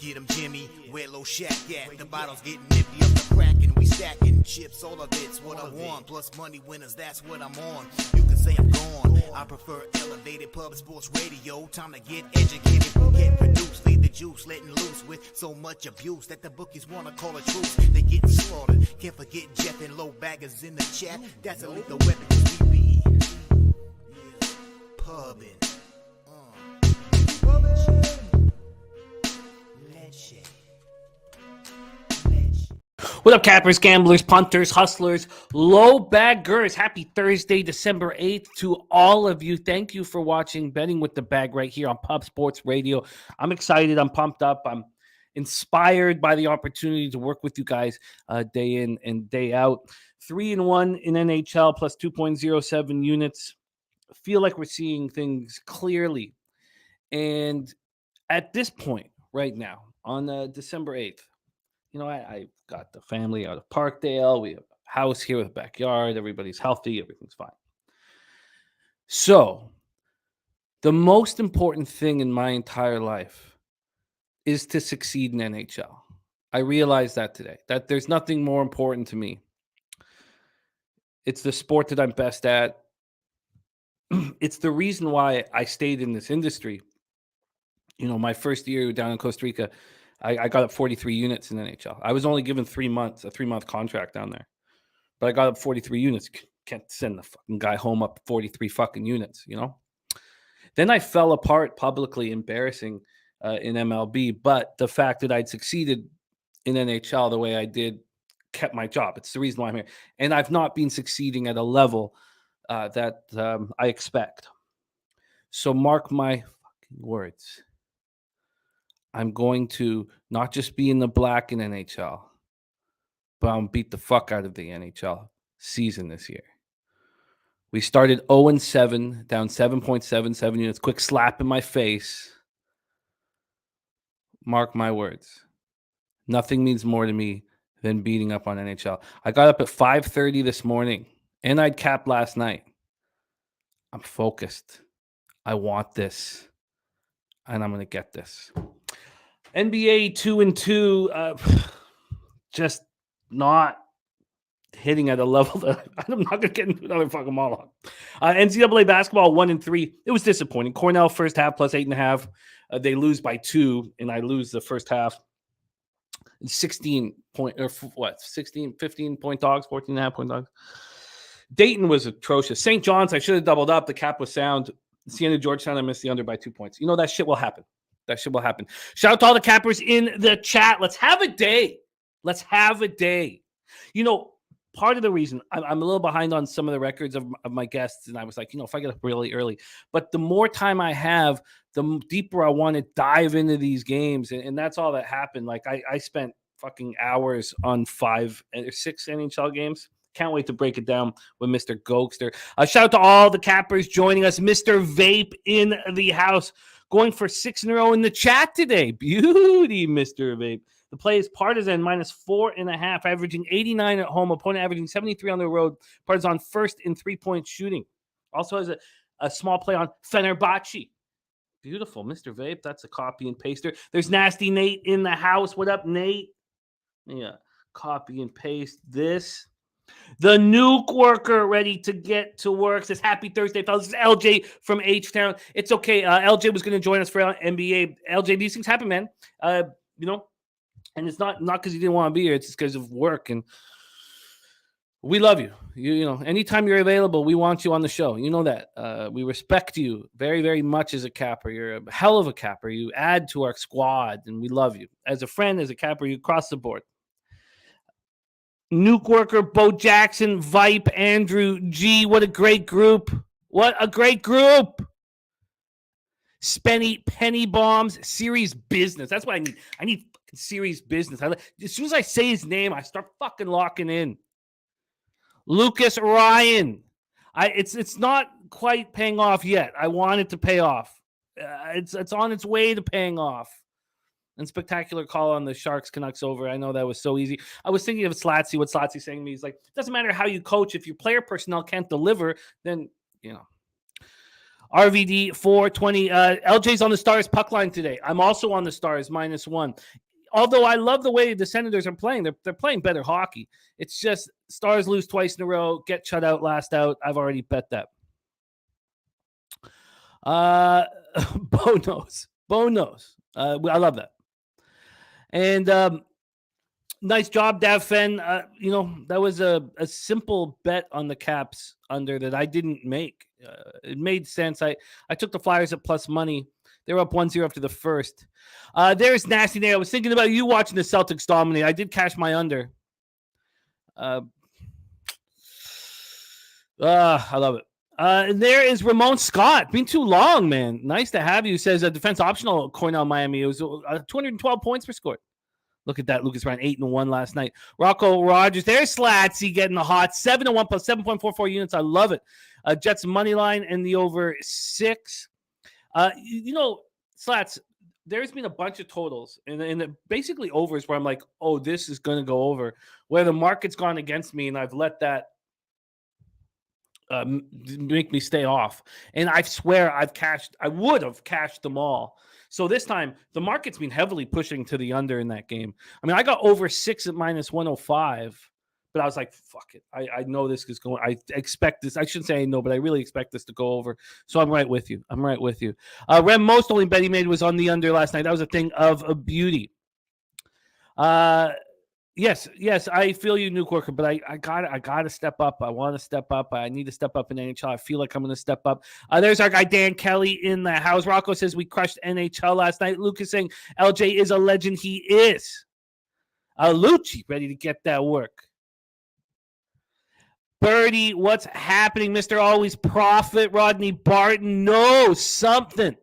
Get 'em Jimmy, where low shack at? The bottle's getting empty up the crack and we stacking chips, all of it's what I want. Plus money winners, that's what I'm on. You can say I'm gone. I prefer elevated pub sports radio. Time to get educated, get produced, leave the juice, letting loose with so much abuse that the bookies wanna call a truce. They getting slaughtered. Can't forget Jeff and low baggers in the chat. That's a lethal weapon 'cause we be pubbing. What up, cappers, gamblers, punters, hustlers, low baggers? Happy Thursday, December 8th to all of you. Thank you for watching Betting with the Bag right here on Pub Sports Radio. I'm excited. I'm pumped up. I'm inspired by the opportunity to work with you guys day in and day out. 3-1 in NHL plus 2.07 units. I feel like we're seeing things clearly. And at this point right now, on December 8th, you know, I got the family out of Parkdale. We have a house here with a backyard. Everybody's healthy. Everything's fine. So the most important thing in my entire life is to succeed in NHL. I realized that today, that there's nothing more important to me. It's the sport that I'm best at. It's the reason why I stayed in this industry. You know, my first year down in Costa Rica, I got up 43 units in NHL. I was only given 3 months, a 3-month contract down there. But I got up 43 units. Can't send the fucking guy home up 43 fucking units, you know? Then I fell apart publicly, embarrassing in MLB. But the fact that I'd succeeded in NHL the way I did kept my job. It's the reason why I'm here. And I've not been succeeding at a level that I expect. So mark my fucking words. I'm going to not just be in the black in NHL, but I'm beat the fuck out of the NHL season this year. We started 0-7, down 7.77 units. Quick slap in my face. Mark my words. Nothing means more to me than beating up on NHL. I got up at 5:30 this morning, and I'd capped last night. I'm focused. I want this, and I'm going to get this. NBA 2-2, just not hitting at a level that I'm not going to get into another fucking monologue. NCAA basketball 1-3. It was disappointing. Cornell first half plus 8.5. They lose by 2, and I lose the first half. 15 point dogs, 14.5 point dogs. Dayton was atrocious. St. John's, I should have doubled up. The cap was sound. Siena Georgetown, I missed the under by 2 points. You know, that shit will happen. That shit will happen. Shout out to all the cappers in the chat. Let's have a day. Let's have a day. You know, part of the reason I'm a little behind on some of the records of my guests, and I was like, you know, if I get up really early, but the more time I have, the deeper I want to dive into these games, and that's all that happened. Like I spent fucking hours on 5 or 6 NHL games. Can't wait to break it down with Mr. Gogster. Shout out to all the cappers joining us. Mr. Vape in the house. Going for 6 in a row in the chat today. Beauty, Mr. Vape. The play is Partizan minus 4.5, averaging 89 at home. Opponent averaging 73 on the road. Partizan first in 3-point shooting. Also has a small play on Fenerbahce. Beautiful, Mr. Vape. That's a copy and paster. There's Nasty Nate in the house. What up, Nate? Yeah, copy and paste this. The nuke worker ready to get to work says, happy Thursday, fellas. This is LJ from H-Town. It's okay. LJ was going to join us for NBA. LJ, these things happen, man. You know, and it's not because you didn't want to be here. It's just because of work. And we love you. You know, anytime you're available, we want you on the show. You know that. We respect you very, very much as a capper. You're a hell of a capper. You add to our squad, and we love you. As a friend, as a capper, you cross the board. Nuke Worker, Bo Jackson, Vipe, Andrew G. What a great group. What a great group. Spenny, Penny Bombs, Series Business. That's what I need. I need Series Business. As soon as I say his name, I start fucking locking in. Lucas Ryan. It's not quite paying off yet. I want it to pay off. It's on its way to paying off. And spectacular call on the Sharks Canucks over. I know that was so easy. I was thinking of Slatsy, what Slatsy's saying to me. He's like, it doesn't matter how you coach. If your player personnel can't deliver, then, RVD 420. LJ's on the Stars puck line today. I'm also on the Stars -1. Although I love the way the Senators are playing. They're playing better hockey. It's just Stars lose twice in a row, get shut out, last out. I've already bet that. Bo knows. I love that. And nice job, Dav Fen. That was a simple bet on the Caps under that I didn't make. It made sense. I took the Flyers at plus money. They were up 1-0 after the first. There's Nasty Nate. I was thinking about you watching the Celtics dominate. I did cash my under. I love it. And there is Ramon Scott. Been too long, man. Nice to have you. Says a defense optional Cornell Miami. It was 212 points per score. Look at that. Lucas ran 8-1 last night. Rocco Rogers. There's Slatsy getting the hot. 7-1 plus 7.44 units. I love it. Jets money line and the over 6. Slats, there's been a bunch of totals and basically overs where I'm like, oh, this is going to go over. Where the market's gone against me and I've let that make me stay off. And I swear I would have cashed them all. So this time the market's been heavily pushing to the under in that game. I mean, I got over 6 at -105, but I was like, fuck it. I know this is going, I expect this. I shouldn't say I know, but I really expect this to go over. So I'm right with you. Rem, most only bet he made was on the under last night. That was a thing of a beauty. Yes, I feel you, New Corker, but I gotta step up. I want to step up. I need to step up in NHL. I feel like I'm going to step up. There's our guy Dan Kelly in the house. Rocco says we crushed NHL last night. Lucas saying LJ is a legend. He is. Lucci ready to get that work. Birdie, what's happening? Mr. Always Profit, Rodney Barton knows something.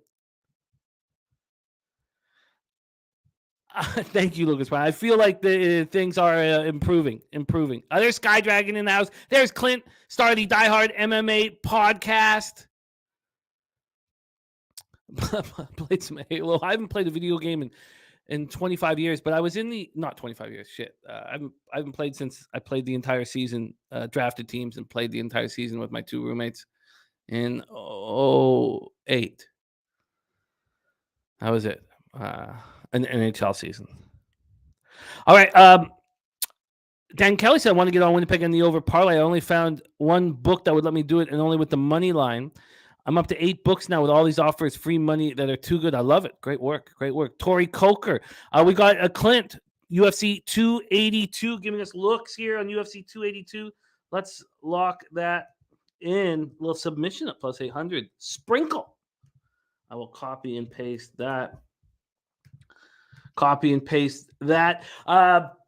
Thank you, Lucas. I feel like the things are improving. There's Sky Dragon in the house. There's Clint, star of the Die Hard MMA podcast. Played some Halo. I haven't played a video game in 25 years, but I was not 25 years. Shit. I haven't played since I played the entire season, drafted teams and played the entire season with my 2 roommates in 2008. That was it. An NHL season. All right. Dan Kelly said I want to get on Winnipeg and the over parlay. I only found one book that would let me do it, and only with the money line. I'm up to 8 books now with all these offers, free money that are too good. I love it. Great work. Tori Coker. We got a Clint, UFC 282, giving us looks here on UFC 282. Let's lock that in. A little submission at plus 800. Sprinkle. I will copy and paste that.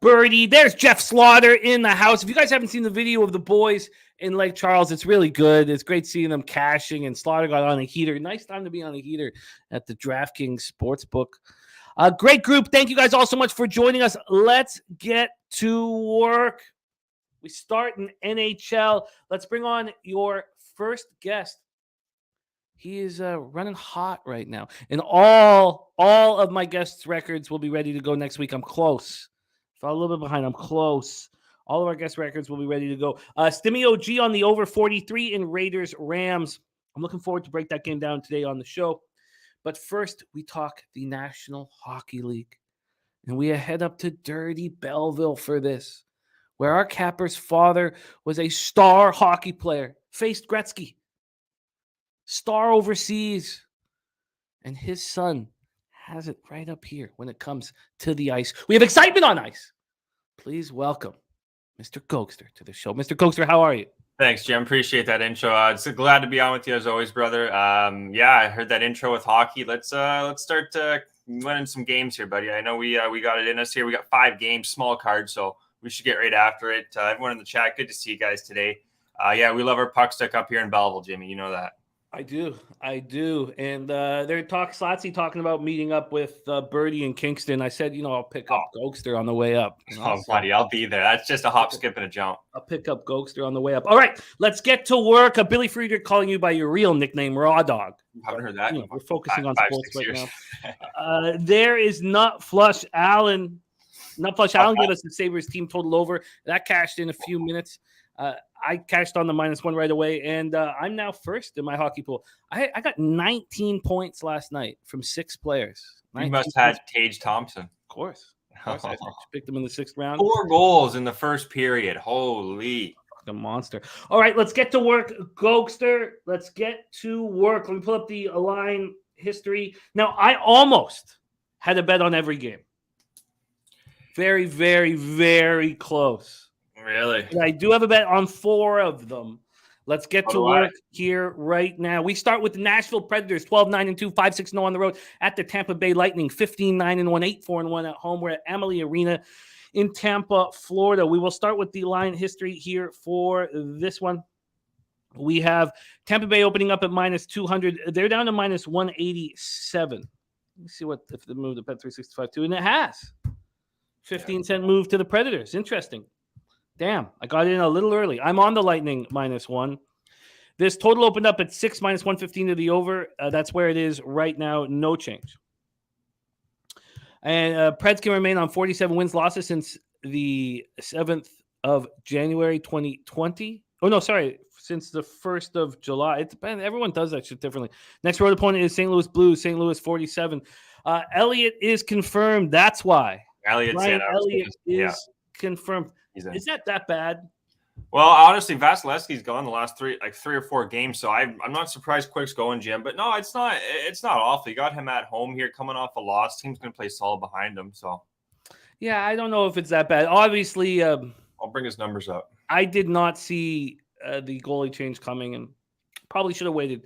Birdie. There's Jeff Slaughter in the house. If you guys haven't seen the video of the boys in Lake Charles, it's really good. It's great seeing them cashing, and Slaughter got on a heater. Nice time to be on a heater at the DraftKings Sportsbook. Great group. Thank you guys all so much for joining us. Let's get to work. We start in NHL. Let's bring on your first guest. He is running hot right now. And all of my guests' records will be ready to go next week. I'm close. Fell a little bit behind. I'm close. All of our guest records will be ready to go. Stimmy OG on the over 43 in Raiders-Rams. I'm looking forward to break that game down today on the show. But first, we talk the National Hockey League. And we head up to dirty Belleville for this, where our Capper's father was a star hockey player, faced Gretzky. Star overseas, and his son has it right up here when it comes to the ice. We have excitement on ice. Please welcome Mr. Gogster to the show. Mr. Gogster, how are you? Thanks, Jim. Appreciate that intro. It's glad to be on with you as always, brother. I heard that intro with hockey. Let's start winning some games here, buddy. I know we got it in us here. We got 5 games, small card, so we should get right after it. Everyone in the chat, good to see you guys today. We love our puck stick up here in Belleville, Jimmy. You know that. I do. And they're Slotsy talking about meeting up with Birdie in Kingston. I said, I'll pick up Gogster on the way up. Oh, buddy, I'll be there. That's just a hop, skip, and a jump. I'll pick up Gogster on the way up. All right, let's get to work. Billy Friedrich calling you by your real nickname, Raw Dog. Haven't heard that. We're focusing on sports right years. now. There is Nut Flush Allen. Nut Flush Allen gave us the Sabres team total over. That cashed in a few minutes. I cashed on the -1 right away, and I'm now first in my hockey pool. I got 19 points last night from 6 players. You must have had Tage Thompson. Of course. I picked him in the 6th round. 4 goals in the first period. Holy. The monster. All right, let's get to work. Gogster, let's get to work. Let me pull up the line history. Now, I almost had a bet on every game. Very, very, very close. Really? And I do have a bet on 4 of them. Let's get to work here right now. We start with the Nashville Predators, 12-9-2, 5-6-0 on the road at the Tampa Bay Lightning, 15-9-1, 8-4-1 at home. We're at Amalie Arena in Tampa, Florida. We will start with the line history here for this one. We have Tampa Bay opening up at -200. They're down to -187. Let me see if they move the bet 365 to, and it has. 15-cent move to the Predators. Interesting. Damn, I got in a little early. I'm on the Lightning -1. This total opened up at 6 -115 to the over. That's where it is right now. No change. And Preds can remain on 47 wins losses since the 7th of January 2020. Oh, no, sorry. Since the 1st of July. It depends. Everyone does that shit differently. Next road opponent is St. Louis Blues. St. Louis 47. Elliott is confirmed. That's why. Elliott is confirmed. Is that bad? Well, honestly, Vasilevsky's gone the last 3 or 4 games, so I'm not surprised Quick's going, Jim. But no, it's not awful. You got him at home here, coming off a loss. Team's going to play solid behind him. So, yeah, I don't know if it's that bad. Obviously, I'll bring his numbers up. I did not see the goalie change coming, and probably should have waited.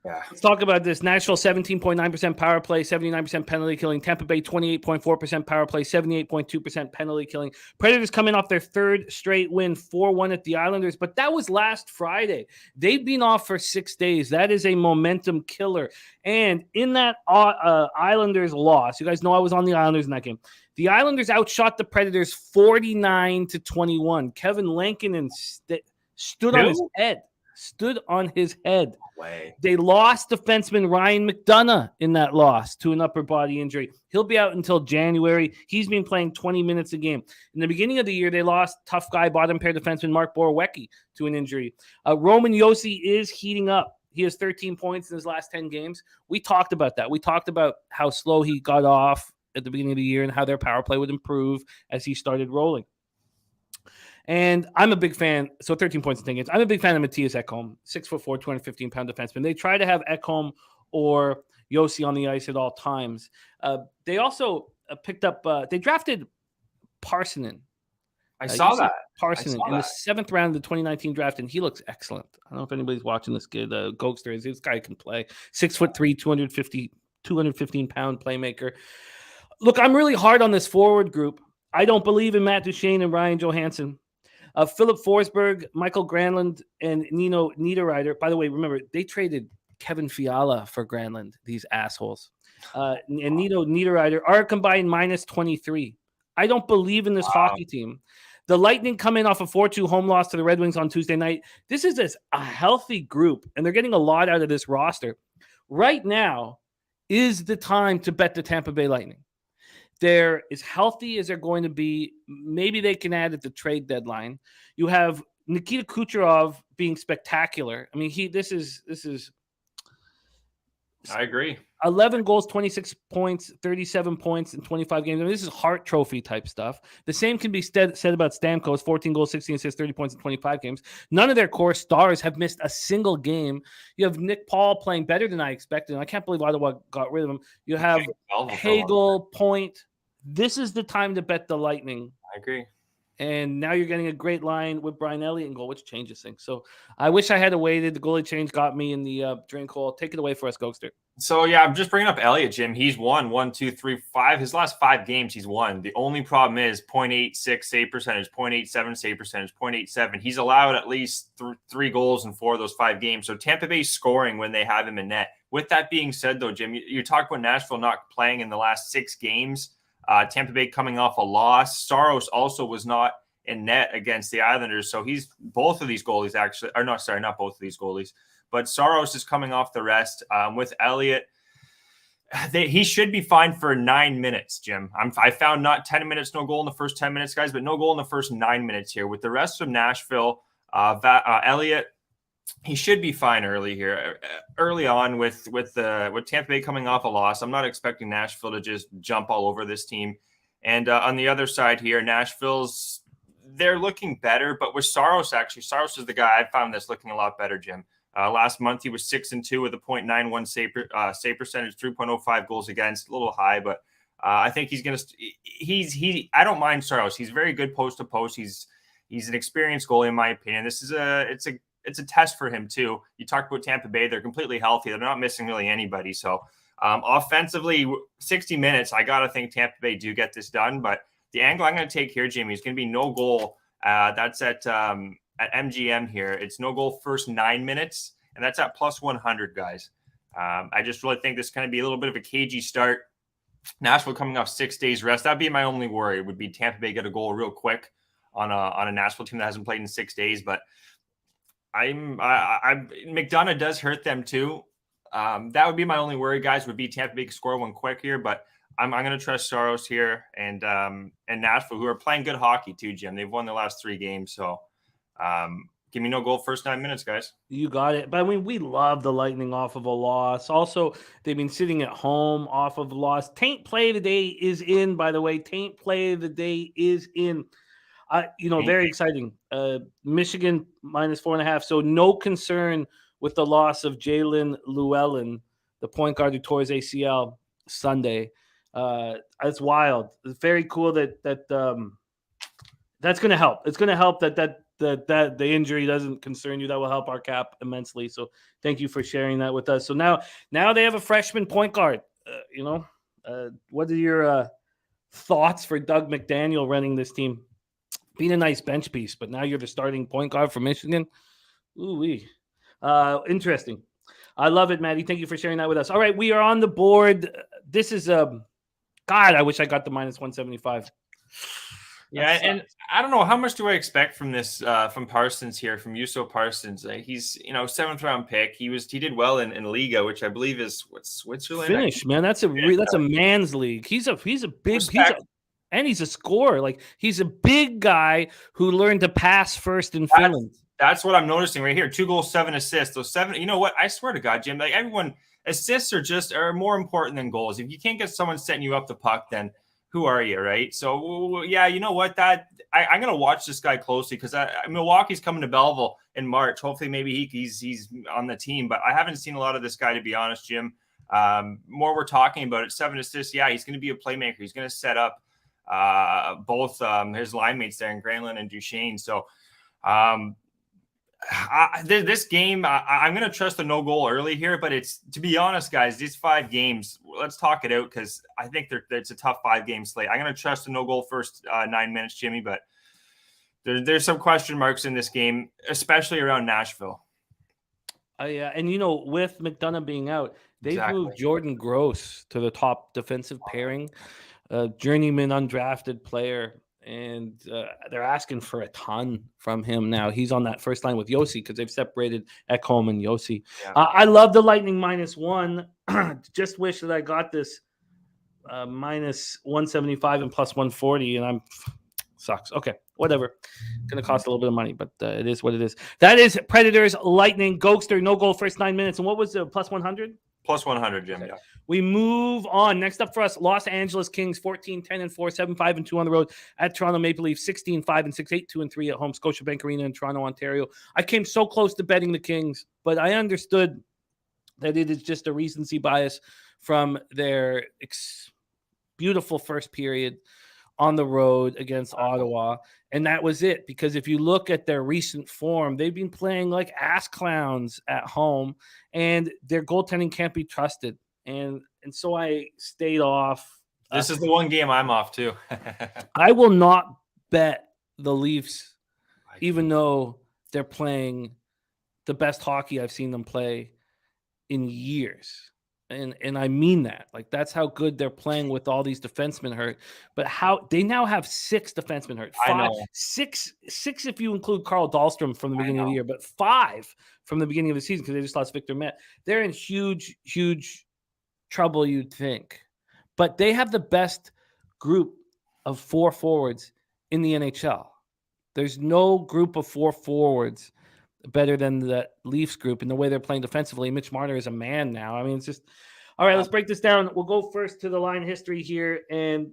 Yeah. Let's talk about this. Nashville, 17.9% power play, 79% penalty killing. Tampa Bay, 28.4% power play, 78.2% penalty killing. Predators coming off their 3rd straight win, 4-1 at the Islanders, but that was last Friday. They've been off for 6 days. That is a momentum killer. And in that Islanders loss, you guys know I was on the Islanders in that game. The Islanders outshot the Predators 49-21. Kevin Lankinen stood on his head. Stood on his head. Way. They lost defenseman Ryan McDonough in that loss to an upper body injury. He'll be out until January. He's been playing 20 minutes a game. In the beginning of the year, they lost tough guy bottom pair defenseman Mark Borowiecki to an injury. Roman Josi is heating up. He has 13 points in his last 10 games. We talked about that. We talked about how slow he got off at the beginning of the year and how their power play would improve as he started rolling. And I'm a big fan. So 13 points in 10 games. I'm a big fan of Matthias Ekholm, 6'4", 215-pound defenseman. They try to have Ekholm or Josi on the ice at all times. They also picked up. They drafted Parssinen. I saw that. Parssinen in the 7th round of the 2019 draft, and he looks excellent. I don't know if anybody's watching this kid. Gogster is. This guy can play. 6'3", 215-pound playmaker. Look, I'm really hard on this forward group. I don't believe in Matt Duchene and Ryan Johansson. Philip Forsberg, Michael Granlund, and Nino Niederreiter. By the way, remember, they traded Kevin Fiala for Granlund, these assholes. And Nino Niederreiter are combined -23. I don't believe in this hockey team. The Lightning come in off a 4-2 home loss to the Red Wings on Tuesday night. This is a healthy group, and they're getting a lot out of this roster. Right now is the time to bet the Tampa Bay Lightning. They're as healthy as they're going to be. Maybe they can add at the trade deadline. You have Nikita Kucherov being spectacular. I mean, this is. I agree. 11 goals, 26 points, 37 points in 25 games. I mean, this is Hart Trophy type stuff. The same can be said about Stamkos, 14 goals, 16 assists, 30 points in 25 games. None of their core stars have missed a single game. You have Nick Paul playing better than I expected. And I can't believe Ottawa got rid of him. You have Hagel, Point. This is the time to bet the Lightning. I agree. And now you're getting a great line with Brian Elliott in goal, which changes things. So I wish I had waited. The goalie change got me in the drink hole. Take it away for us, Gogster. So, yeah, I'm just bringing up Elliott, Jim. He's won 1, 2, 3, 5. His last 5 games, he's won. The only problem is 0.86 save percentage, 0.87 save percentage, 0.87. He's allowed at least 3 goals in 4 of those 5 games. So Tampa Bay's scoring when they have him in net. With that being said, though, Jim, you talk about Nashville not playing in the last 6 games. Tampa Bay coming off a loss. Saros also was not in net against the Islanders. So he's both of these goalies actually, or no, sorry, not both of these goalies, but Saros is coming off the rest. With Elliott, he should be fine for 9 minutes, Jim. I found not 10 minutes, no goal in the first 10 minutes, guys, but no goal in the first 9 minutes here. With the rest of Nashville, Elliott, he should be fine early on with Tampa Bay coming off a loss. I'm not expecting Nashville to just jump all over this team. And on the other side here, they're looking better, but with Saros is the guy I found that's looking a lot better, Jim. Last month, he was 6-2 with a .91 save percentage, 3.05 goals against, a little high, but I think he's going to. I don't mind Saros. He's very good post to post. He's an experienced goalie, in my opinion. This is it's a test for him too. You talked about Tampa Bay; they're completely healthy. They're not missing really anybody. So offensively, 60 minutes. I gotta think Tampa Bay do get this done, but the angle I'm going to take here, Jimmy, is going to be no goal. That's at MGM here. It's no goal first 9 minutes, and that's at plus 100, guys. I just really think this is going to be a little bit of a cagey start. Nashville coming off 6 days rest. That'd be my only worry. Would be Tampa Bay get a goal real quick on a Nashville team that hasn't played in 6 days. But McDonough does hurt them too. That would be my only worry, guys. Would be Tampa Bay score one quick here, but I'm going to trust Saros here and Nashville, who are playing good hockey too, Jim. They've won the last 3 games. So give me no goal first 9 minutes, guys. You got it. But I mean, we love the Lightning off of a loss. Also, they've been sitting at home off of a loss. Taint play of the day is in, by the way. Taint play of the day is in. Very exciting. Michigan minus 4.5. So no concern with the loss of Jalen Llewellyn, the point guard who tore his ACL Sunday. It's wild. It's very cool that that's going to help. It's going to help that the injury doesn't concern you. That will help our cap immensely. So thank you for sharing that with us. So now they have a freshman point guard. What are your thoughts for Doug McDaniel running this team? Being a nice bench piece, but now you're the starting point guard for Michigan. Ooh-wee. Interesting. I love it, Maddie. Thank you for sharing that with us. All right, we are on the board. This is God, I wish I got the minus 175. Yeah, and I don't know, how much do I expect from this from Parsons here, from Yuso Parsons? He's 7th round pick. He did well in Liga, which I believe is Switzerland. Finnish, man. That's a man's league. He's a big and he's a scorer. Like, he's a big guy who learned to pass first in Finland. That's what I'm noticing right here. 2 goals, 7 assists. Those 7. You know what? I swear to God, Jim. Like, everyone, assists are more important than goals. If you can't get someone setting you up the puck, then who are you, right? So, yeah, you know what? I'm going to watch this guy closely because Milwaukee's coming to Belleville in March. Hopefully, maybe he's on the team. But I haven't seen a lot of this guy, to be honest, Jim. More we're talking about it. 7 assists. Yeah, he's going to be a playmaker. He's going to set up both his line mates there in Granlund and Duchesne. So, this game, I'm going to trust the no goal early here, but to be honest, guys, these 5 games, let's talk it out because I think it's a tough 5-game slate. I'm going to trust the no goal first 9 minutes, Jimmy, but there's some question marks in this game, especially around Nashville. Yeah, and with McDonough being out, they've moved Jordan Gross to the top defensive pairing, journeyman undrafted player. And they're asking for a ton from him now. He's on that first line with Yossi because they've separated Ekholm and Yossi. Yeah. I love the Lightning -1. Just wish that I got this minus 175 and plus 140, and sucks. Okay, whatever. Going to cost a little bit of money, but it is what it is. That is Predators Lightning Gogster, no goal first 9 minutes. And what was the plus 100? Plus 100, Jim. Okay. Yeah. We move on. Next up for us, Los Angeles Kings, 14-10-4, 7-5-2 on the road at Toronto Maple Leafs, 16-5-6, 8-2-3 at home, Scotiabank Arena in Toronto, Ontario. I came so close to betting the Kings, but I understood that it is just a recency bias from their beautiful first period on the road against Ottawa, and that was it. Because if you look at their recent form, they've been playing like ass clowns at home, and their goaltending can't be trusted. And so I stayed off. This is the one game I'm off too. I will not bet the Leafs, even though they're playing the best hockey I've seen them play in years. And I mean that. Like, that's how good they're playing with all these defensemen hurt. But how they now have 6 defensemen hurt. I know. Six if you include Carl Dahlstrom from the beginning of the year, but 5 from the beginning of the season because they just lost Victor Met. They're in huge, huge trouble, you'd think. But they have the best group of 4 forwards in the NHL. There's no group of 4 forwards better than the Leafs group in the way they're playing defensively. Mitch Marner is a man now. I mean, it's just all right. Let's break this down. We'll go first to the line history here, and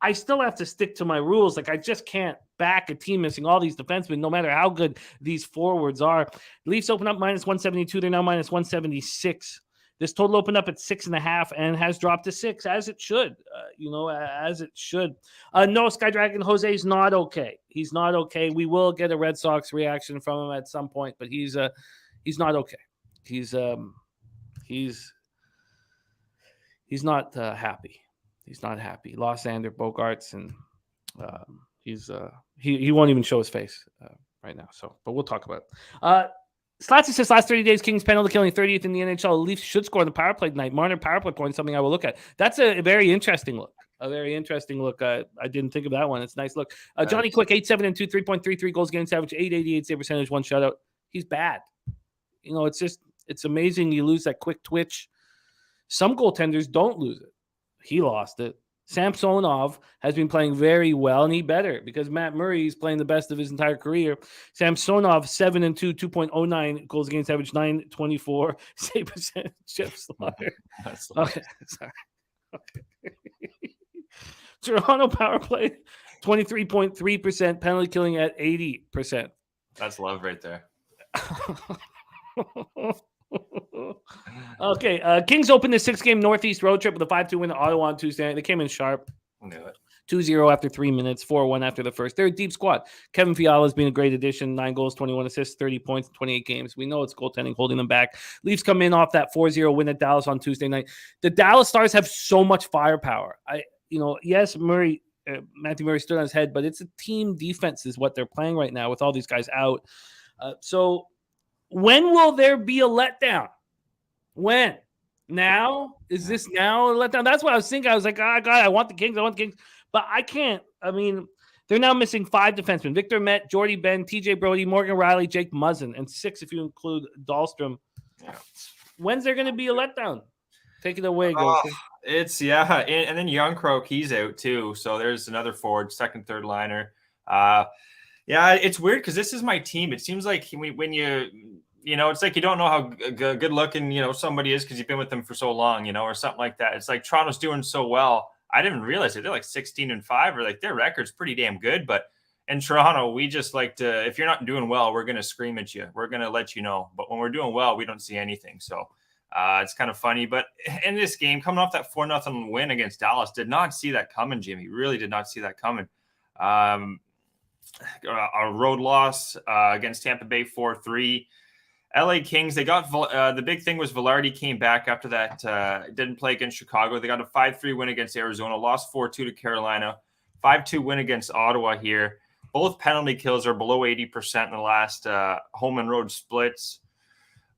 I still have to stick to my rules. Like, I just can't back a team missing all these defensemen, no matter how good these forwards are. The Leafs open up minus 172. They're now minus 176. This total opened up at 6.5 and has dropped to 6, as it should. As it should. No, Sky Dragon Jose is not okay. He's not okay. We will get a Red Sox reaction from him at some point, but he's not okay. He's not happy. He's not happy. Lost Xander Bogaerts, and he won't even show his face right now. So, but we'll talk about it. Slats says last 30 days, Kings penalty killing 30th in the NHL. The Leafs should score on the power play tonight. Marner power play point, something I will look at. That's a very interesting look. A very interesting look. I didn't think of that one. It's a nice look. Johnny Quick, 8-7-2, 3.33 goals against average, 888 save percentage, 1 shutout. He's bad. It's amazing you lose that quick twitch. Some goaltenders don't lose it. He lost it. Samsonov has been playing very well, and he better because Matt Murray is playing the best of his entire career. Samsonov, 7-2, 2.09 goals against average, 924 save percentage. Jeff Slaughter. Okay, sorry. Okay. Toronto power play, 23.3%, penalty killing at 80%. That's love right there. Okay, Kings opened the 6-game Northeast road trip with a 5-2 win at Ottawa on Tuesday night. They came in sharp. Knew it. 2-0 after 3 minutes, 4-1 after the first. They're a deep squad. Kevin Fiala has been a great addition. 9 goals, 21 assists, 30 points in 28 games. We know it's goaltending holding them back. Leafs come in off that 4-0 win at Dallas on Tuesday night. The Dallas Stars have so much firepower. Yes, Matthew Murray stood on his head, but it's a team defense is what they're playing right now with all these guys out. So when will there be a letdown? When? Now? Is this now a letdown? That's what I was thinking. I was like, God, I want the Kings. But I can't. I mean, they're now missing 5 defensemen. Victor Met, Jordy Ben, TJ Brody, Morgan Riley, Jake Muzzin, and 6 if you include Dahlstrom. Yeah. When's there going to be a letdown? Take it away, Gogster. And then Young Croak, he's out too. So there's another forward, second, third liner. It's weird because this is my team. It seems like when it's like you don't know how good looking, somebody is because you've been with them for so long, or something like that. It's like Toronto's doing so well. I didn't realize it. They're like 16-5, or like their record's pretty damn good. But in Toronto, we just like to, if you're not doing well, we're going to scream at you. We're going to let you know. But when we're doing well, we don't see anything. So it's kind of funny. But in this game, coming off that 4-0 win against Dallas, did not see that coming, Jimmy. Really did not see that coming. A road loss against Tampa Bay 4-3. LA Kings, they got the big thing was Velarde came back after that. Didn't play against Chicago. They got a 5-3 win against Arizona, lost 4-2 to Carolina, 5-2 win against Ottawa here. Both penalty kills are below 80% in the last home and road splits.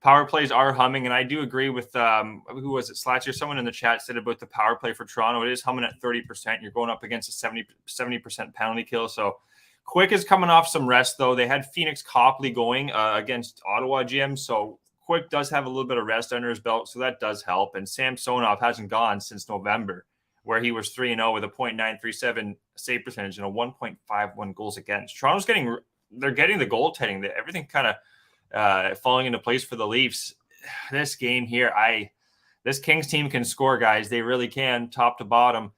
Power plays are humming, and I do agree with who was it? Slatcher. Someone in the chat said about the power play for Toronto. It is humming at 30%. You're going up against a 70% penalty kill, so. Quick is coming off some rest, though. They had Phoenix Copley going against Ottawa, Jim. So Quick does have a little bit of rest under his belt, so that does help. And Samsonov hasn't gone since November, where he was 3-0 with a .937 save percentage and a 1.51 goals against. Toronto's getting the goaltending. Everything kind of falling into place for the Leafs. This game here, this Kings team can score, guys. They really can, top to bottom.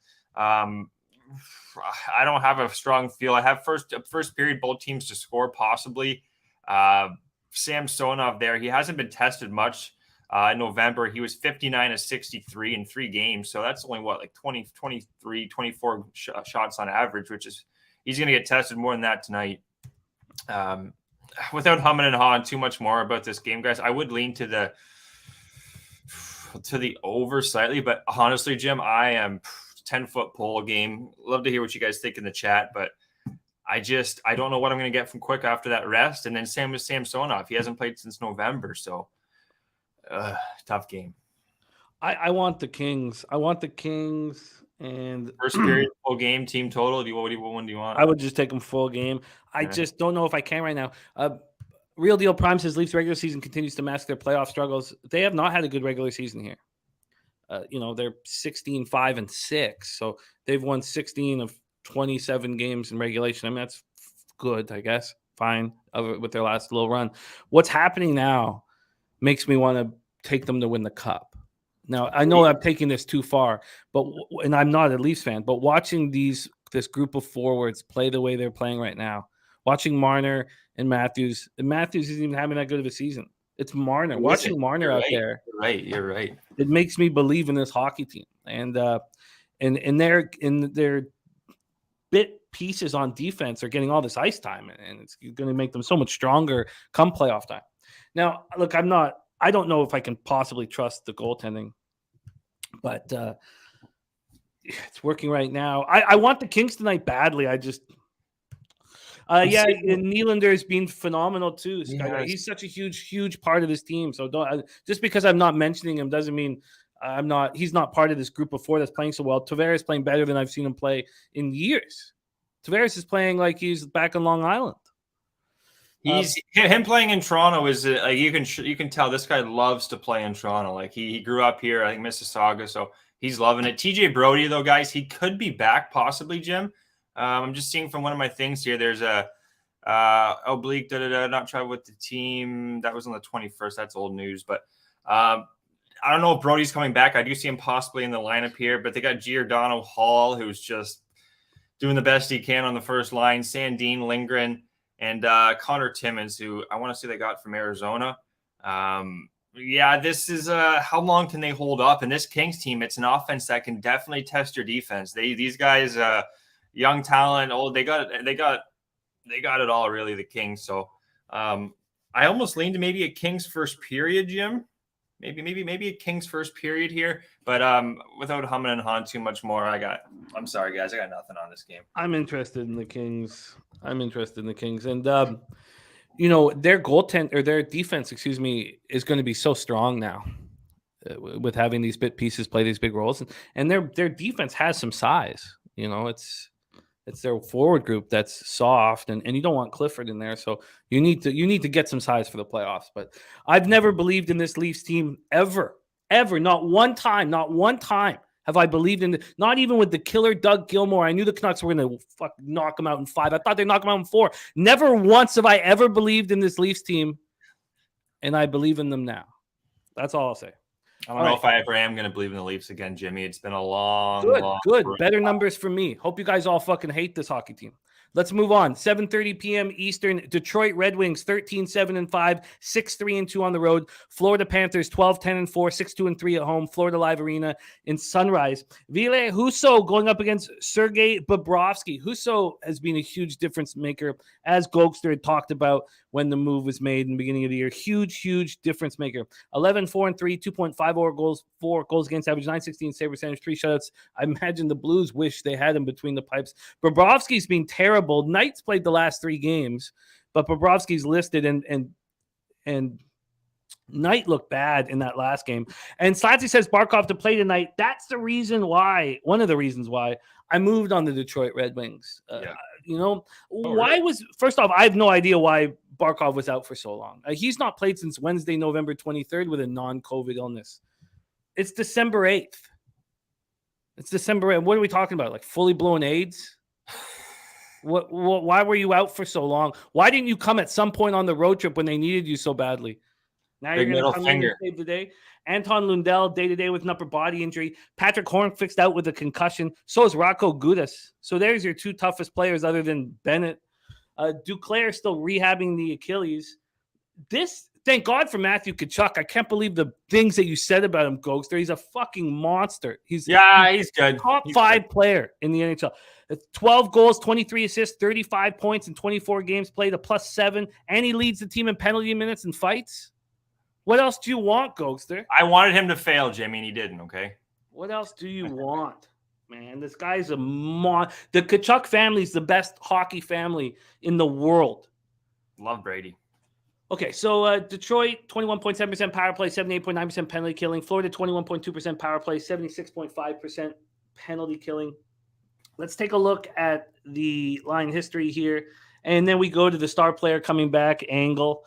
I don't have a strong feel. I have first period both teams to score possibly. Samsonov there. He hasn't been tested much In November, he was 59 of 63 in 3 games. So that's only what, like 20, 23, 24 shots on average, which is he's going to get tested more than that tonight. Without humming and hawing too much more about this game, guys, I would lean to the over slightly, but honestly, Jim, I am 10-foot pole game. Love to hear what you guys think in the chat, but I don't know what I'm going to get from Quick after that rest. And then same with Samsonov. He hasn't played since November, so tough game. I want the Kings. And first period, full game, team total. What one do you want? I would just take them full game. I just don't know if I can right now. Real Deal Prime says Leafs regular season continues to mask their playoff struggles. They have not had a good regular season here. They're 16-5-6, so they've won 16 of 27 games in regulation. I mean, that's good, I guess. Fine with their last little run. What's happening now makes me want to take them to win the cup. Now, I know I'm taking this too far, and I'm not a Leafs fan, but watching this group of forwards play the way they're playing right now, watching Marner and Matthews isn't even having that good of a season. It's Marner. Watching Marner out there. You're right. It makes me believe in this hockey team. And their bit pieces on defense are getting all this ice time, and it's going to make them so much stronger come playoff time. Now, look, I don't know if I can possibly trust the goaltending, but it's working right now. I want the Kings tonight badly. And Nylander's been phenomenal too. Yes. He's such a huge part of this team. So just because I'm not mentioning him doesn't mean he's not part of this group of 4 that's playing so well. Tavares is playing better than I've seen him play in years. Tavares is playing like he's back on Long Island. Him playing in Toronto is like you can tell this guy loves to play in Toronto. Like he grew up here, I think Mississauga, so he's loving it. TJ Brody though, guys, he could be back possibly, Jim. I'm just seeing from one of my things here. There's a oblique not travel with the team. That was on the 21st. That's old news, but I don't know if Brody's coming back. I do see him possibly in the lineup here, but they got Giordano Hall, who's just doing the best he can on the first line. Sandin Lindgren. And Connor Timmins, who I want to say they got from Arizona. This is how long can they hold up? And this Kings team, it's an offense that can definitely test your defense. These guys, young talent, old, they got it all really. The Kings. So I almost leaned to maybe a Kings first period, Jim. Maybe a Kings first period here, but without humming and hawing too much more, I'm sorry guys, I got nothing on this game. I'm interested in the Kings, and their their defense, is going to be so strong now with having these bit pieces play these big roles, and their defense has some size. It's their forward group that's soft, and you don't want Clifford in there. So you need to get some size for the playoffs. But I've never believed in this Leafs team ever. Not one time have I believed in it. Not even with the killer Doug Gilmour. I knew the Canucks were going to knock them out in 5. I thought they'd knock them out in 4. Never once have I ever believed in this Leafs team, and I believe in them now. That's all I'll say. I don't know if I ever am going to believe in the Leafs again, Jimmy. It's been a long. Good. Better numbers for me. Hope you guys all fucking hate this hockey team. Let's move on. 7:30 p.m. Eastern. Detroit Red Wings 13-7-5, 6-3-2 on the road. Florida Panthers 12-10-4, 6-2-3 at home. Florida Live Arena in Sunrise. Ville Husso going up against Sergei Bobrovsky. Husso has been a huge difference maker, as Gogster had talked about when the move was made in the beginning of the year. Huge difference maker. 11-4-3, 2.5 goals, 4 goals against average, 916 save percentage, 3 shutouts. I imagine the Blues wish they had him between the pipes. Bobrovsky's been terrible. Knight's played the last 3 games, but Bobrovsky's listed, and Knight looked bad in that last game. And Slatsy says Barkov to play tonight. That's the reason why, one of the reasons why I moved on the Detroit Red Wings. First off, I have no idea why Barkov was out for so long. He's not played since Wednesday, November 23rd with a non-COVID illness. It's December 8th. What are we talking about? Like fully blown AIDS? Why were you out for so long? Why didn't you come at some point on the road trip when they needed you so badly? Now you're going to come in and save the day. Anton Lundell, day-to-day with an upper body injury. Patrick Hornqvist out with a concussion. So is Rocco Gudas. So there's your 2 toughest players other than Bennett. Duclair still rehabbing the Achilles. This Thank God for Matthew Tkachuk. I can't believe the things that you said about him, Gogster. He's a fucking monster. He's He's good. Top He's 5 good. player in the NHL. 12 goals, 23 assists, 35 points in 24 games played, a +7, and he leads the team in penalty minutes and fights. What else do you want, Gogster? I wanted him to fail, Jimmy, and he didn't, okay? What else do you want? Man, this guy's a the Tkachuk family is the best hockey family in the world. Love Brady. Okay, so Detroit, 21.7% power play, 78.9% penalty killing. Florida, 21.2% power play, 76.5% penalty killing. Let's take a look at the line history here, and then we go to the star player coming back angle.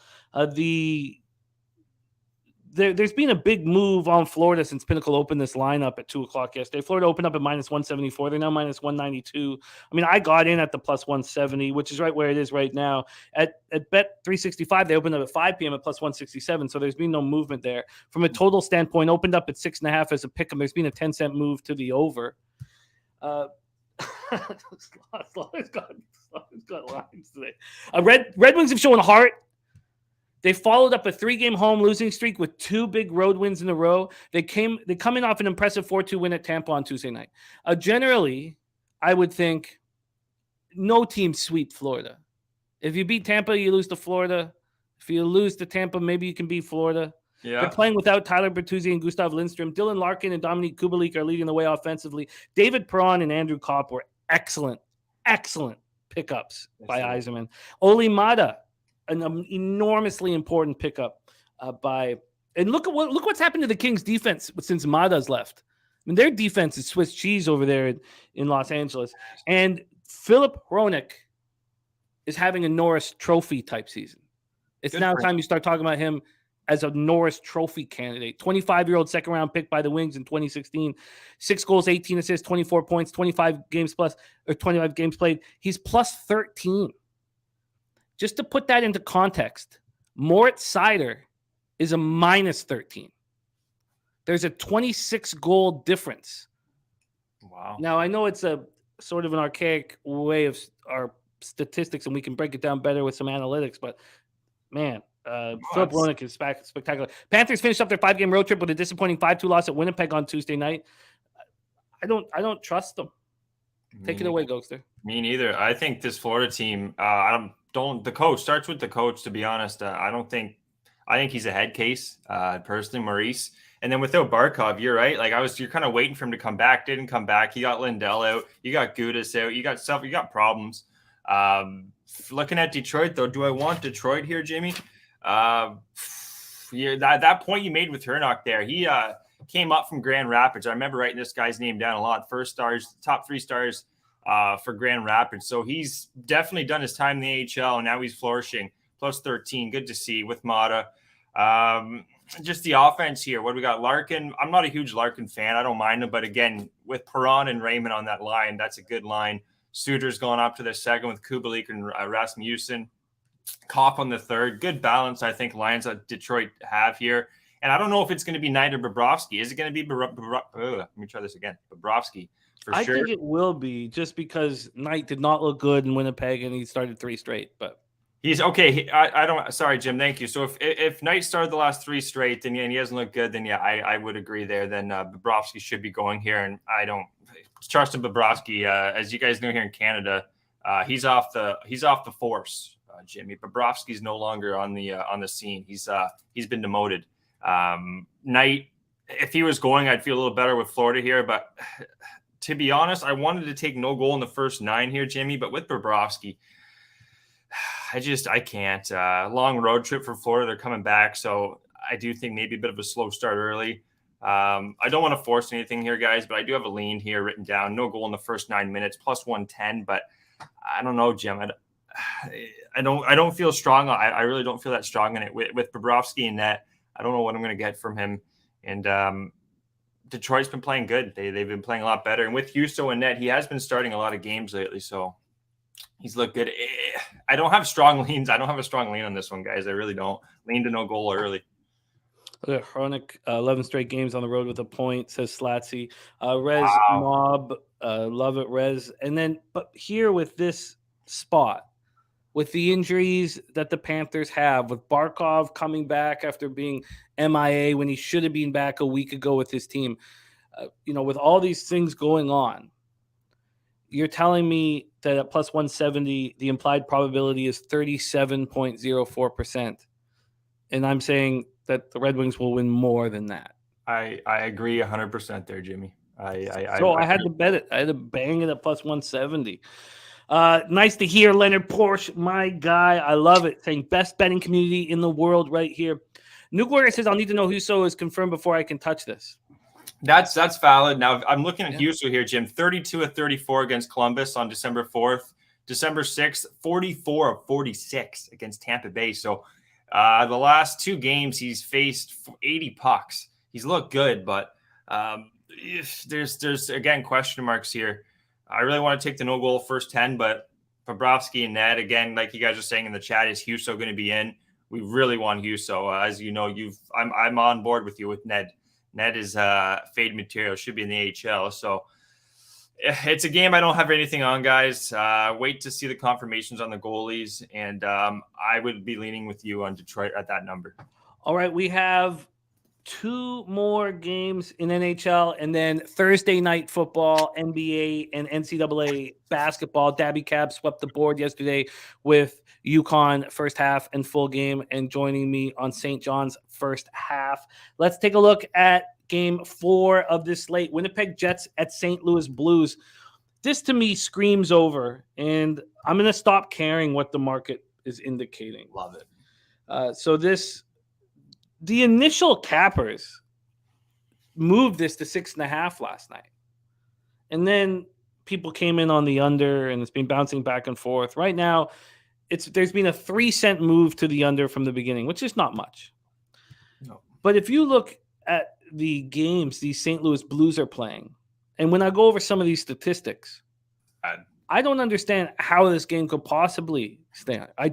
There's been a big move on Florida since Pinnacle opened this lineup at 2:00 yesterday. Florida opened up at -174. They're now -192. I mean, I got in at the +170, which is right where it is right now. At Bet 365, they opened up at 5 p.m. at +167. So there's been no movement there. From a total standpoint, opened up at 6.5 as a pick 'em. There's been a 10-cent move to the over. Slaughter's got lines today. Red Wings have shown heart. They followed up a 3-game home losing streak with 2 big road wins in a row. They come in off an impressive 4-2 win at Tampa on Tuesday night. Generally, I would think no team sweep Florida. If you beat Tampa, you lose to Florida. If you lose to Tampa, maybe you can beat Florida. Yeah. They're playing without Tyler Bertuzzi and Gustav Lindstrom. Dylan Larkin and Dominique Kubalik are leading the way offensively. David Perron and Andrew Kopp were excellent pickups by Yzerman. Oli Mata, an enormously important pickup and look what's happened to the Kings defense since Mata's left. I mean, their defense is Swiss cheese over there in Los Angeles. And Philip Hronek is having a Norris Trophy type season. It's now time you start talking about him as a Norris Trophy candidate. 25-year-old second-round pick by the Wings in 2016. 6 goals, 18 assists, 24 points, 25 games played. He's +13. Just to put that into context, Moritz Seider is a -13. There's a 26-goal difference. Wow. Now, I know it's a sort of an archaic way of our statistics, and we can break it down better with some analytics, but man, Philip Hronek is spectacular. Panthers finished up their 5-game road trip with a disappointing 5-2 loss at Winnipeg on Tuesday night. I don't trust them. Take it away, Gogster. Me neither. I think this Florida team, the coach starts with the coach, to be honest. I think he's a head case, personally, Maurice. And then without Barkov, you're right. You're kind of waiting for him to come back. Didn't come back. He got Lindell out. You got Gudas out. You got problems. Looking at Detroit, though, do I want Detroit here, Jimmy? That point you made with Hurnock there, he came up from Grand Rapids. I remember writing this guy's name down a lot. Top 3 stars for Grand Rapids. So he's definitely done his time in the AHL, and now he's flourishing. +13, good to see with Mata. Just the offense here. What do we got? Larkin. I'm not a huge Larkin fan. I don't mind him, but again, with Perron and Raymond on that line, that's a good line. Suter's going up to the second with Kubalik and Rasmussen. Kopp on the third. Good balance, I think, lines that Detroit have here. And I don't know if it's going to be Knight or Bobrovsky. Is it going to be let me try this again. Bobrovsky, for sure. I think it will be, just because Knight did not look good in Winnipeg, and he started 3 straight. But he's okay. I don't. Sorry, Jim. Thank you. So if Knight started the last 3 straight, then he doesn't look good. Then I would agree there. Then Bobrovsky should be going here, and I don't trust Bobrovsky. As you guys know, here in Canada, he's off the force. Jimmy Bobrovsky's no longer on the scene. He's been demoted. Knight, if he was going, I'd feel a little better with Florida here. But to be honest, I wanted to take no goal in the first 9 here, Jimmy. But with Bobrovsky, I can't. Long road trip for Florida. They're coming back, so I do think maybe a bit of a slow start early. I don't want to force anything here, guys, but I do have a lean here written down. No goal in the first 9 minutes, +110. But I don't know, Jim. I don't feel strong. I really don't feel that strong in it with Bobrovsky in net. I don't know what I'm going to get from him. And Detroit's been playing good. They've been playing a lot better. And with Husso in net, he has been starting a lot of games lately, so he's looked good. I don't have strong leans. I don't have a strong lean on this one, guys. I really don't. Lean to no goal early. Look at Hronek, 11 straight games on the road with a point, says Slatsy. Rez Mob, love it, Rez. And then, but here with this spot, with the injuries that the Panthers have, with Barkov coming back after being MIA when he should have been back a week ago with his team, with all these things going on, you're telling me that at plus 170, the implied probability is 37.04%. And I'm saying that the Red Wings will win more than that. I agree 100% there, Jimmy. I had to bet it. I had to bang it at plus 170. Nice to hear, Leonard Porsche, my guy. I love it. Saying best betting community in the world right here. Nuke says, I'll need to know Husso is confirmed before I can touch this. That's valid. Now, I'm looking at Husso here, Jim. 32 of 34 against Columbus on December 4th. December 6th, 44 of 46 against Tampa Bay. So the last 2 games, he's faced 80 pucks. He's looked good, but if there's again question marks here. I really want to take the no goal first 10, but Bobrovsky and Ned, again, like you guys are saying in the chat, is Husso going to be in? We really want Husso. As you know, I'm on board with you with Ned. Ned is fade material, should be in the AHL. So it's a game I don't have anything on, guys. Wait to see the confirmations on the goalies, and I would be leaning with you on Detroit at that number. All right, we have 2 more games in NHL, and then Thursday night football, NBA, and NCAA basketball. Daby Cab swept the board yesterday with UConn first half and full game, and joining me on St. John's first half. Let's take a look at game 4 of this slate. Winnipeg Jets at St. Louis Blues. This to me screams over, and I'm going to stop caring what the market is indicating. Love it. The initial cappers moved this to 6.5 last night. And then people came in on the under, and it's been bouncing back and forth. Right now, there's been a 3-cent move to the under from the beginning, which is not much. No. But if you look at the games these St. Louis Blues are playing, and when I go over some of these statistics, I don't understand how this game could possibly stand. I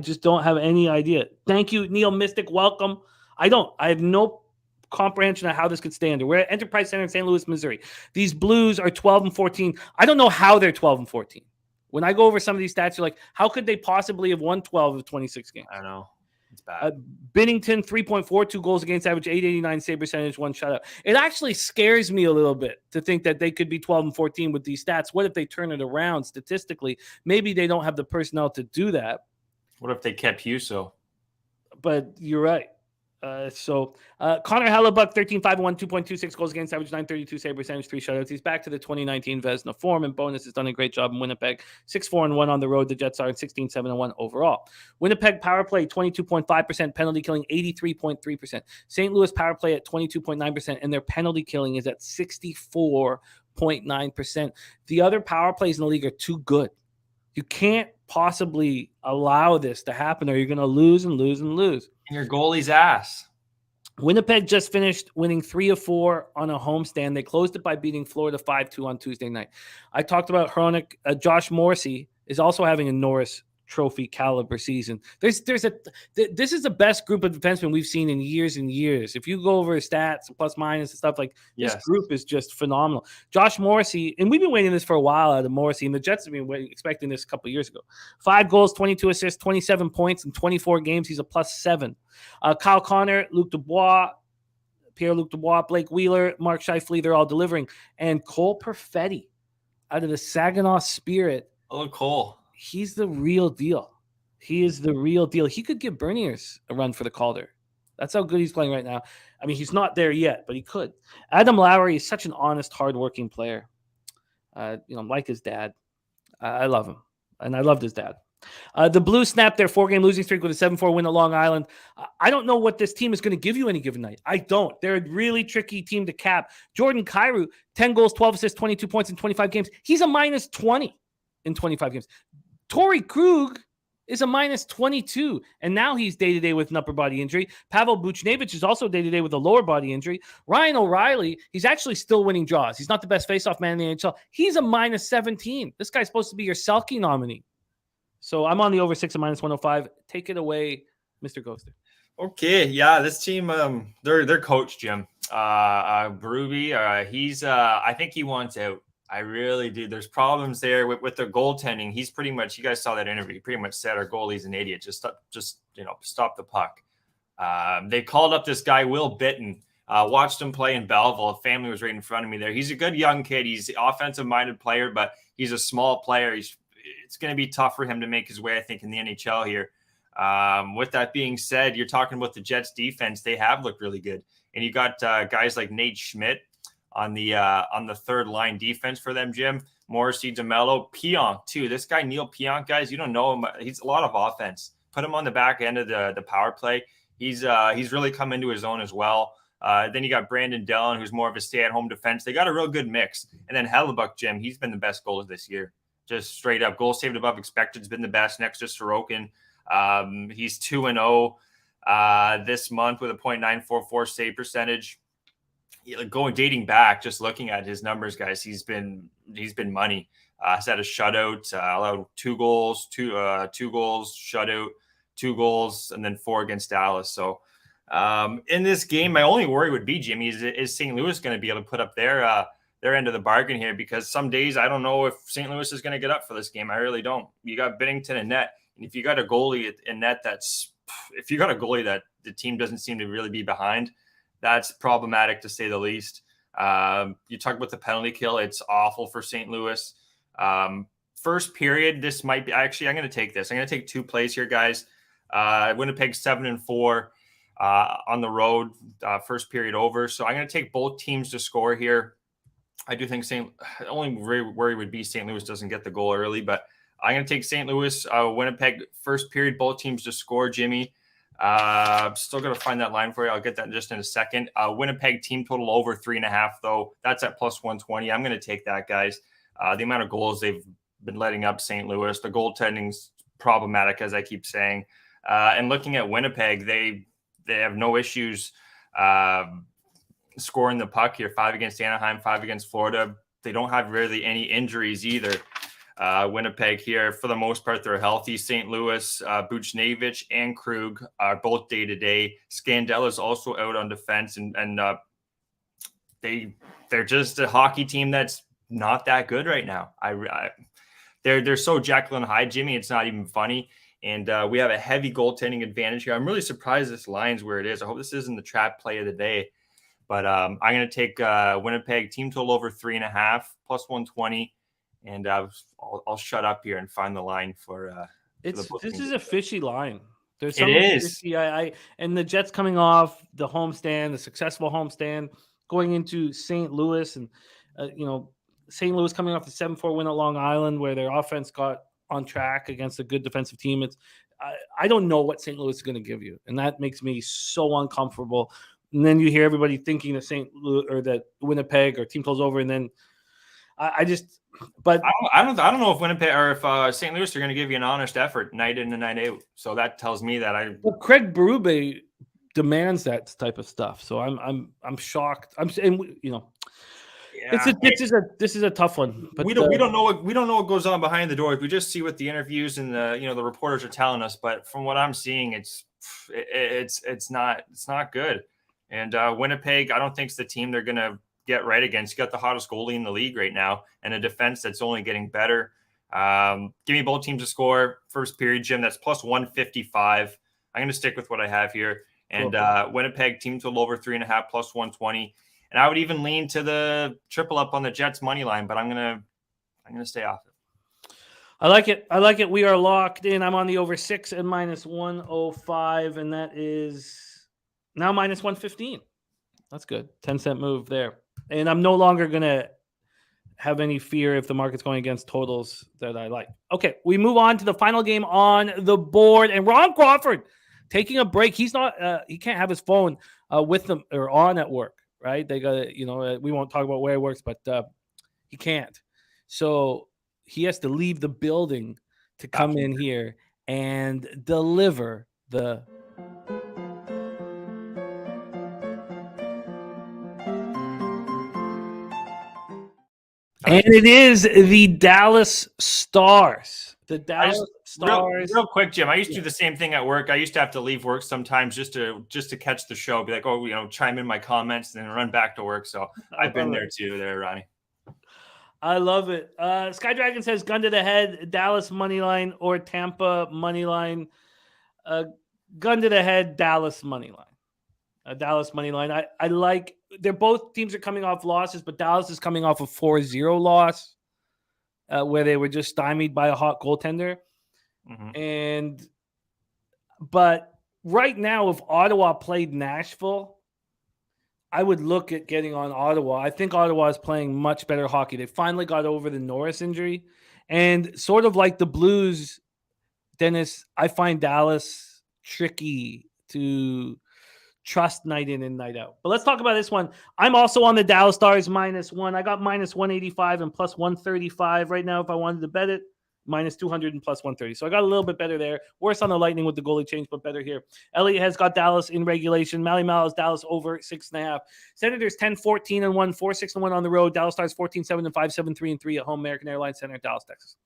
just don't have any idea. Thank you, Neil Mystic. Welcome. I have no comprehension of how this could stand. We're at Enterprise Center in St. Louis, Missouri. These Blues are 12-14. I don't know how they're 12-14. When I go over some of these stats, you're like, how could they possibly have won 12 of 26 games? I know. It's bad. Binnington, 3.42 goals against average, 889 save percentage, 1 shutout. It actually scares me a little bit to think that they could be 12-14 with these stats. What if they turn it around statistically? Maybe they don't have the personnel to do that. What if they kept Husso? But you're right. Connor Hellebuck, 13-5-1, 2.26 goals against average, 932 save percentage, 3 shutouts. He's back to the 2019 Vezina form, and Bonus has done a great job in Winnipeg. 6-4-1 on the road. The Jets are in 16-7-1 overall. Winnipeg power play, 22.5%, penalty killing, 83.3%. St. Louis power play at 22.9%, and their penalty killing is at 64.9%. The other power plays in the league are too good. You can't possibly allow this to happen, or you're going to lose and lose and lose. And your goalie's ass. Winnipeg just finished winning 3 of 4 on a homestand. They closed it by beating Florida 5-2 on Tuesday night. I talked about Hronik. Josh Morrissey is also having a Norris Trophy caliber season. This is the best group of defensemen we've seen in years and years. If you go over stats, plus minus and stuff like this, group is just phenomenal. Josh Morrissey, and we've been waiting this for a while out of Morrissey, and the Jets have been expecting this a couple of years ago. 5 goals, 22 assists, 27 points in 24 games. He's a +7. Kyle Connor, Luc Dubois, Pierre-Luc Dubois, Blake Wheeler, Mark Scheifele, they're all delivering. And Cole Perfetti out of the Saginaw Spirit. Oh, Cole. He's the real deal. He is the real deal. He could give Berniers a run for the Calder. That's how good he's playing right now. I mean, he's not there yet, but he could. Adam Lowry is such an honest, hardworking player. Like his dad. I love him, and I loved his dad. The Blues snapped their 4-game losing streak with a 7-4 win at Long Island. I don't know what this team is going to give you any given night. I don't. They're a really tricky team to cap. Jordan Kyrou, 10 goals, 12 assists, 22 points in 25 games. He's a -20 in 25 games. Torrey Krug is a -22, and now he's day-to-day with an upper body injury. Pavel Buchnevich is also day-to-day with a lower body injury. Ryan O'Reilly, he's actually still winning draws. He's not the best faceoff man in the NHL. He's a -17. This guy's supposed to be your Selke nominee. So I'm on the over 6 at -105. Take it away, Mr. Gogster. Okay, yeah, this team, their coach Jim Berube, he's I think he wants out. I really do. There's problems there with their goaltending. He's pretty much, you guys saw that interview. He pretty much said our goalie's an idiot. Just stop the puck. They called up this guy, Will Bitton. Watched him play in Belleville. A family was right in front of me there. He's a good young kid. He's an offensive-minded player, but he's a small player. It's going to be tough for him to make his way, I think, in the NHL here. With that being said, you're talking about the Jets defense. They have looked really good. And you got guys like Nate Schmidt on the third line defense for them, Jim. Morrissey, DeMello, Pionk too. This guy, Neil Pionk, guys, you don't know him. He's a lot of offense. Put him on the back end of the power play. He's really come into his own as well. Then you got Brandon Dillon, who's more of a stay-at-home defense. They got a real good mix. And then Hellebuck, Jim, he's been the best goalie this year. Just straight up. Goal saved above expected has been the best next to Sorokin. He's 2-0 this month with a .944 save percentage. Dating back, just looking at his numbers, guys, he's been money. He's had a shutout, allowed 2 goals, two goals, shutout, 2 goals, and then 4 against Dallas. So in this game, my only worry would be, Jimmy, is St. Louis going to be able to put up their end of the bargain here? Because some days I don't know if St. Louis is going to get up for this game. I really don't. You got Binnington in net, and if you got a goalie in net that the team doesn't seem to really be behind, that's problematic to say the least. You talk about the penalty kill. It's awful for St. Louis. First period, this might be – actually, I'm going to take this. I'm going to take 2 plays here, guys. Winnipeg 7-4 on the road, first period over. So I'm going to take both teams to score here. I do think the only worry would be St. Louis doesn't get the goal early, but I'm going to take St. Louis, Winnipeg, first period, both teams to score, Jimmy. Still going to find that line for you. I'll get that just in a second. Winnipeg team total over 3.5, though. That's at +120. I'm going to take that, guys. The amount of goals they've been letting up St. Louis, the goaltending's problematic, as I keep saying. And looking at Winnipeg, they have no issues scoring the puck here. 5 against Anaheim, 5 against Florida. They don't have really any injuries either. Winnipeg here, for the most part, they're healthy. St. Louis, Buchnevich and Krug are both day-to-day. Scandella is also out on defense, and they're just a hockey team that's not that good right now. They're so Jekyll and Hyde, Jimmy. It's not even funny. And we have a heavy goaltending advantage here. I'm really surprised this line's where it is. I hope this isn't the trap play of the day. But I'm going to take Winnipeg team total over 3.5 +120. And I'll shut up here and find the line for this is a fishy line. There's it is. Fishy. And the Jets coming off the homestand, the successful homestand, going into St. Louis, and St. Louis coming off the 7-4 win at Long Island, where their offense got on track against a good defensive team. I don't know what St. Louis is going to give you, and that makes me so uncomfortable. And then you hear everybody thinking that St. Louis or that Winnipeg or team totals over, and then I don't know if Winnipeg or if St. Louis are going to give you an honest effort night in and night out. So that tells me that Craig Berube demands that type of stuff. So I'm shocked. This is a tough one. But we don't know what goes on behind the doors. We just see what the interviews and the reporters are telling us. But from what I'm seeing, it's not good. And Winnipeg, I don't think it's the team they're going to get right against. You got the hottest goalie in the league right now, and a defense that's only getting better. Give me both teams to score. First period, Jim, that's +155. I'm going to stick with what I have here. And Winnipeg team total over 3.5 +120. And I would even lean to the triple up on the Jets money line, but I'm gonna stay off it. I like it. We are locked in. I'm on the over 6 and -105, and that is now -115. That's good. 10-cent move there. And I'm no longer going to have any fear if the market's going against totals that I like. Okay, we move on to the final game on the board. And Ron Crawford taking a break. He's not he can't have his phone with them or on at work, right? They got we won't talk about where he works, but he can't. So he has to leave the building to come in here and deliver the and it is the Dallas Stars. The Dallas Stars. Real quick, Jim. I used to do the same thing at work. I used to have to leave work sometimes just to catch the show. Be like, chime in my comments and then run back to work. So I've been there too, Ronnie. I love it. Sky Dragon says gun to the head, Dallas money line or Tampa money line. Gun to the head, Dallas money line. Dallas money line. I like. They're both teams are coming off losses, but Dallas is coming off a 4-0 loss where they were just stymied by a hot goaltender. Mm-hmm. But right now, if Ottawa played Nashville, I would look at getting on Ottawa. I think Ottawa is playing much better hockey. They finally got over the Norris injury. And sort of like the Blues, Dennis, I find Dallas tricky to trust night in and night out. But let's talk about this one. I'm also on the Dallas Stars -1. I got -185 and +135 right now if I wanted to bet it. -200 and +130. So I got a little bit better there. Worse on the Lightning with the goalie change, but better here. Elliot has got Dallas in regulation. Mally Mal has Dallas over 6.5. Senators 10-14-1, 4-6-1 on the road. Dallas Stars 14-7-5, 7-3-3 at home. American Airlines Center, Dallas, Texas.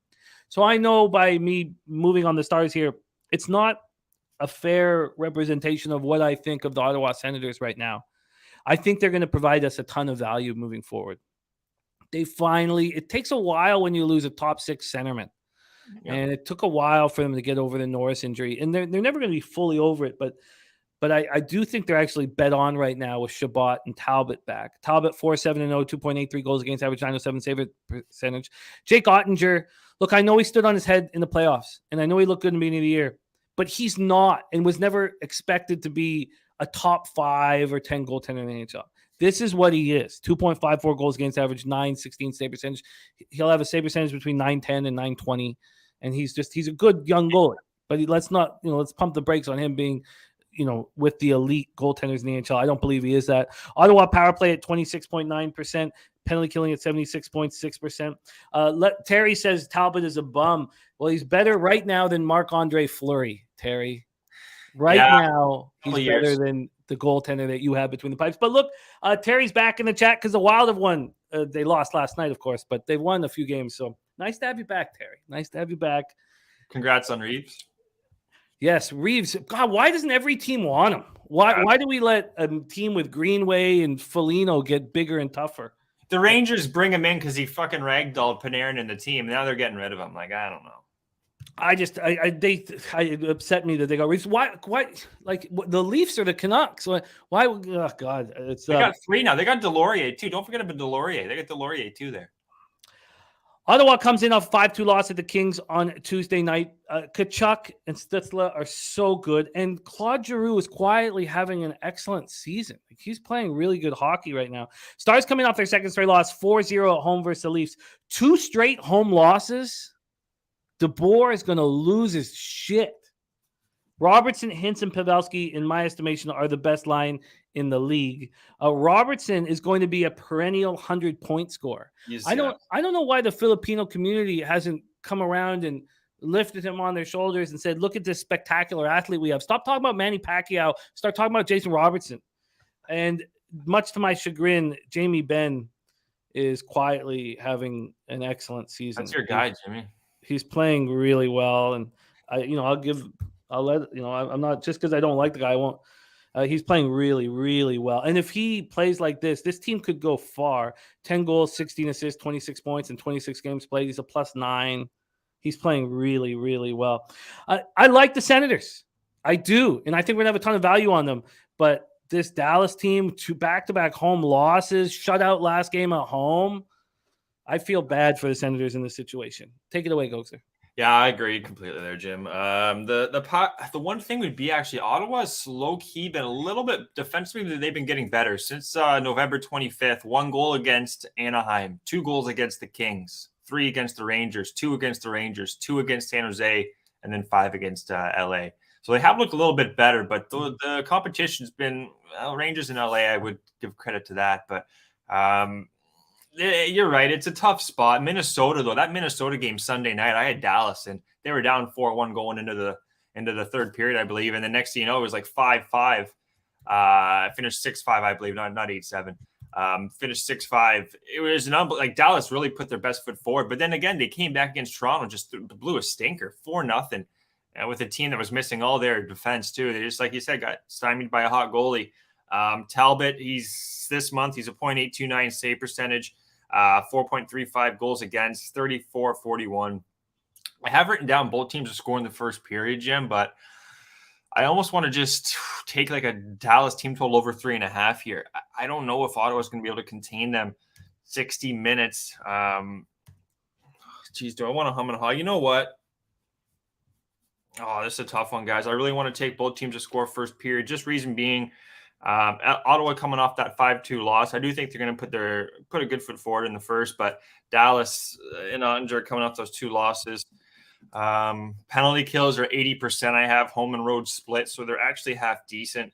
So I know by me moving on the Stars here, it's not a fair representation of what I think of the Ottawa Senators right now. I think they're going to provide us a ton of value moving forward. It takes a while when you lose a top 6 centerman. Yeah. And it took a while for them to get over the Norris injury. And they're never going to be fully over it. But I do think they're actually bet on right now with Chabot and Talbot back. Talbot 4-7-0, 2.83 goals against average, 907 save percentage. Jake Ottinger, look, I know he stood on his head in the playoffs. And I know he looked good in the beginning of the year. But he's not and was never expected to be a top 5 or 10 goaltender in the NHL. This is what he is. 2.54 goals against average, 916 save percentage. He'll have a save percentage between 910 and 920. And he's a good young goalie. But let's pump the brakes on him being, with the elite goaltenders in the NHL. I don't believe he is that. Ottawa power play at 26.9%. Penalty killing at 76.6%. Terry says Talbot is a bum. Well, he's better right now than Marc-Andre Fleury, Terry. Now, he's better than the goaltender that you have between the pipes. But look, Terry's back in the chat because the Wild have won. They lost last night, of course, but they've won a few games. So nice to have you back, Terry. Nice to have you back. Congrats on Reeves. Yes, Reeves. God, why doesn't every team want him? Why do we let a team with Greenway and Foligno get bigger and tougher? The Rangers bring him in because he fucking ragdolled Panarin in the team. Now they're getting rid of him. Like, I don't know. It upset me that they got Reeves. Why? Like the Leafs or the Canucks? Why? Oh God! They got 3 now. They got Delorier too. Don't forget about Delorier. They got Delorier too there. Ottawa comes in off 5-2 loss at the Kings on Tuesday night. Tkachuk and Stützle are so good, and Claude Giroux is quietly having an excellent season. Like, he's playing really good hockey right now. Stars coming off their second straight loss, 4-0 at home versus the Leafs. 2 straight home losses. DeBoer is going to lose his shit. Robertson, Hintz, and Pavelski, in my estimation, are the best line in the league. Robertson is going to be a perennial 100-point scorer. I don't know why the Filipino community hasn't come around and lifted him on their shoulders and said, look at this spectacular athlete we have. Stop talking about Manny Pacquiao. Start talking about Jason Robertson. And much to my chagrin, Jamie Benn is quietly having an excellent season. That's your guy, Jimmy. He's playing really well. And I'm not, just because I don't like the guy, I won't. He's playing really, really well. And if he plays like this team could go far. 10 goals, 16 assists, 26 points, and 26 games played. He's a +9. He's playing really, really well. I like the Senators. I do. And I think we're going to have a ton of value on them. But this Dallas team, 2 back-to-back home losses, shut out last game at home. I feel bad for the Senators in this situation. Take it away, Gogster. Yeah, I agree completely there, Jim. The one thing would be actually Ottawa's low-key been a little bit defensively. They've been getting better since November 25th. 1 goal against Anaheim, 2 goals against the Kings, 3 against the Rangers, 2 against the Rangers, 2 against San Jose, and then 5 against LA. So they have looked a little bit better, but the competition's been Rangers and LA. I would give credit to that, but you're right. It's a tough spot. Minnesota, though, that Minnesota game Sunday night, I had Dallas, and they were down 4-1 going into the third period, I believe. And the next thing you know, it was like 5-5. Finished 6-5, I believe, not 8-7. Finished 6-5. It was like Dallas really put their best foot forward. But then again, they came back against Toronto, just blew a stinker, 4-0. And with a team that was missing all their defense too, they just, like you said, got stymied by a hot goalie. Talbot, this month he's a .829 save percentage. 4.35 goals against, 34-41. I have written down both teams to score in the first period, Jim, but I almost want to just take like a Dallas team total over 3.5 here. I don't know if Ottawa is going to be able to contain them 60 minutes. Geez, do I want to hum and haw? You know what? Oh, this is a tough one, guys. I really want to take both teams to score first period. Just reason being, Ottawa coming off that 5-2 loss. I do think they're going to put a good foot forward in the first, but Dallas in Ottinger coming off those 2 losses. Penalty kills are 80%. I have home and road split, so they're actually half decent.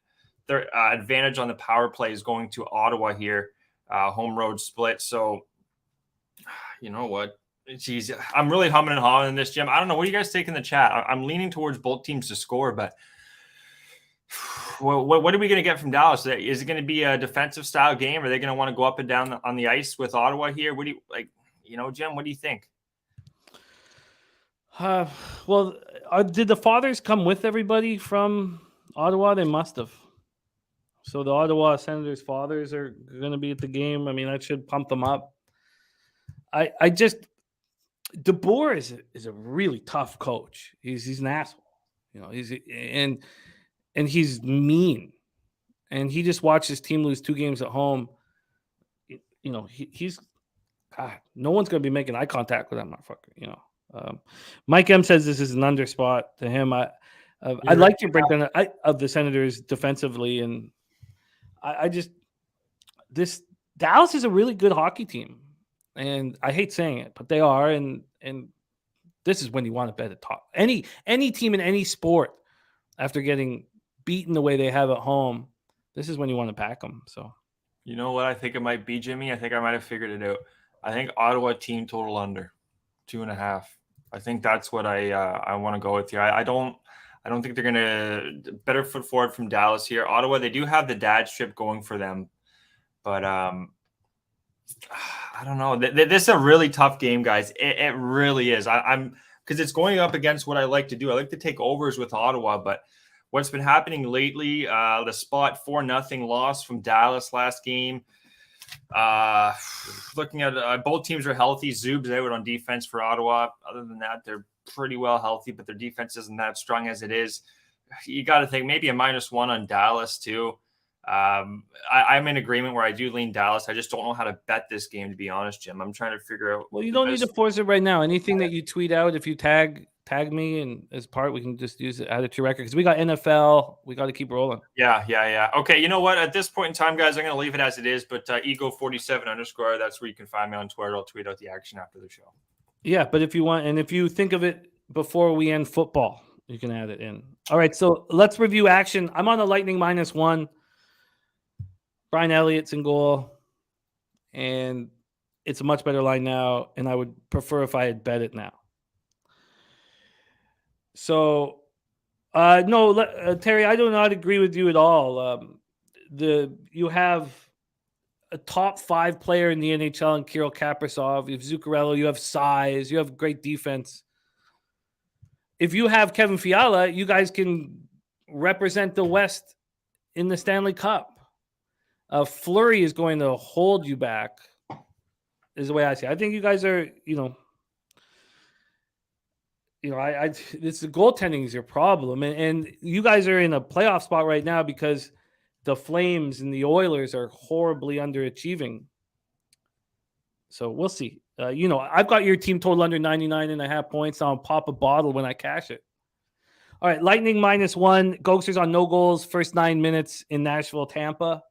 Their advantage on the power play is going to Ottawa here, home road split. So, you know what? Geez, I'm really humming and hawing in this, Jim. I don't know. What do you guys think in the chat? I'm leaning towards both teams to score, but what are we going to get from Dallas? Is it going to be a defensive style game? Are they going to want to go up and down on the ice with Ottawa here? What do you like? Jim, what do you think? Well, did the fathers come with everybody from Ottawa? They must have. So the Ottawa Senators' fathers are going to be at the game. I mean, that should pump them up. DeBoer is a really tough coach. He's an asshole, and he's mean, and he just watched his team lose 2 games at home. He's God. No one's going to be making eye contact with that motherfucker. Mike M says this is an under spot to him. I'd like to break down of the Senators defensively, and this Dallas is a really good hockey team. And I hate saying it, but they are, and this is when you want to bet at top. Any team in any sport, after getting beaten the way they have at home, this is when you want to back them. So, you know what I think it might be, Jimmy? I think I might have figured it out. I think Ottawa team total under 2.5. I think that's what I want to go with here. I don't think they're gonna better foot forward from Dallas here. Ottawa, they do have the dad strip going for them, but I don't know. This is a really tough game, guys. It really is. I'm because it's going up against what I like to do. I like to take overs with Ottawa, but what's been happening lately, the spot 4-0 loss from Dallas last game. Looking at both teams are healthy. Zub's out on defense for Ottawa. Other than that, they're pretty well healthy, but their defense isn't that strong as it is. You got to think maybe a -1 on Dallas too. I'm in agreement where I do lean Dallas. I just don't know how to bet this game, to be honest, Jim. I'm trying to figure out. Well, you don't need to force it right now. Anything that you tweet out, if you tag me and as part, we can just use it, add it to your record, because we got NFL. We got to keep rolling. Yeah. Okay, you know what? At this point in time, guys, I'm going to leave it as it is. But ego47_, that's where you can find me on Twitter. I'll tweet out the action after the show. Yeah, but if you want, and if you think of it before we end football, you can add it in. All right, so let's review action. I'm on the Lightning -1. Brian Elliott's in goal, and it's a much better line now, and I would prefer if I had bet it now. So, Terry, I do not agree with you at all. You have a top 5 player in the NHL in Kirill Kaprizov. You have Zuccarello. You have size. You have great defense. If you have Kevin Fiala, you guys can represent the West in the Stanley Cup. Fleury is going to hold you back, is the way I see it. I think you guys are, it's the goaltending is your problem. And you guys are in a playoff spot right now because the Flames and the Oilers are horribly underachieving. So we'll see. I've got your team total under 99.5 points. I'll pop a bottle when I cash it. All right, Lightning -1. Gogster's on no goals, first 9 minutes in Nashville, Tampa.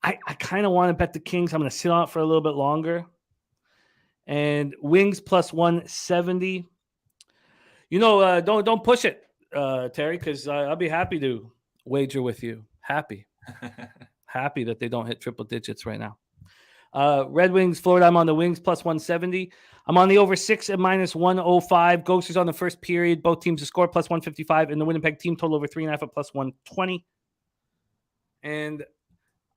I kind of want to bet the Kings. I'm going to sit on it for a little bit longer. And Wings +170. Don't push it, Terry, because I'll be happy to wager with you. Happy that they don't hit triple digits right now. Red Wings, Florida. I'm on the Wings +170. I'm on the over 6 at -105. Ghosts on the first period. Both teams to score +155, and the Winnipeg team total over 3.5 at +120. And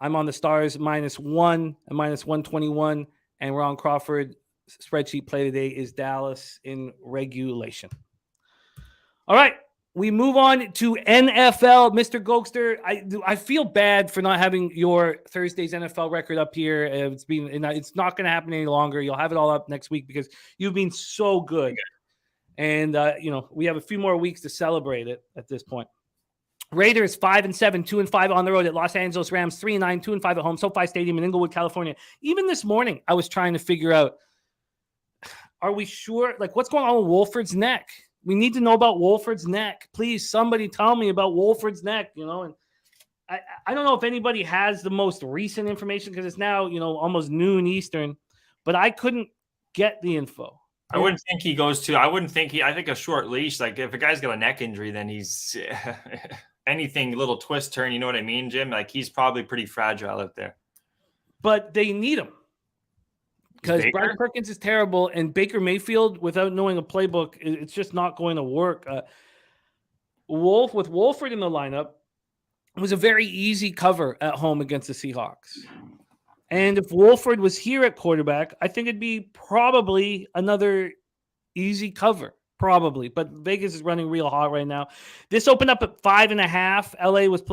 I'm on the Stars -1 at -121. And Ron Crawford spreadsheet play today is Dallas in regulation. All right. We move on to NFL. Mr. Gogster, I feel bad for not having your Thursday's NFL record up here. It's not going to happen any longer. You'll have it all up next week because you've been so good. And, we have a few more weeks to celebrate it at this point. Raiders 5-7, 2-5 on the road at Los Angeles Rams, 3-9, 2-5 at home, SoFi Stadium in Inglewood, California. Even this morning, I was trying to figure out, are we sure? Like, what's going on with Wolford's neck? We need to know about Wolford's neck. Please, somebody tell me about Wolford's neck, And I don't know if anybody has the most recent information because it's now, almost noon Eastern, but I couldn't get the info. I wouldn't think he goes to. I think a short leash. Like if a guy's got a neck injury, then he's anything little twist turn. You know what I mean, Jim? Like he's probably pretty fragile out there. But they need him because Bryce Perkins is terrible, and Baker Mayfield, without knowing a playbook, it's just not going to work. With Wolford in the lineup, it was a very easy cover at home against the Seahawks. And if Wolford was here at quarterback, I think it'd be probably another easy cover, probably. But Vegas is running real hot right now. This opened up at 5.5. LA was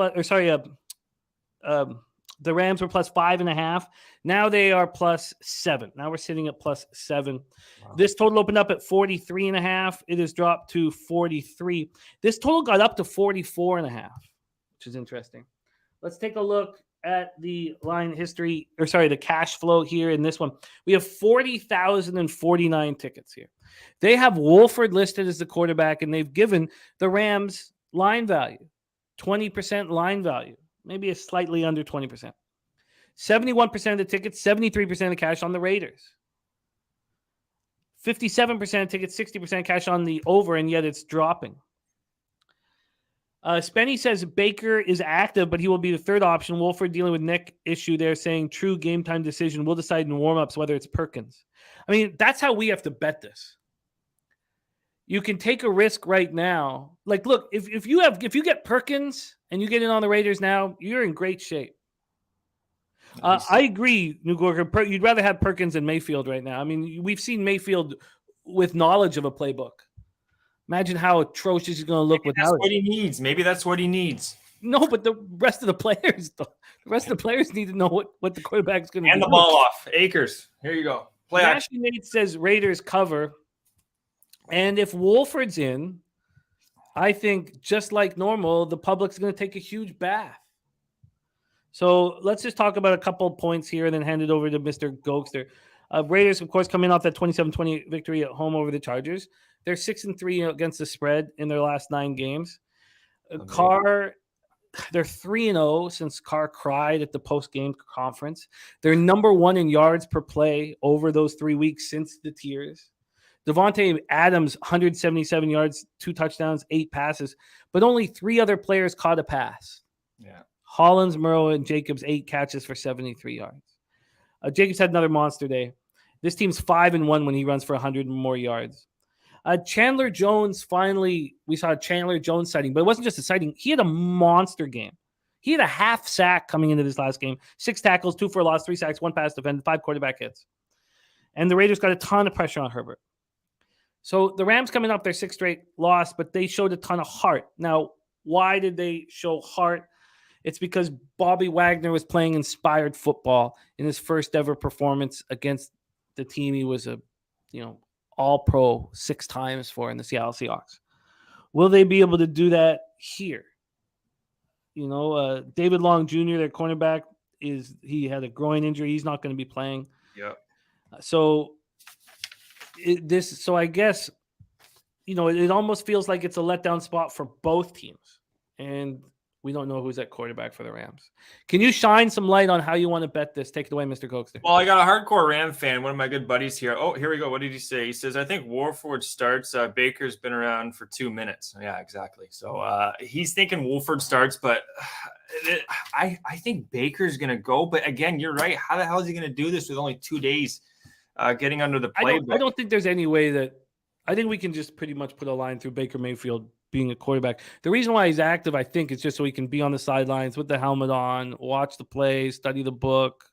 the Rams were plus 5.5. Now they are plus 7. Now we're sitting at plus 7. Wow. This total opened up at 43.5. It has dropped to 43. This total got up to 44.5, which is interesting. Let's take a look at the line history, the cash flow here in this one. We have 40,049 tickets here. They have Wolford listed as the quarterback, and they've given the Rams line value, 20% line value, maybe a slightly under 20%. 71% of the tickets, 73% of the cash on the Raiders. 57% of tickets, 60% cash on the over, and yet it's dropping. Spenny says Baker is active, but he will be the third option. Wolford dealing with neck issue there, saying true game time decision. We'll decide in warm-ups whether it's Perkins. I mean, that's how we have to bet this. You can take a risk right now. Like, look, if you get Perkins and you get in on the Raiders now, you're in great shape. Nice. I agree, New Gorker. You'd rather have Perkins than Mayfield right now. I mean, we've seen Mayfield with knowledge of a playbook. Imagine how atrocious he's going to look without it. That's what he needs. Maybe that's what he needs. No, but the rest of the players, need to know what the quarterback's going to do. And the ball off. Akers. Here you go. Play action. Nate says Raiders cover. And if Wolford's in, I think just like normal, the public's going to take a huge bath. So let's just talk about a couple of points here and then hand it over to Mr. Gogster. Raiders, of course, coming off that 27-20 victory at home over the Chargers. They're 6-3 against the spread in their last 9 games. Carr, they're 3-0 since Carr cried at the post-game conference. They're number 1 in yards per play over those 3 weeks since the tiers. Devontae Adams, 177 yards, 2 touchdowns, 8 passes, but only 3 other players caught a pass. Yeah. Hollins, Murrow, and Jacobs, 8 catches for 73 yards. Jacobs had another monster day. This team's 5-1 when he runs for 100 more yards. Chandler Jones, finally, we saw a Chandler Jones sighting, but it wasn't just a sighting. He had a monster game. He had a half sack coming into this last game. 6 tackles, 2 for a loss, 3 sacks, 1 pass defended, 5 quarterback hits. And the Raiders got a ton of pressure on Herbert. So the Rams coming up their 6th straight loss, but they showed a ton of heart. Now, why did they show heart? It's because Bobby Wagner was playing inspired football in his first ever performance against the team he was all-pro 6 times for in the Seattle Seahawks. Will they be able to do that here? David Long Jr., their cornerback, he had a groin injury. He's not going to be playing. Yeah. So I guess, it almost feels like it's a letdown spot for both teams. And we don't know who's at quarterback for the Rams. Can you shine some light on how you want to bet this? Take it away, Mr. Gogster. Well, I got a hardcore Ram fan, one of my good buddies here. Oh, here we go. What did he say? He says, I think Wolford starts. Baker's been around for 2 minutes. Yeah, exactly. So he's thinking Wolford starts, but I think Baker's going to go. But again, you're right. How the hell is he going to do this with only 2 days getting under the playbook? I don't think there's any way that – I think we can just pretty much put a line through Baker Mayfield being a quarterback. The reason why he's active, I think, is just so he can be on the sidelines with the helmet on, watch the plays, study the book.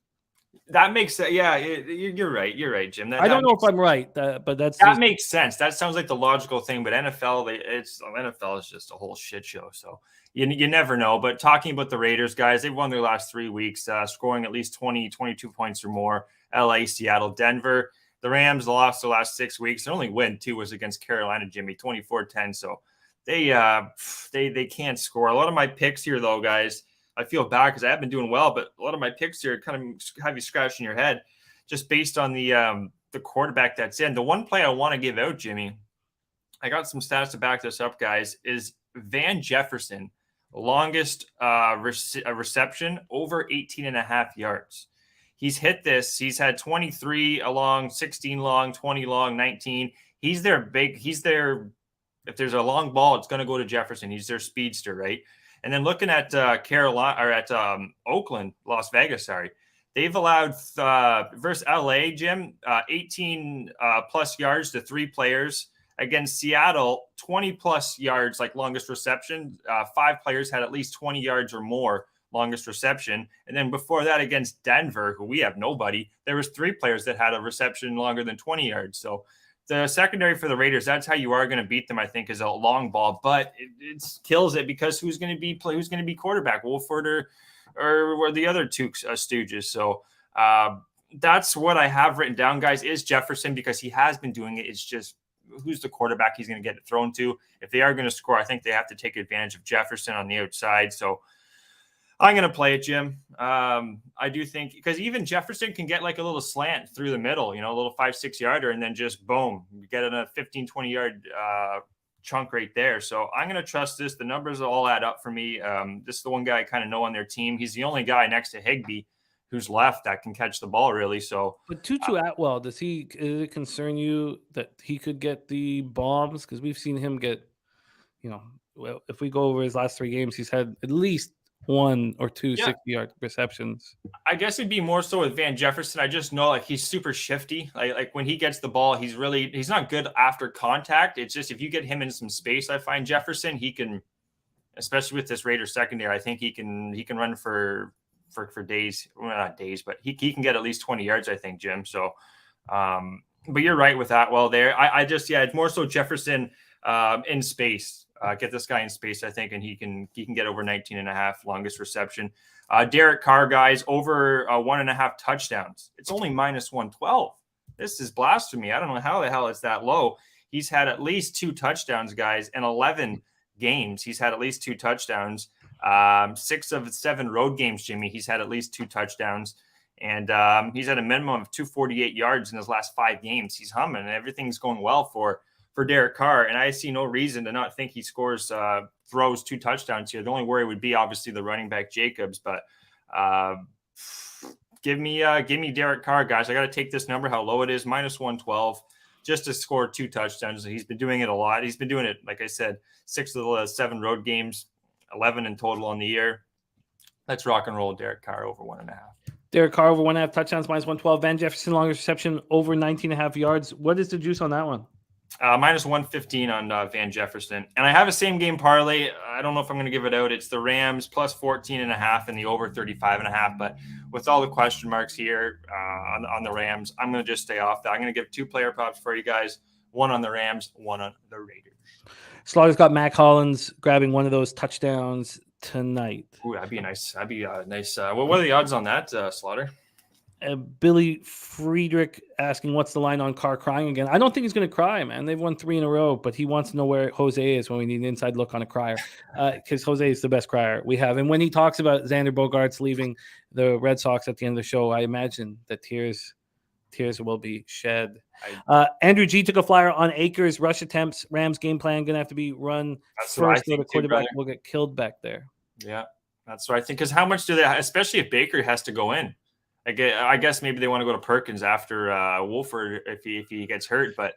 That makes sense. Yeah, you're right. You're right, Jim. I don't know if I'm right, but that makes sense. That sounds like the logical thing. But NFL is just a whole shit show. So you never know. But talking about the Raiders, guys, they've won their last 3 weeks, scoring at least 20, 22 points or more. LA, Seattle, Denver. The Rams lost the last 6 weeks. Their only win, too, was against Carolina, Jimmy, 24-10. So they can't score. A lot of my picks here, though, guys, I feel bad because I have been doing well, but a lot of my picks here kind of have you scratching your head just based on the quarterback that's in. The one play I want to give out, Jimmy, I got some stats to back this up, guys, is Van Jefferson, longest reception over 18.5 yards. He's hit this. He's had 23 long, 16 long, 20 long, 19. He's their if there's a long ball, it's going to go to Jefferson. He's their speedster, right? And then looking at Oakland, Las Vegas, sorry, they've allowed versus LA, Jim, 18 plus yards to 3 players. Against Seattle, 20 plus yards, like longest reception. 5 players had at least 20 yards or more longest reception. And then before that, against Denver, who we have nobody, there was 3 players that had a reception longer than 20 yards. So the secondary for the Raiders, that's how you are going to beat them, I think, is a long ball. But it kills it because who's going to be quarterback, Wolford or the other two stooges. So that's what I have written down, guys, is Jefferson, because he has been doing it. It's just who's the quarterback he's going to get it thrown to. If they are going to score, I think they have to take advantage of Jefferson on the outside. So I'm going to play it, Jim. I do think, because even Jefferson can get like a little slant through the middle, a little 5-6 yarder, and then just boom, you get in a 15-20 yard chunk right there. So I'm going to trust this. The numbers all add up for me. This is the one guy I kind of know on their team. He's the only guy next to Higbee who's left that can catch the ball, really. So, but Tutu Atwell, does it concern you that he could get the bombs? Because we've seen him get, if we go over his last 3 games, he's had at least 1 or 2 60-yard receptions. I guess it'd be more so with Van Jefferson. I just know he's super shifty. Like when he gets the ball, he's not good after contact. It's just if you get him in some space, I find Jefferson, he can, especially with this Raiders secondary, I think he can run for days. Well, not days, but he can get at least 20 yards, I think, Jim. So, but you're right with that. Well, there, it's more so Jefferson in space. Get this guy in space, I think, and he can get over 19.5 longest reception. Derek Carr, guys, over 1.5 touchdowns. It's only minus 112. This is blasphemy. I don't know how the hell it's that low. He's had at least 2 touchdowns, guys, in 11 games. He's had at least 2 touchdowns. 6 of 7 road games, Jimmy, he's had at least 2 touchdowns. And he's at a minimum of 248 yards in his last 5 games. He's humming, and everything's going well for Derek Carr. And I see no reason to not think he throws 2 touchdowns here. The only worry would be obviously the running back Jacobs, but give me Derek Carr, guys. I got to take this number, how low it is, minus 112, just to score 2 touchdowns. He's been doing it a lot. He's been doing it, like I said, 6 of the 7 road games, 11 in total on the year. Let's rock and roll Derek Carr over 1.5. Derek Carr over 1.5 touchdowns, minus 112. Van Jefferson, longest reception, over 19.5 yards. What is the juice on that one? Minus 115 on Van Jefferson. And I have a same game parlay. I don't know if I'm going to give it out. It's the Rams plus 14.5 and the over 35.5. But with all the question marks here on the Rams, I'm going to just stay off that. I'm going to give 2 player props for you guys. 1 on the Rams, 1 on the Raiders. Slaughter's got Mac Hollins grabbing one of those touchdowns tonight. Ooh, that'd be nice. That'd be nice. What are the odds on that, Slaughter? Billy Friedrich asking, what's the line on Carr crying again? I don't think he's going to cry, man. They've won 3 in a row, but he wants to know where Jose is when we need an inside look on a crier, because Jose is the best crier we have. And when he talks about Xander Bogaerts leaving the Red Sox at the end of the show, I imagine that tears will be shed. Andrew G took a flyer on Akers rush attempts. Rams game plan going to have to be run first, or the quarterback will get killed back there. Yeah, that's what I think. Because how much do they, especially if Baker has to go in? I guess maybe they want to go to Perkins after Wolford if he gets hurt. But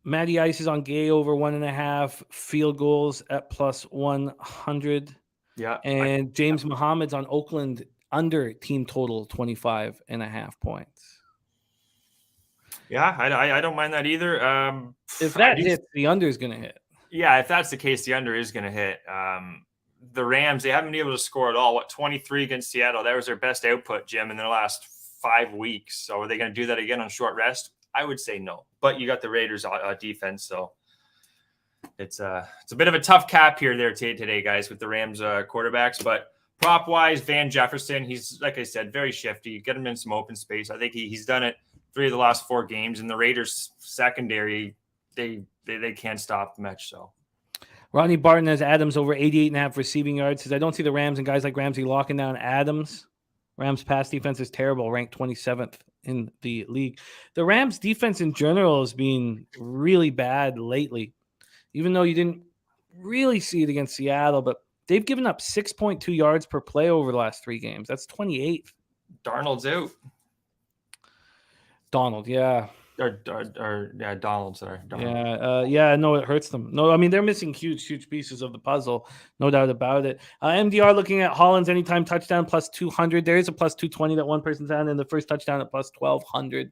Matty Ice is on Gay over 1.5 field goals at plus 100. Yeah, and James Muhammad's on Oakland under team total 25.5 points. Yeah, I don't mind that either. If that hits, the under is going to hit. Yeah, if that's the case, the under is going to hit. The Rams, they haven't been able to score at all. 23 against Seattle? That was their best output, Jim, in their last 5 weeks. So are they going to do that again on short rest? I would say no. But you got the Raiders defense, so it's a bit of a tough cap here there today, guys, with the Rams quarterbacks. But prop wise, Van Jefferson, he's, like I said, very shifty. Get him in some open space. I think he's done it 3 of the last 4 games. And the Raiders secondary, they can't stop the match. So Rodney Barton has Adams over 88.5 receiving yards. Says, I don't see the Rams and guys like Ramsey locking down Adams. Rams pass defense is terrible, ranked 27th in the league. The Rams defense in general has been really bad lately, even though you didn't really see it against Seattle, but they've given up 6.2 yards per play over the last 3 games. That's 28th. Donald's out. Donald, yeah. Donald, sorry. No, it hurts them. No, I mean, they're missing huge pieces of the puzzle, no doubt about it. MDR looking at Holland's anytime touchdown plus 200. There is a plus 220 that one person's on, and the first touchdown at plus 1,200.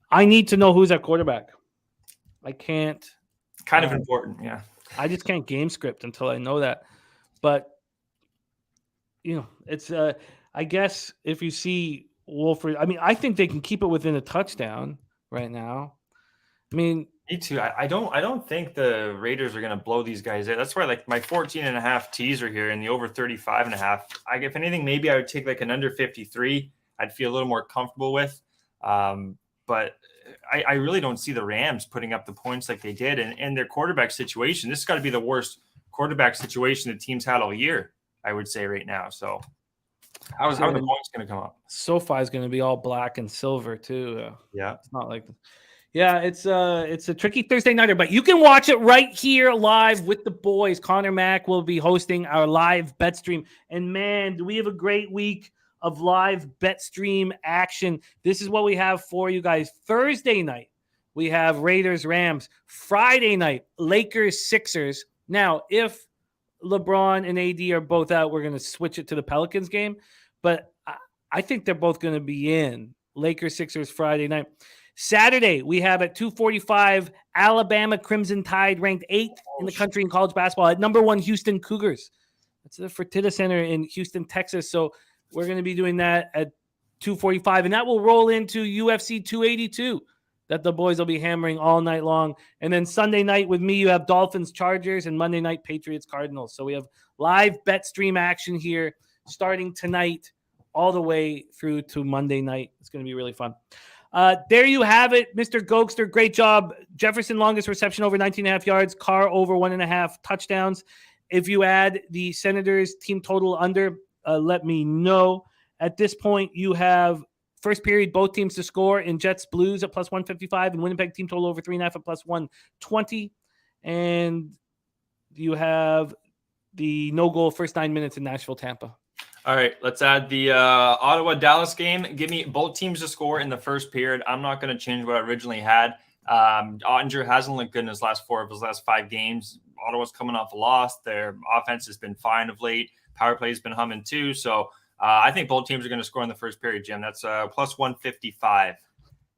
I need to know who's at quarterback. I can't. Kind of important, yeah. I just can't game script until I know that. But, it's, I guess if you see Wolford, I mean, I think they can keep it within a touchdown right now. I mean, me too. I don't think the Raiders are going to blow these guys out. That's why, like, my 14.5 teaser here and the over 35.5. If anything, maybe I would take like an under 53. I'd feel a little more comfortable with. But I really don't see the Rams putting up the points like they did, and their quarterback situation. This has got to be the worst quarterback situation the team's had all year, I would say right now. So how are the points going to come up? SoFi is going to be all black and silver too. Yeah, it's not like, it's a tricky Thursday nighter, but you can watch it right here live with the boys. Connor Mack will be hosting our live bet stream, and man, do we have a great week of live bet stream action. This is what we have for you guys. Thursday night, we have Raiders Rams. Friday night, Lakers Sixers. Now, if LeBron and AD are both out, we're going to switch it to the Pelicans game, but I think they're both going to be in. Lakers Sixers Friday night. Saturday, we have at 2:45 Alabama Crimson Tide, ranked 8th in the country in college basketball, at number 1 Houston Cougars. That's the Fertitta Center in Houston, Texas. So we're going to be doing that at 2:45, and that will roll into UFC 282 that the boys will be hammering all night long. And then Sunday night with me, you have Dolphins Chargers, and Monday night Patriots Cardinals. So we have live bet stream action here starting tonight all the way through to Monday night. It's going to be really fun. There you have it, Mr. Gogster. Great job. Jefferson, longest reception over 19.5 yards. Carr over 1.5 touchdowns. If you add the Senators team total under, let me know. At this point, you have first period, both teams to score in Jets Blues at plus 155 and Winnipeg team total over 3.5 at plus 120. And you have the no goal first 9 minutes in Nashville, Tampa. All right, let's add the Ottawa-Dallas game. Give me both teams to score in the first period. I'm not going to change what I originally had. Ottinger hasn't looked good in his last 4 of his last 5 games. Ottawa's coming off a loss. Their offense has been fine of late. Power play has been humming too. So I think both teams are going to score in the first period, Jim. That's plus 155.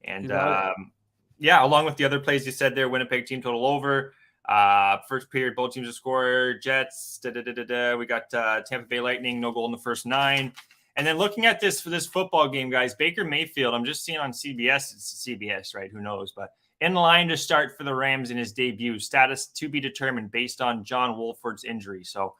And along with the other plays you said there, Winnipeg team total over. First period, both teams to score. Jets. We got Tampa Bay Lightning, no goal in the first 9. And then looking at this for this football game, guys, Baker Mayfield, I'm just seeing on CBS. It's CBS, right? Who knows? But in line to start for the Rams in his debut. Status to be determined based on John Wolford's injury. So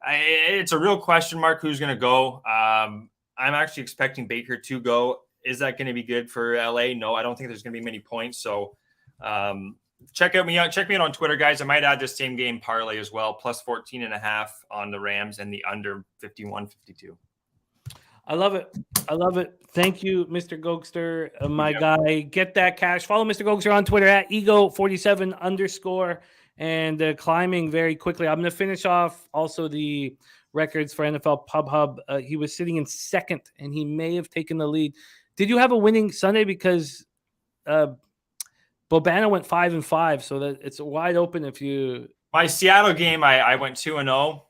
it's a real question mark who's going to go. I'm actually expecting Baker to go. Is that going to be good for LA? No, I don't think there's going to be many points. So check me out on Twitter, guys. I might add this same game parlay as well, plus 14.5 on the Rams and the under 51-52. I love it. Thank you, Mr. Gogster, my guy. Get that cash. Follow Mr. Gogster on Twitter at ego47_. And climbing very quickly. I'm going to finish off also the records for NFL Pub Hub. He was sitting in second, and he may have taken the lead. Did you have a winning Sunday? Because Bobana went 5-5, so that it's wide open if you. My Seattle game, I went 2-0.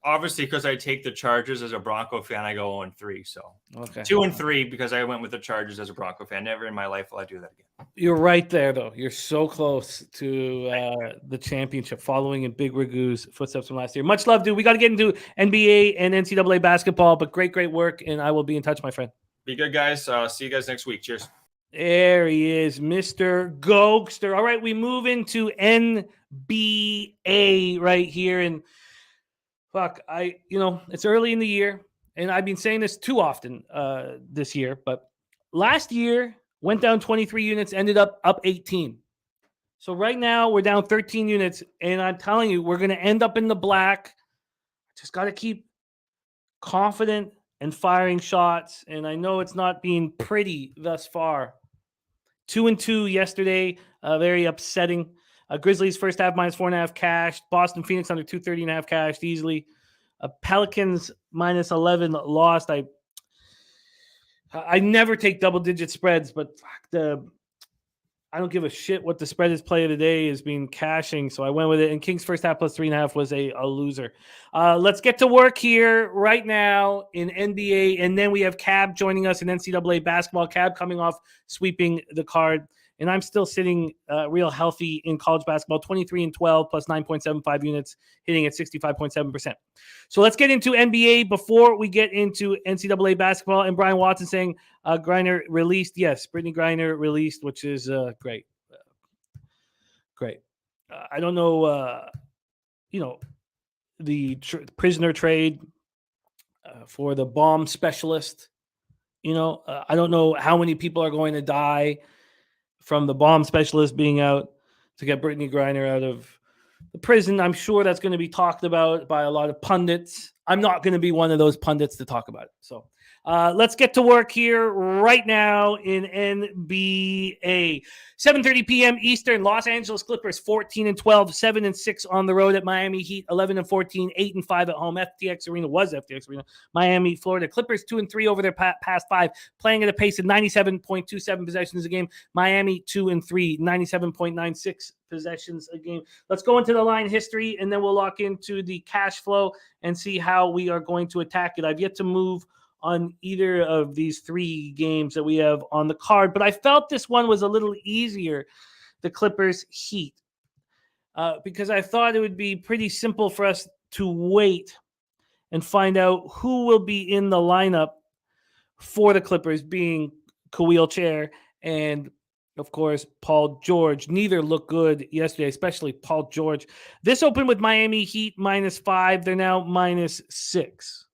Obviously, because I take the Chargers as a Bronco fan, I go 0-3. So 2-3 because I went with the Chargers as a Bronco fan. Never in my life will I do that again. You're right there, though. You're so close to the championship, following in Big Ragu's footsteps from last year. Much love, dude. We got to get into NBA and NCAA basketball, but great work, and I will be in touch, my friend. Be good, guys. See you guys next week. Cheers. There he is, Mr. Gogster. All right, we move into NBA right here. And it's early in the year, and I've been saying this too often this year, but last year went down 23 units, ended up 18. So right now we're down 13 units, and I'm telling you, we're going to end up in the black. Just got to keep confident and firing shots, and I know it's not being pretty thus far. 2-2 yesterday, very upsetting. Grizzlies first half -4.5 cashed. Boston Phoenix under 230.5 cashed easily. Pelicans -11 lost. I never take double-digit spreads, but I don't give a shit what the spread is play of the day is being cashing, so I went with it. And Kings first half +3.5 was a loser. Let's get to work here right now in NBA, and then we have Cab joining us in NCAA basketball. Cab coming off sweeping the card, and I'm still sitting real healthy in college basketball, 23-12 plus 9.75 units, hitting at 65.7%. So let's get into NBA before we get into NCAA basketball. And Brian Watson saying Griner released. Yes, Brittany Griner released, which is great. Great. I don't know, the prisoner trade for the bomb specialist. I don't know how many people are going to die from the bomb specialist being out to get Brittany Griner out of the prison. I'm sure that's going to be talked about by a lot of pundits. I'm not going to be one of those pundits to talk about it. So let's get to work here right now in NBA. 7:30 p.m. Eastern. Los Angeles Clippers 14-12, 7-6 on the road at Miami Heat, 11-14, 8-5 at home. FTX Arena. Miami, Florida. Clippers 2-3 over their past 5, playing at a pace of 97.27 possessions a game. Miami 2-3, 97.96 possessions a game. Let's go into the line history, and then we'll lock into the cash flow and see how we are going to attack it. I've yet to move on either of these 3 games that we have on the card, but I felt this one was a little easier, the Clippers Heat, because I thought it would be pretty simple for us to wait and find out who will be in the lineup for the Clippers, being Kawhi Chair and, of course, Paul George. Neither looked good yesterday, especially Paul George. This opened with Miami Heat -5. They're now -6.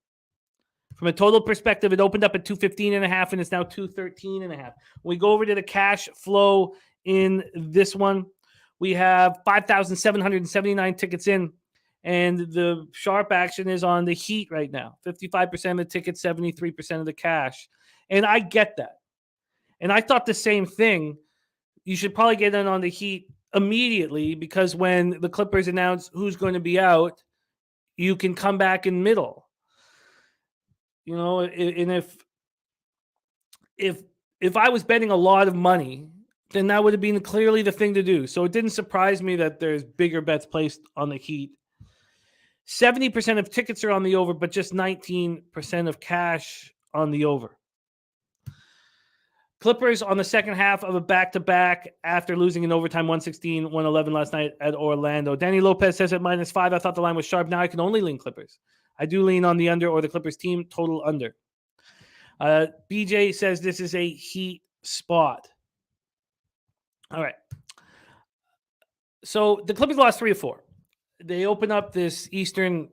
From a total perspective, it opened up at 215.5 and it's now 213.5. When we go over to the cash flow in this one, we have 5,779 tickets in, and the sharp action is on the Heat right now. 55% of the tickets, 73% of the cash. And I get that. And I thought the same thing. You should probably get in on the Heat immediately, because when the Clippers announce who's going to be out, you can come back in middle. And if I was betting a lot of money, then that would have been clearly the thing to do. So it didn't surprise me that there's bigger bets placed on the Heat. 70% of tickets are on the over, but just 19% of cash on the over. Clippers on the second half of a back-to-back after losing in overtime 116-111 last night at Orlando. Danny Lopez says at -5. I thought the line was sharp. Now I can only lean Clippers. I do lean on the under or the Clippers team total under. BJ says this is a Heat spot. All right. So the Clippers lost 3 of 4. They open up this Eastern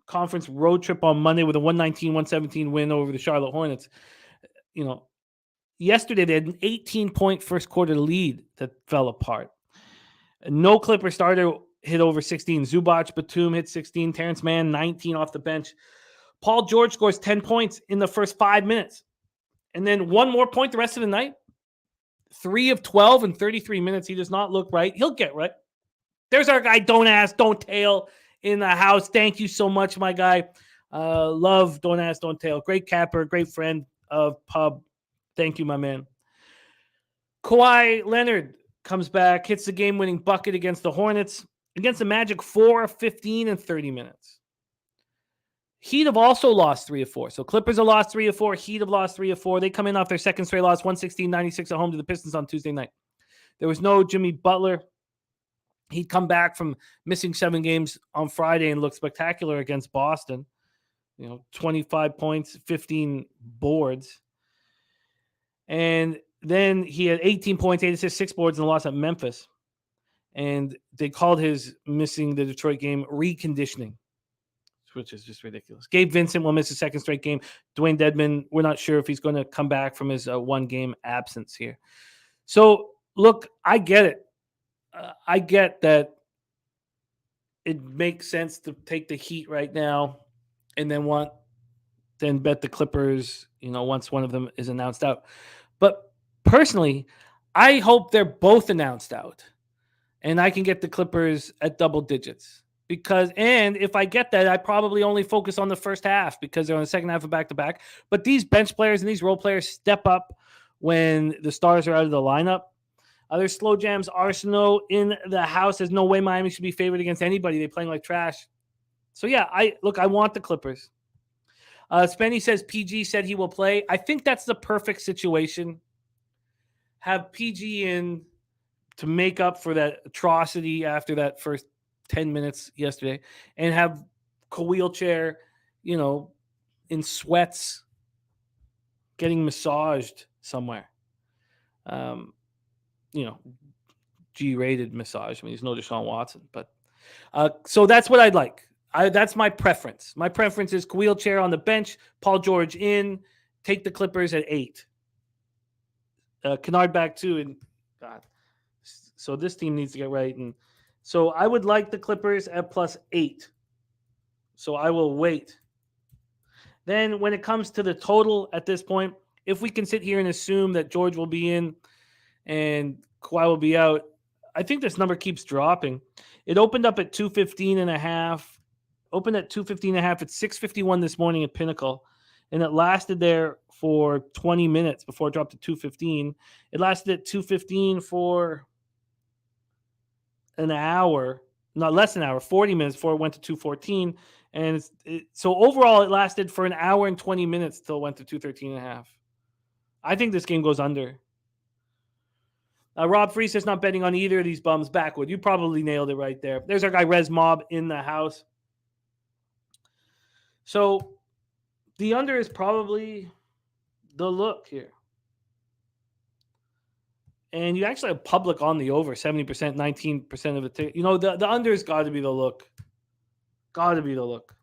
Conference road trip on Monday with a 119-117 win over the Charlotte Hornets. Yesterday they had an 18-point first quarter lead that fell apart. No Clipper starter hit over 16. Zubac, Batum hit 16. Terrence Mann, 19 off the bench. Paul George scores 10 points in the first 5 minutes. And then 1 more point the rest of the night. 3 of 12 in 33 minutes. He does not look right. He'll get right. There's our guy, Don't Ask, Don't Tail in the house. Thank you so much, my guy. Love Don't Ask, Don't Tail. Great capper, great friend of Pub. Thank you, my man. Kawhi Leonard comes back, hits the game-winning bucket against the Hornets. Against the Magic, 4 of 15 in 30 minutes. Heat have also lost 3 of 4. So Clippers have lost 3 of 4. Heat have lost 3 of 4. They come in off their second straight loss, 116-96 at home to the Pistons on Tuesday night. There was no Jimmy Butler. He'd come back from missing 7 games on Friday and looked spectacular against Boston. 25 points, 15 boards. And then he had 18 points, 8 assists, 6 boards in the loss at Memphis. And they called his missing the Detroit game reconditioning, which is just ridiculous. Gabe Vincent will miss his second straight game. Dwayne Dedmon, we're not sure if he's going to come back from his one-game absence here. So, look, I get it. I get that it makes sense to take the Heat right now and then bet the Clippers, once one of them is announced out. But personally, I hope they're both announced out and I can get the Clippers at double digits. And if I get that, I probably only focus on the first half because they're on the second half of back-to-back. But these bench players and these role players step up when the stars are out of the lineup. There's slow jams. Arsenal in the house. There's no way Miami should be favored against anybody. They're playing like trash. So, yeah, I want the Clippers. Spenny says PG said he will play. I think that's the perfect situation. Have PG in to make up for that atrocity after that first 10 minutes yesterday, and have wheelchair, in sweats, getting massaged somewhere. G-rated massage. I mean, he's no Deshaun Watson, but so that's what I'd like. That's my preference. My preference is wheelchair on the bench, Paul George in, take the Clippers at 8. Kennard back too, and God, so this team needs to get right. And so I would like the Clippers at +8. So I will wait. Then when it comes to the total at this point, if we can sit here and assume that George will be in and Kawhi will be out, I think this number keeps dropping. It opened up at 215.5. Opened at 215.5 at 6:51 this morning at Pinnacle, and it lasted there for 20 minutes before it dropped to 215. It lasted at 215 for an hour, not less than an hour, 40 minutes before it went to 214. And so overall, it lasted for an hour and 20 minutes till it went to 213.5. I think this game goes under. Rob Free says not betting on either of these bums. Backwood, you probably nailed it right there. There's our guy Rez Mob in the house. So the under is probably the look here. And you actually have public on the over, 70%, 19% of it. The under's got to be the look. Got to be the look.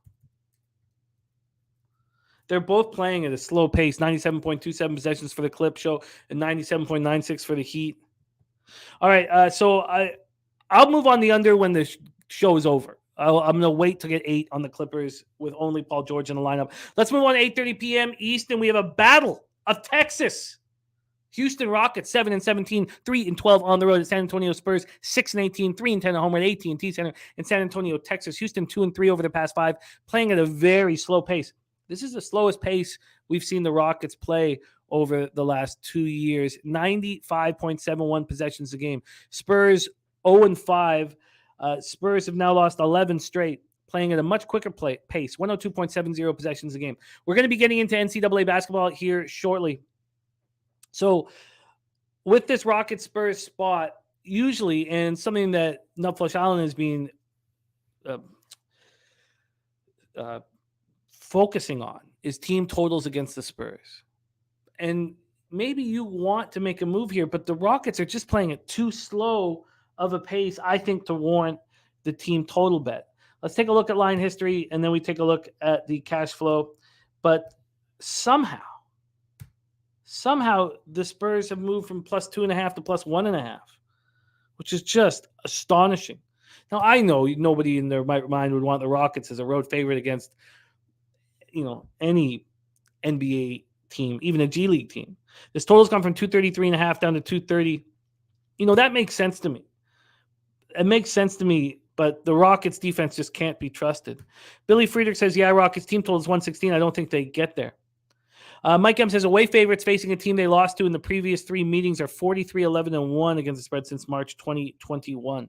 They're both playing at a slow pace, 97.27 possessions for the Clip Show and 97.96 for the Heat. All right, so I'll move on the under when the show is over. I'm going to wait to get 8 on the Clippers with only Paul George in the lineup. Let's move on to 8:30 p.m. Eastern. We have a battle of Texas. Houston Rockets, 7-17, 3-12 on the road at San Antonio Spurs, 6-18, 3-10 at home at AT&T Center in San Antonio, Texas. Houston 2-3 over the past 5, playing at a very slow pace. This is the slowest pace we've seen the Rockets play over the last 2 years. 95.71 possessions a game. Spurs 0-5. Spurs have now lost 11 straight, playing at a much quicker pace, 102.70 possessions a game. We're going to be getting into NCAA basketball here shortly. So with this Rocket Spurs spot, usually, and something that Nutflush Island has been focusing on is team totals against the Spurs. And maybe you want to make a move here, but the Rockets are just playing at too slow of a pace, I think, to warrant the team total bet. Let's take a look at line history, and then we take a look at the cash flow. But somehow the Spurs have moved from +2.5 to +1.5, which is just astonishing. Now, I know nobody in their mind would want the Rockets as a road favorite against, any NBA team, even a G League team. This total's gone from 233.5 down to 230. That makes sense to me. It makes sense to me, but the Rockets defense just can't be trusted. Billy Friedrich says, yeah, Rockets team total is 116. I don't think they get there. Mike M says away favorites facing a team they lost to in the previous 3 meetings are 43-11-1 against the spread since March 2021.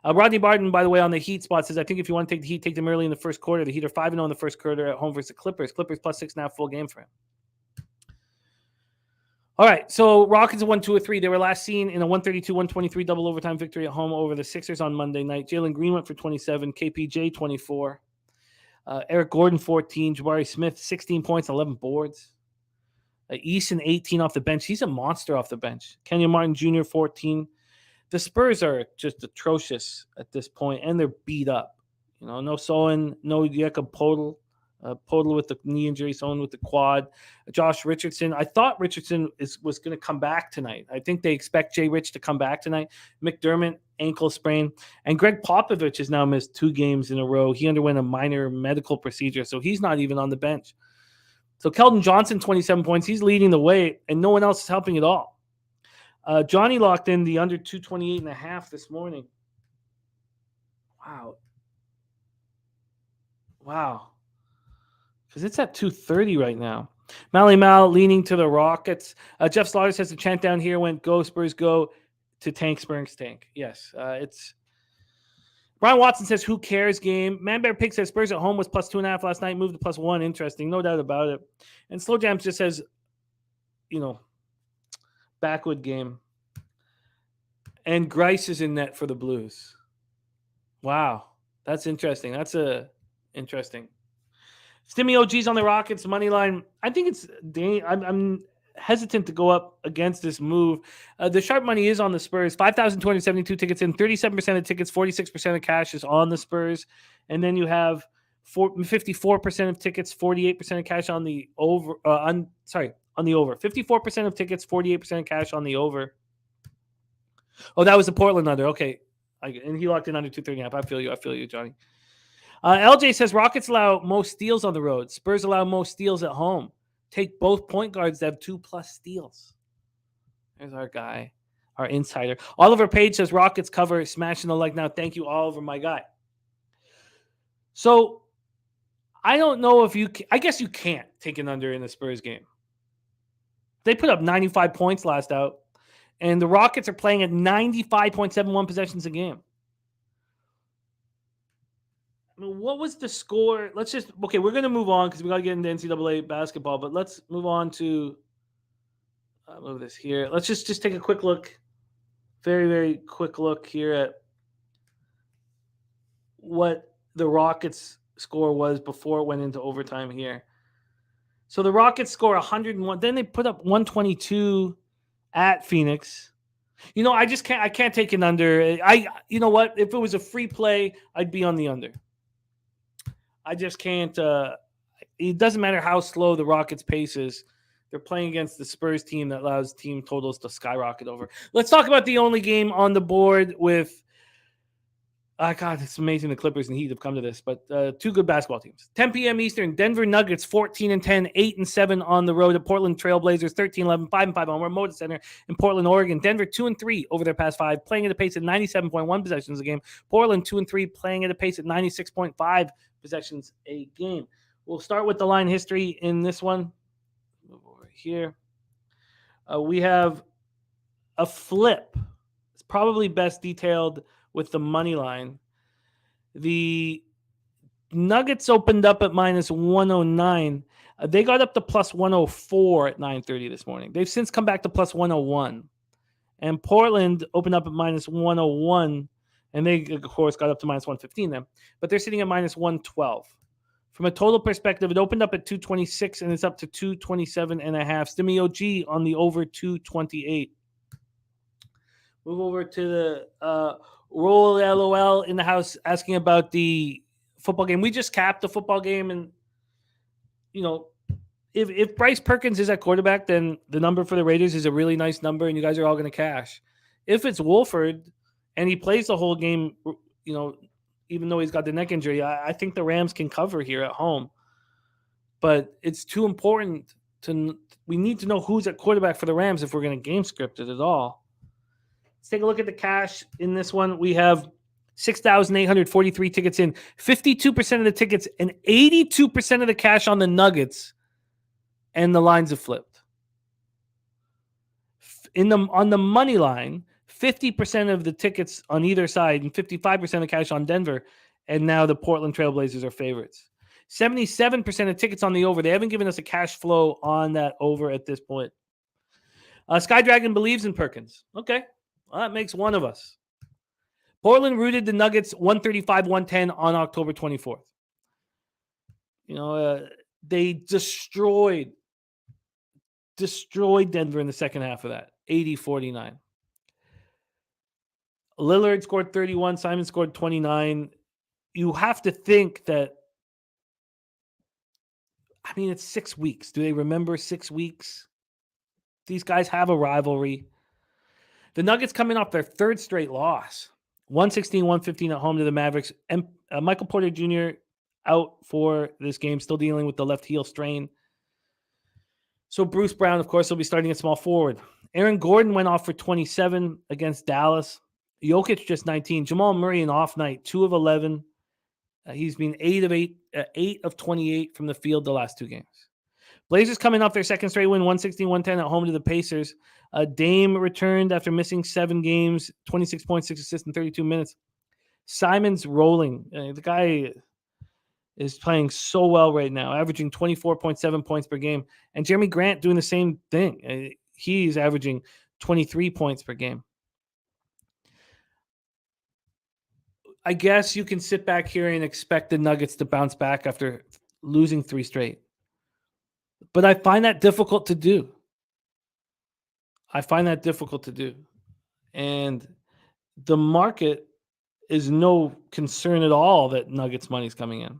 Rodney Barton, by the way, on the Heat spot says, I think if you want to take the Heat, take them early in the first quarter. The Heat are 5-0 in the first quarter at home versus the Clippers. Clippers +6.5 full game for him. All right, so Rockets won 2-3. They were last seen in a 132-123 double overtime victory at home over the Sixers on Monday night. Jalen Green went for 27, KPJ 24, Eric Gordon 14, Jabari Smith 16 points, 11 boards. Eason, 18 off the bench. He's a monster off the bench. Kenyon Martin Jr., 14. The Spurs are just atrocious at this point, and they're beat up. No Soen, no Jakob Podol. Podol with the knee injury, Soen with the quad. Josh Richardson. I thought Richardson was going to come back tonight. I think they expect Jay Rich to come back tonight. McDermott, ankle sprain. And Greg Popovich has now missed 2 games in a row. He underwent a minor medical procedure, so he's not even on the bench. So Keldon Johnson, 27 points. He's leading the way, and no one else is helping at all. Johnny locked in the under 228.5 this morning. Wow. Because it's at 230 right now. Amalie Mal leaning to the Rockets. Jeff Slaughter says the chant down here went, go Spurs, go to tank Spurs tank. Yes, it's... Brian Watson says, who cares game? Manbear Pig says Spurs at home was plus 2.5 last night, moved to plus 1. Interesting, no doubt about it. And Slow Jams just says, backwood game. And Grice is in net for the Blues. Wow, that's interesting. Interesting. Stimmy OG's on the Rockets money line. I think it's I'm hesitant to go up against this move. The sharp money is on the Spurs. 5,272 tickets in. 37% of tickets, 46% of cash is on the Spurs. And then you have 54% of tickets, 48% of cash on the over. On the over. 54% of tickets, 48% of cash on the over. Oh, that was the Portland under. Okay. And he locked in under 230.5. I feel you, Johnny. LJ says Rockets allow most steals on the road. Spurs allow most steals at home. Take both point guards that have 2+ steals. There's our guy, our insider. Oliver Page says Rockets cover, smashing the leg now. Thank you, Oliver, my guy. So I don't know if I guess you can't take an under in the Spurs game. They put up 95 points last out, and the Rockets are playing at 95.71 possessions a game. What was the score? We're going to move on because we got to get into NCAA basketball, but let's move on to move this here. Let's just take a quick look, very, very quick look here at what the Rockets score was before it went into overtime here. So the Rockets score 101. Then they put up 122 at Phoenix. I can't take an under. You know what? If it was a free play, I'd be on the under. I just can't. It doesn't matter how slow the Rockets' pace is. They're playing against the Spurs team that allows team totals to skyrocket over. Let's talk about the only game on the board with. God, it's amazing the Clippers and Heat have come to this, but 2 good basketball teams. 10 p.m. Eastern, Denver Nuggets 14-10, 8-7 on the road at Portland Trailblazers 13-11, 5-5 on Remote Center in Portland, Oregon. Denver 2-3 over their past 5, playing at a pace at 97.1 possessions a game. Portland 2-3, playing at a pace at 96.5 possessions a game. We'll start with the line history in this one. Move over here. We have a flip. It's probably best detailed with the money line. The Nuggets opened up at minus 109. They got up to plus 104 at 9:30 this morning. They've since come back to plus 101. And Portland opened up at minus 101, and they, of course, got up to minus 115 then. But they're sitting at minus 112. From a total perspective, it opened up at 226, and it's up to 227.5. Stimmy OG on the over 228. Move over to the Roll LOL in the house asking about the football game. We just capped the football game, and if Bryce Perkins is at quarterback, then the number for the Raiders is a really nice number, and you guys are all going to cash. If it's Wolford and he plays the whole game, even though he's got the neck injury, I think the Rams can cover here at home. But it's too important we need to know who's at quarterback for the Rams if we're going to game script it at all. Let's take a look at the cash in this one. We have 6,843 tickets in, 52% of the tickets and 82% of the cash on the Nuggets, and the lines have flipped. On the money line, 50% of the tickets on either side and 55% of cash on Denver, and now the Portland Trailblazers are favorites. 77% of tickets on the over. They haven't given us a cash flow on that over at this point. Sky Dragon believes in Perkins. Okay. Well, that makes one of us. Portland rooted the Nuggets 135-110 on October 24th. They destroyed destroyed Denver in the second half of that, 80-49. Lillard scored 31. Simon scored 29. You have to think that, I mean, it's 6 weeks. Do they remember 6 weeks? These guys have a rivalry. The Nuggets coming off their third straight loss, 116-115 at home to the Mavericks. And Michael Porter Jr. out for this game, still dealing with the left heel strain. So Bruce Brown, of course, will be starting at small forward. Aaron Gordon went off for 27 against Dallas. Jokic just 19. Jamal Murray an off night, 2 of 11. He's been 8 of 28 from the field the last 2 games. Blazers coming off their second straight win, 116-110 at home to the Pacers. Dame returned after missing 7 games, 26 points, 6 assists in 32 minutes. Simon's rolling. The guy is playing so well right now, averaging 24.7 points per game. And Jeremy Grant doing the same thing. He's averaging 23 points per game. I guess you can sit back here and expect the Nuggets to bounce back after losing 3 straight. But I find that difficult to do. And the market is no concern at all that Nuggets money is coming in.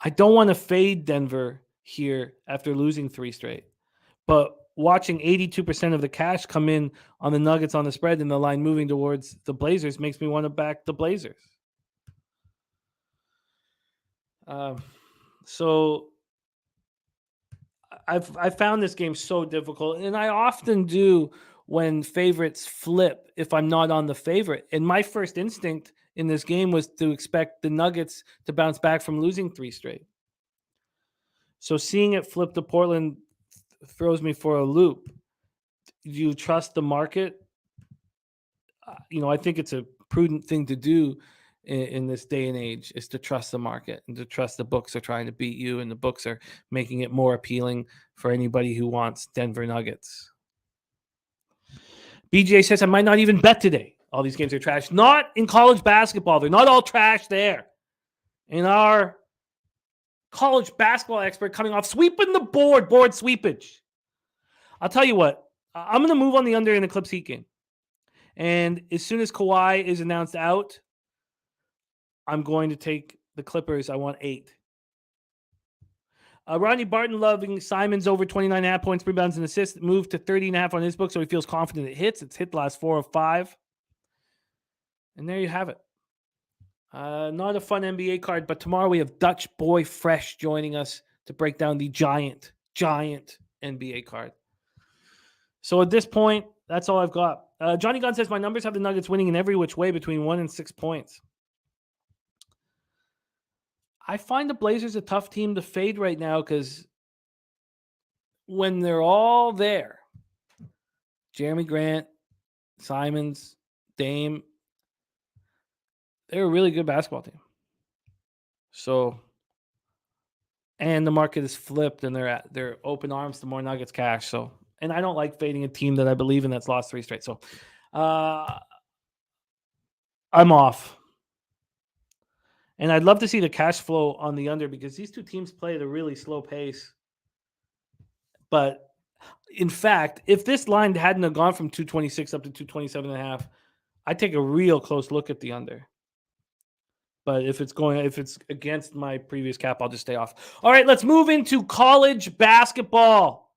I don't want to fade Denver here after losing 3 straight. But watching 82% of the cash come in on the Nuggets on the spread and the line moving towards the Blazers makes me want to back the Blazers. So I've found this game so difficult, and I often do when favorites flip if I'm not on the favorite. And my first instinct in this game was to expect the Nuggets to bounce back from losing 3 straight. So seeing it flip to Portland throws me for a loop. Do you trust the market? I think it's a prudent thing to do in this day and age, is to trust the market and to trust the books are trying to beat you, and the books are making it more appealing for anybody who wants Denver Nuggets. BJ says, I might not even bet today. All these games are trash. Not in college basketball. They're not all trash there. In our college basketball expert coming off sweeping the board sweepage. I'll tell you what, I'm going to move on the under in the Clips Heat game. And as soon as Kawhi is announced out, I'm going to take the Clippers. I want 8. Rodney Barton loving Simons over 29.5 points, rebounds, and assists. Moved to 30.5 on his book, so he feels confident it hits. It's hit the last 4 of 5. And there you have it. Not a fun NBA card, but tomorrow we have Dutch Boy Fresh joining us to break down the giant NBA card. So at this point, that's all I've got. Johnny Gunn says, my numbers have the Nuggets winning in every which way between 1 and 6 points. I find the Blazers a tough team to fade right now because when they're all there, Jeremy Grant, Simons, Dame, they're a really good basketball team. So, and the market is flipped and they're open arms to more Nuggets cash. So, and I don't like fading a team that I believe in that's lost 3 straight. So, I'm off. And I'd love to see the cash flow on the under because these 2 teams play at a really slow pace. But in fact, if this line hadn't have gone from 226 up to 227.5, I'd take a real close look at the under. But if it's against my previous cap, I'll just stay off. All right, let's move into college basketball.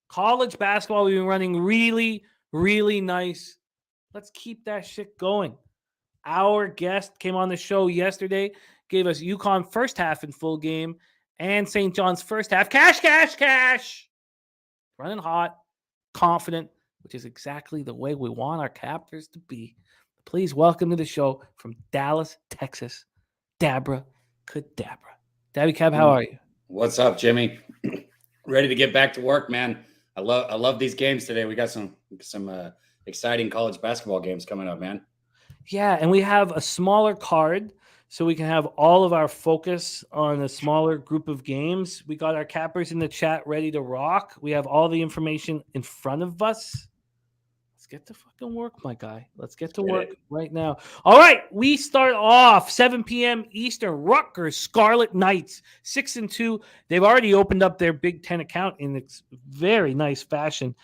College basketball, we've been running really, really nice. Let's keep that shit going. Our guest came on the show yesterday, gave us UConn first half in full game and St. John's first half. Cash. Running hot, confident, which is exactly the way we want our captors to be. Please welcome to the show from Dallas, Texas, Dabra Kadabra. Daby Cab, how are you? What's up, Jimmy? Ready to get back to work, man. I love these games today. We got some exciting college basketball games coming up, man. Yeah, and we have a smaller card, so we can have all of our focus on a smaller group of games. We got our cappers in the chat ready to rock. We have all the information in front of us. Let's get to fucking work, my guy. Let's get to work right now. All right, we start off 7 p.m. Eastern. Rutgers Scarlet Knights 6-2. They've already opened up their Big Ten account in its very nice fashion.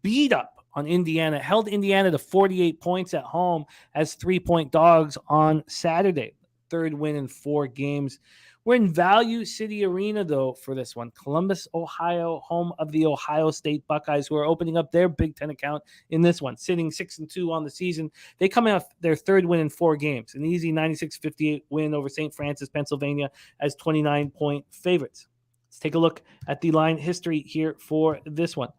Beat up on Indiana, held Indiana to 48 points at home as 3-point dogs on Saturday. Third win in 4 games. We're in Value City Arena, though, for this one. Columbus, Ohio, home of the Ohio State Buckeyes, who are opening up their Big Ten account in this one, sitting 6-2 on the season. They come off their third win in 4 games, an easy 96-58 win over St. Francis, Pennsylvania, as 29-point favorites. Let's take a look at the line history here for this one.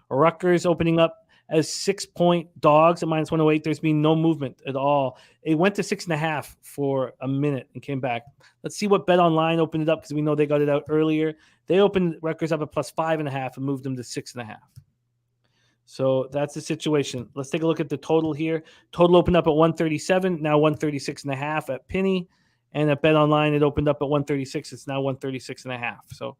Rutgers opening up as 6-point dogs at -108. There's been no movement at all. It went to 6.5 for a minute and came back. Let's see what Bet Online opened it up, because we know they got it out earlier. They opened Rutgers up at +5.5 and moved them to 6.5. So that's the situation. Let's take a look at the total here. Total opened up at 137, now 136.5 at Penny. And at Bet Online, it opened up at 136. It's now 136.5. So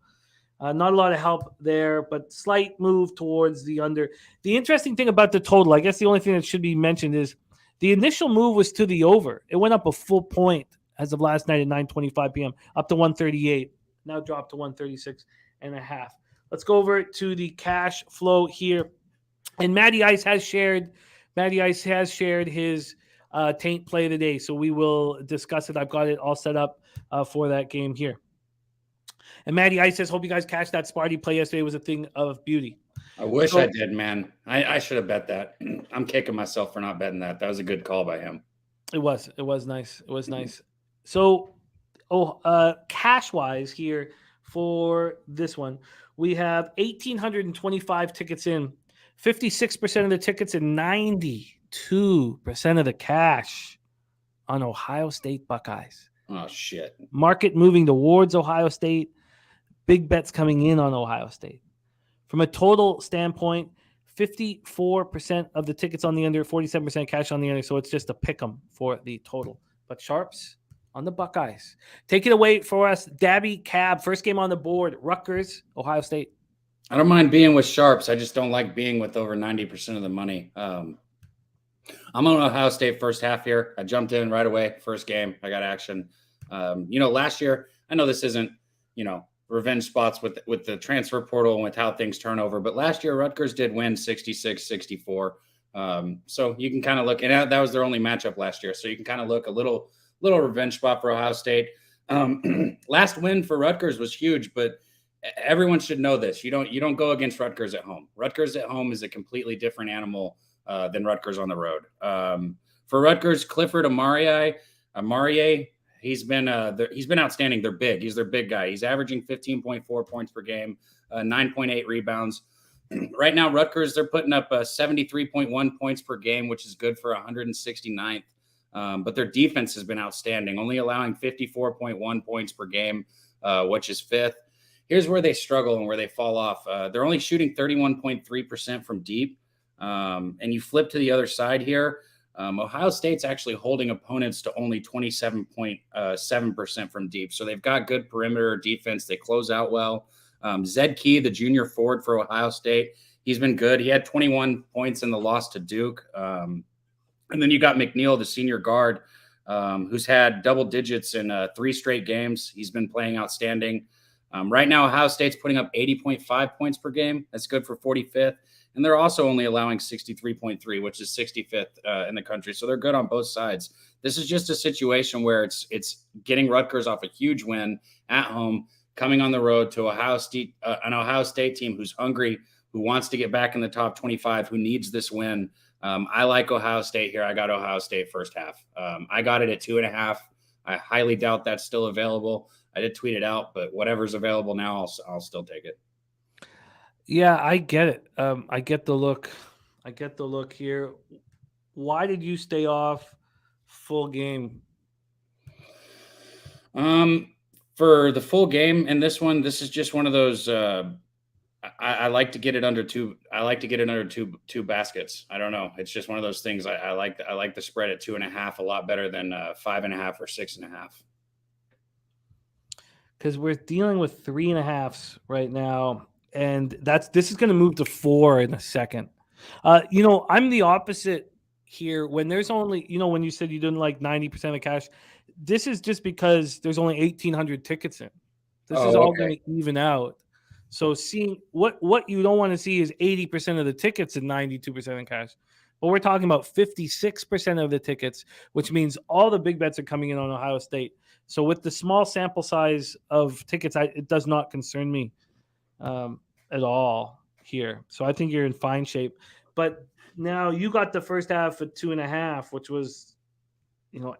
not a lot of help there, but slight move towards the under. The interesting thing about the total, I guess the only thing that should be mentioned is the initial move was to the over. It went up a full point as of last night at 9:25 p.m., up to 138. Now dropped to 136.5. Let's go over to the cash flow here. And Matty Ice has shared his taint play today, so we will discuss it. I've got it all set up for that game here. And Matty Ice says, hope you guys catch that Sparty play yesterday. It was a thing of beauty. I wish I did, man. I should have bet that. I'm kicking myself for not betting that. That was a good call by him. It was nice. It was nice. So, cash-wise here for this one, we have 1,825 tickets in, 56% of the tickets and 92% of the cash on Ohio State Buckeyes. Oh, shit. Market moving towards Ohio State. Big bets coming in on Ohio State. From a total standpoint, 54% of the tickets on the under, 47% cash on the under, so it's just a pick 'em for the total. But sharps on the Buckeyes. Take it away for us, Daby Cab. First game on the board, Rutgers, Ohio State. I don't mind being with sharps. I just don't like being with over 90% of the money. I'm on Ohio State first half here. I jumped in right away. First game, I got action. Last year, I know this isn't, revenge spots with the transfer portal and with how things turn over. But last year, Rutgers did win 66-64. So you can kind of look, and that was their only matchup last year. So you can kind of look a little revenge spot for Ohio State. Last win for Rutgers was huge, but everyone should know this. You don't go against Rutgers at home. Rutgers at home is a completely different animal than Rutgers on the road. For Rutgers, Clifford Amalie, he's been outstanding. They're big. He's their big guy. He's averaging 15.4 points per game, 9.8 rebounds. Right now, Rutgers, they're putting up 73.1 points per game, which is good for 169th. But their defense has been outstanding, only allowing 54.1 points per game, which is 5th. Here's where they struggle and where they fall off. They're only shooting 31.3% from deep. And you flip to the other side here. Ohio State's actually holding opponents to only 27.7% from deep. So they've got good perimeter defense. They close out well. Zed Key, the junior forward for Ohio State, he's been good. He had 21 points in the loss to Duke. And then you got McNeil, the senior guard, who's had double digits in 3 straight games. He's been playing outstanding. Right now, Ohio State's putting up 80.5 points per game. That's good for 45th. And they're also only allowing 63.3, which is 65th in the country. So they're good on both sides. This is just a situation where it's getting Rutgers off a huge win at home, coming on the road to Ohio State, an Ohio State team who's hungry, who wants to get back in the top 25, who needs this win. I like Ohio State here. I got Ohio State first half. I got it at 2.5. I highly doubt that's still available. I did tweet it out, but whatever's available now, I'll still take it. Yeah, I get it. I get the look. Here. Why did you stay off full game? For the full game in this one, this is just one of those. I like to get it under 2. I like to get it under two baskets. I don't know. It's just one of those things. I like the spread at 2.5 a lot better than 5.5 or 6.5. Because we're dealing with 3.5s right now. And this is going to move to 4 in a second. I'm the opposite here. When there's only, when you said you didn't like 90% of cash, this is just because there's only 1,800 tickets in. This is all going to even out. So seeing what you don't want to see is 80% of the tickets and 92% in cash. But we're talking about 56% of the tickets, which means all the big bets are coming in on Ohio State. So with the small sample size of tickets, it does not concern me at all here. So I think you're in fine shape. But now you got the first half at 2.5, which was,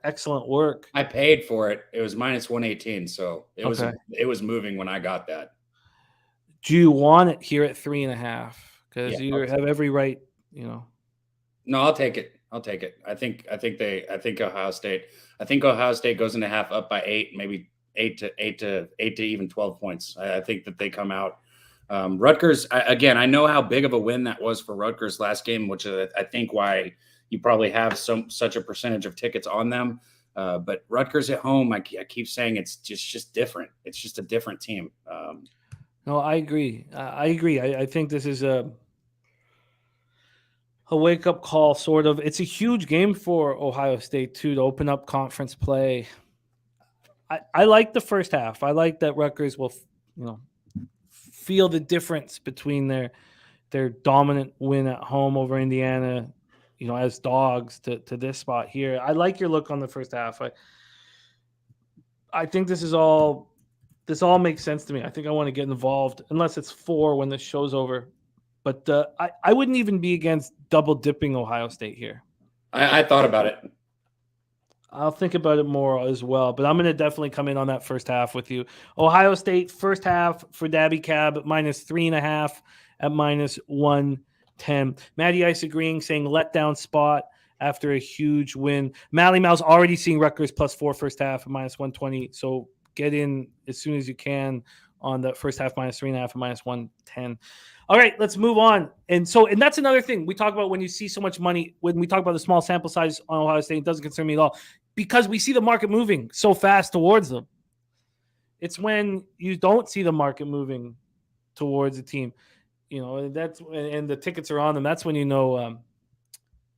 excellent work. I paid for it. It was minus 118, so it was moving when I got that. Do you want it here at 3.5? Because you have every right, No, I'll take it. I think Ohio State. I think Ohio State goes into half up by 8, maybe 8 to even 12 points. I think that they come out. Rutgers, I know how big of a win that was for Rutgers last game, which is I think why you probably have such a percentage of tickets on them. But Rutgers at home, I keep saying it's just different. It's just a different team. No, I agree. I think this is a wake-up call, sort of. It's a huge game for Ohio State, too, to open up conference play. I like the first half. I like that Rutgers will, feel the difference between their dominant win at home over Indiana, as dogs to this spot here. I like your look on the first half. I think this all makes sense to me. I think I want to get involved, unless it's 4 when the show's over. But I wouldn't even be against double dipping Ohio State here. I thought about it. I'll think about it more as well, but I'm going to definitely come in on that first half with you. Ohio State first half for Daby Cab minus 3.5 at minus 110. Matty Ice agreeing, saying letdown spot after a huge win. Amalie Mal's already seeing Rutgers +4 first half at minus 120. So get in as soon as you can on the first half minus 3.5 at minus 110. All right, let's move on. And that's another thing we talk about when you see so much money. When we talk about the small sample size on Ohio State, it doesn't concern me at all, because we see the market moving so fast towards them. It's when you don't see the market moving towards a team, and the tickets are on them. That's when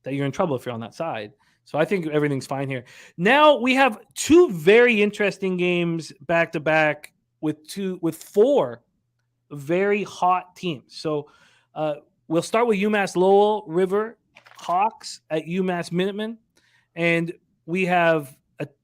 that you're in trouble if you're on that side. So I think everything's fine here. Now we have 2 very interesting games back to back with 4 very hot teams. So we'll start with UMass Lowell River Hawks at UMass Minutemen, and we have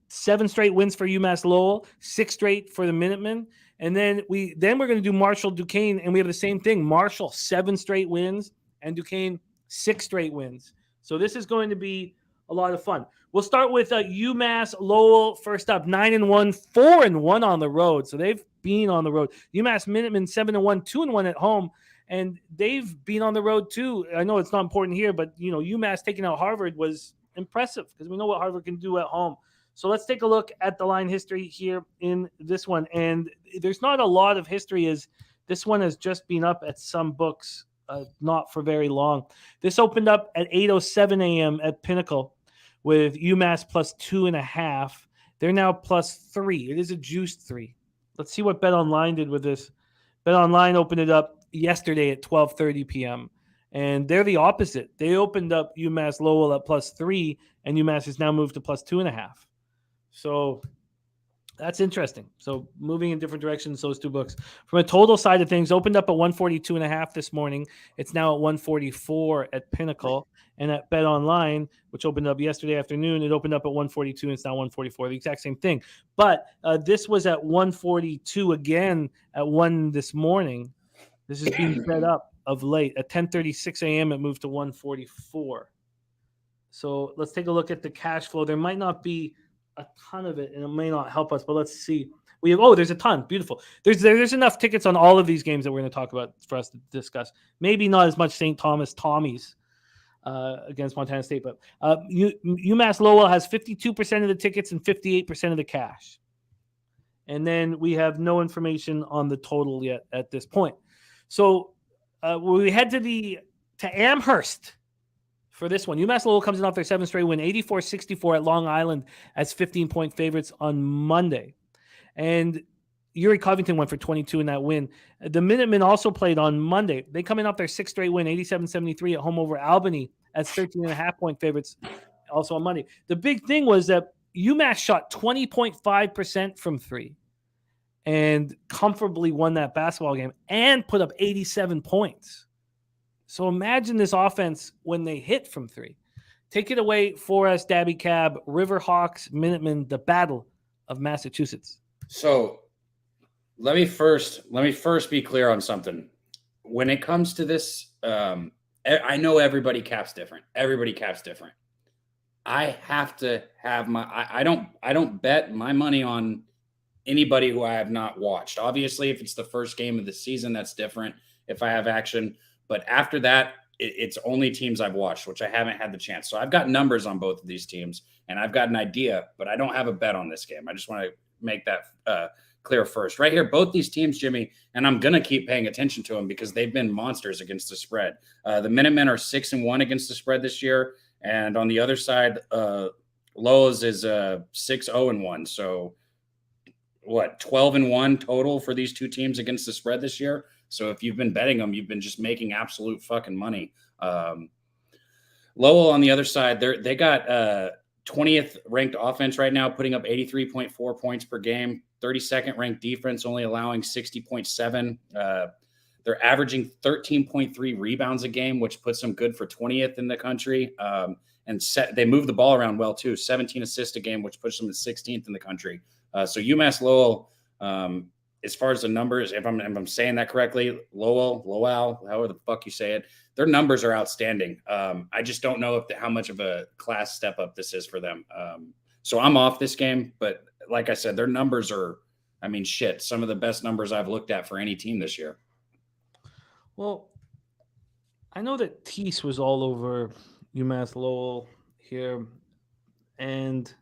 7 straight wins for UMass Lowell, 6 straight for the Minutemen, and then we're going to do Marshall Duquesne, and we have the same thing. Marshall 7 straight wins, and Duquesne 6 straight wins. So this is going to be a lot of fun. We'll start with UMass Lowell first up, 9-1, 4-1 on the road. So they've been on the road. UMass Minutemen 7-1, 2-1 at home, and they've been on the road too. I know it's not important here, but UMass taking out Harvard was impressive because we know what Harvard can do at home. So let's take a look at the line history here in this one. And there's not a lot of history, as this one has just been up at some books, not for very long. This opened up at 8:07 a.m. at Pinnacle with UMass +2.5. They're now +3. It is a juiced 3. Let's see what BetOnline did with this. BetOnline opened it up yesterday at 12:30 p.m. And they're the opposite. They opened up UMass Lowell at +3, and UMass has now moved to +2.5. So that's interesting. So moving in different directions, those 2 books. From a total side of things, opened up at 142.5 this morning. It's now at 144 at Pinnacle. And at BetOnline, which opened up yesterday afternoon, it opened up at 142 and it's now 144. The exact same thing. But this was at 142 again at 1 this morning. This is being set up of late. At 10:36 a.m., it moved to 144. So let's take a look at the cash flow. There might not be a ton of it, and it may not help us, but let's see. We have there's a ton. Beautiful. There's enough tickets on all of these games that we're going to talk about for us to discuss. Maybe not as much St. Thomas Tommies against Montana State, but UMass Lowell has 52% of the tickets and 58% of the cash. And then we have no information on the total yet at this point. So we head to Amherst for this one. UMass Lowell comes in off their 7th straight win, 84-64 at Long Island as 15-point favorites on Monday. And Yuri Covington went for 22 in that win. The Minutemen also played on Monday. They come in off their sixth straight win, 87-73 at home over Albany as 13.5-point favorites also on Monday. The big thing was that UMass shot 20.5% from three and comfortably won that basketball game and put up 87 points. So imagine this offense when they hit from three. Take it away for us, Daby Cab, Riverhawks, Minutemen, the battle of Massachusetts. So let me first be clear on something. When it comes to this, I know everybody caps different. I have to have I don't bet my money on anybody who I have not watched. Obviously, if it's the first game of the season, that's different if I have action. But after that, it's only teams I've watched, which I haven't had the chance. So I've got numbers on both of these teams, and I've got an idea, but I don't have a bet on this game. I just want to make that clear first. Right here, both these teams, Jimmy, and I'm going to keep paying attention to them because they've been monsters against the spread. The Minutemen are 6-1 against the spread this year. And on the other side, Lowell's is 6-0-1. So what, 12-1 total for these two teams against the spread this year? So if you've been betting them, you've been just making absolute fucking money. Lowell on the other side, they got 20th ranked offense right now, putting up 83.4 points per game. 32nd ranked defense, only allowing 60.7. They're averaging 13.3 rebounds a game, which puts them good for 20th in the country. They move the ball around well too. 17 assists a game, which puts them at 16th in the country. So UMass Lowell, as far as the numbers, if I'm saying that correctly, Lowell, however the fuck you say it, their numbers are outstanding. I just don't know how much of a class step up this is for them. So I'm off this game, but like I said, their numbers are, some of the best numbers I've looked at for any team this year. Well, I know that Tease was all over UMass Lowell here, and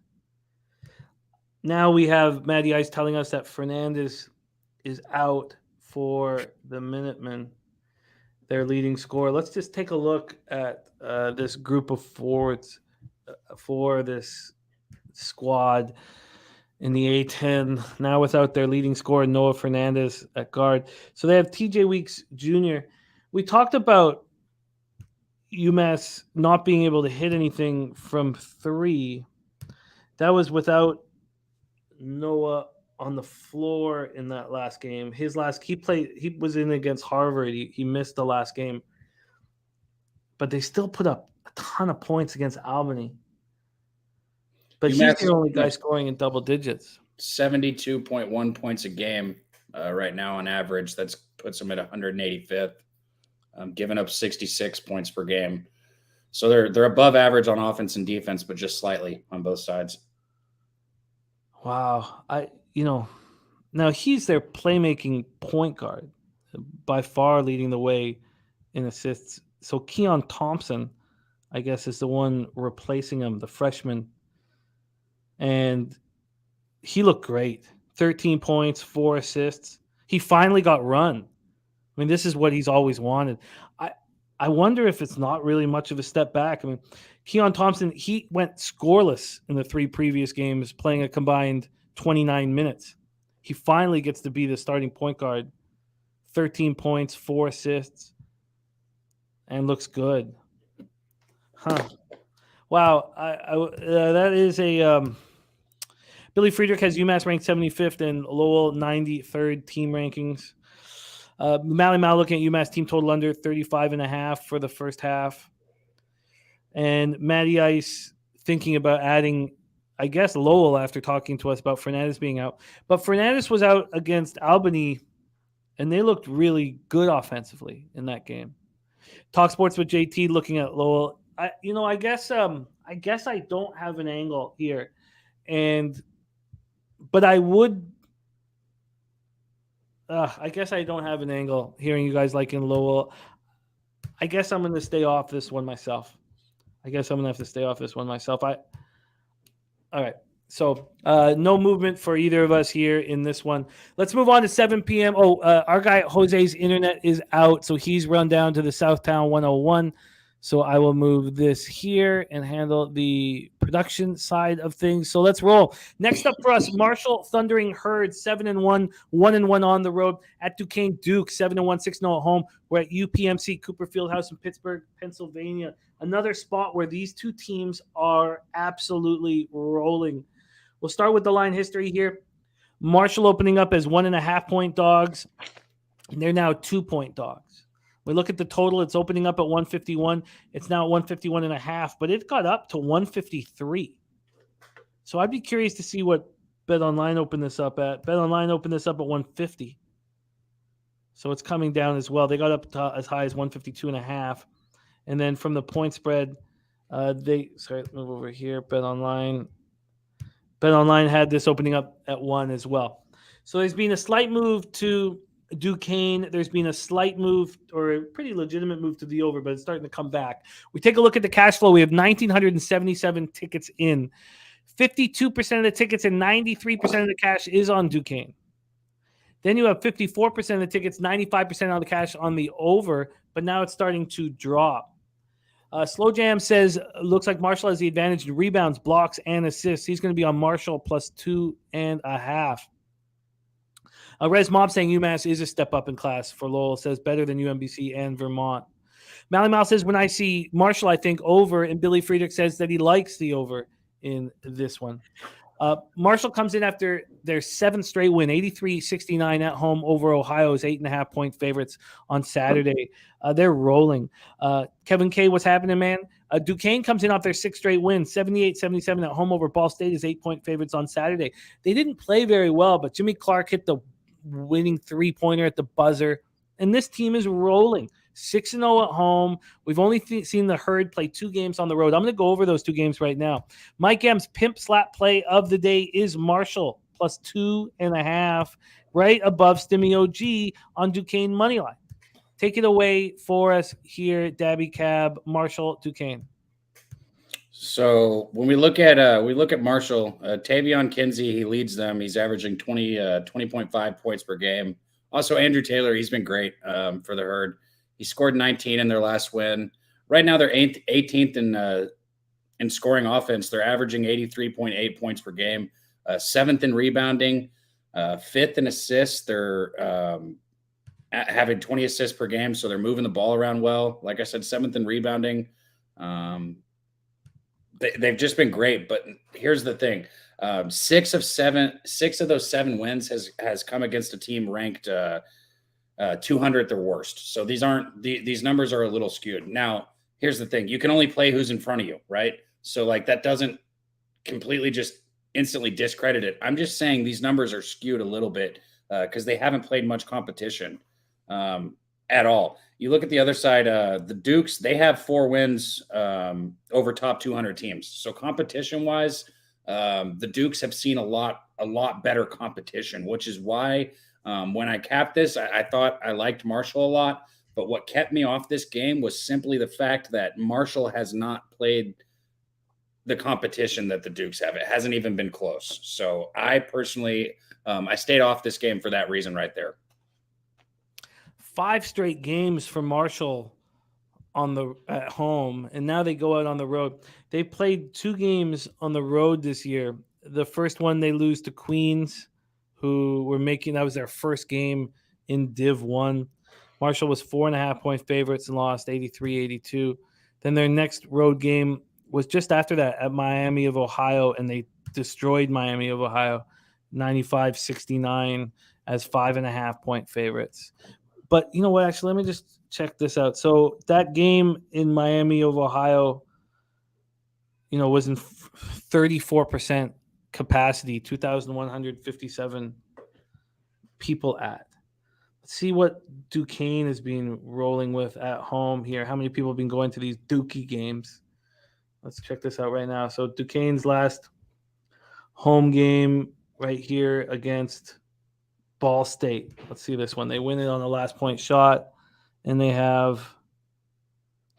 now we have Matty Ice telling us that Fernandez is out for the Minutemen, their leading scorer. Let's just take a look at this group of forwards for this squad in the A10, now without their leading scorer, Noah Fernandez at guard. So they have TJ Weeks Jr. We talked about UMass not being able to hit anything from three. That was without Noah on the floor in that last game. He was in against Harvard. He missed the last game. But they still put up a ton of points against Albany. But he's the only guy scoring in double digits. 72.1 points a game right now on average. That puts him at 185th, giving up 66 points per game. So they're above average on offense and defense, but just slightly on both sides. Wow. Now he's their playmaking point guard, by far leading the way in assists. So Keon Thompson, I guess, is the one replacing him, the freshman. And he looked great. 13 points, 4 assists. He finally got run. This is what he's always wanted. I wonder if it's not really much of a step back. Keon Thompson, he went scoreless in the 3 previous games, playing a combined 29 minutes. He finally gets to be the starting point guard. 13 points, 4 assists, and looks good. Huh. Wow. That is a... Billy Friedrich has UMass ranked 75th and Lowell 93rd team rankings. Amalie Mal looking at UMass team total under 35.5 for the first half. And Matty Ice thinking about adding, I guess, Lowell after talking to us about Fernandez being out. But Fernandez was out against Albany, and they looked really good offensively in that game. Talk Sports with JT looking at Lowell. I guess I don't have an angle here, but I would. I guess I don't have an angle hearing you guys like in Lowell. I guess I'm going to stay off this one myself. All right. So no movement for either of us here in this one. Let's move on to 7 p.m. Our guy Jose's internet is out, so he's run down to the Southtown 101 So I will move this here and handle the production side of things. So let's roll. Next up for us, Marshall Thundering Herd, 7-1, 1-1 on the road at Duquesne Duke, 7-1, 6-0 at home. We're at UPMC Cooper Fieldhouse in Pittsburgh, Pennsylvania. Another spot where these two teams are absolutely rolling. We'll start with the line history here. Marshall opening up as 1.5-point dogs, and they're now 2-point dogs. We look at the total. It's opening up at 151. It's now at 151.5, but it got up to 153. So I'd be curious to see what BetOnline opened this up at. BetOnline opened this up at 150. So it's coming down as well. They got up to as high as 152.5. And then from the point spread, let's move over here. BetOnline had this opening up at 1 as well. So there's been a slight move to Duquesne. There's been a slight move, or a pretty legitimate move to the over, but it's starting to come back. We take a look at the cash flow. We have 1,977 tickets in. 52% of the tickets and 93% of the cash is on Duquesne. Then you have 54% of the tickets, 95% of the cash on the over, but now it's starting to drop. Slow Jam says, looks like Marshall has the advantage in rebounds, blocks, and assists. He's going to be on Marshall plus 2.5. Res Mob saying UMass is a step up in class for Lowell. Says better than UMBC and Vermont. Mally Mal says when I see Marshall, I think over. And Billy Friedrich says that he likes the over in this one. Marshall comes in after their 7th straight win, 83-69 at home over Ohio's 8.5-point favorites on Saturday. They're rolling. Kevin K, what's happening, man? Duquesne comes in off their 6th straight win, 78-77 at home over Ball State as 8-point favorites on Saturday. They didn't play very well, but Jimmy Clark hit the winning 3-pointer at the buzzer, and this team is rolling. 6-0 at home. We've only seen the Herd play 2 games on the road. I'm going to go over those 2 games right now. Mike M's pimp slap play of the day is Marshall plus 2.5, right above Stimmy OG on Duquesne Moneyline. Take it away for us here, Daby Cab, Marshall, Duquesne. So when we look at Marshall, Tavion Kinsey, he leads them. He's averaging 20.5 points per game. Also, Andrew Taylor, he's been great for the Herd. He scored 19 in their last win. Right now, they're 18th in scoring offense. They're averaging 83.8 points per game, 7th in rebounding, 5th in assists. They're having 20 assists per game, so they're moving the ball around well. Like I said, 7th in rebounding. They've just been great. But here's the thing: 6 of those 7 wins has come against a team ranked 200th or worst. So these numbers are a little skewed. Now, here's the thing: you can only play who's in front of you, right? So like that doesn't completely just instantly discredit it. I'm just saying these numbers are skewed a little bit because they haven't played much competition at all. You look at the other side, the Dukes, they have 4 wins over top 200 teams. So competition-wise, the Dukes have seen a lot better competition, which is why when I capped this, I thought I liked Marshall a lot. But what kept me off this game was simply the fact that Marshall has not played the competition that the Dukes have. It hasn't even been close. So I personally, I stayed off this game for that reason right there. 5 straight games for Marshall at home, and now they go out on the road. They played 2 games on the road this year. The first one they lose to Queens, who were that was their first game in Div 1. Marshall was 4.5-point favorites and lost 83-82. Then their next road game was just after that at Miami of Ohio, and they destroyed Miami of Ohio 95-69 as 5.5-point favorites. But you know what? Actually, let me just check this out. So that game in Miami of Ohio, was in 34% capacity, 2,157 people at. Let's see what Duquesne has been rolling with at home here. How many people have been going to these Dookie games? Let's check this out right now. So Duquesne's last home game right here against Ball State. Let's see this one. They win it on the last point shot, and they have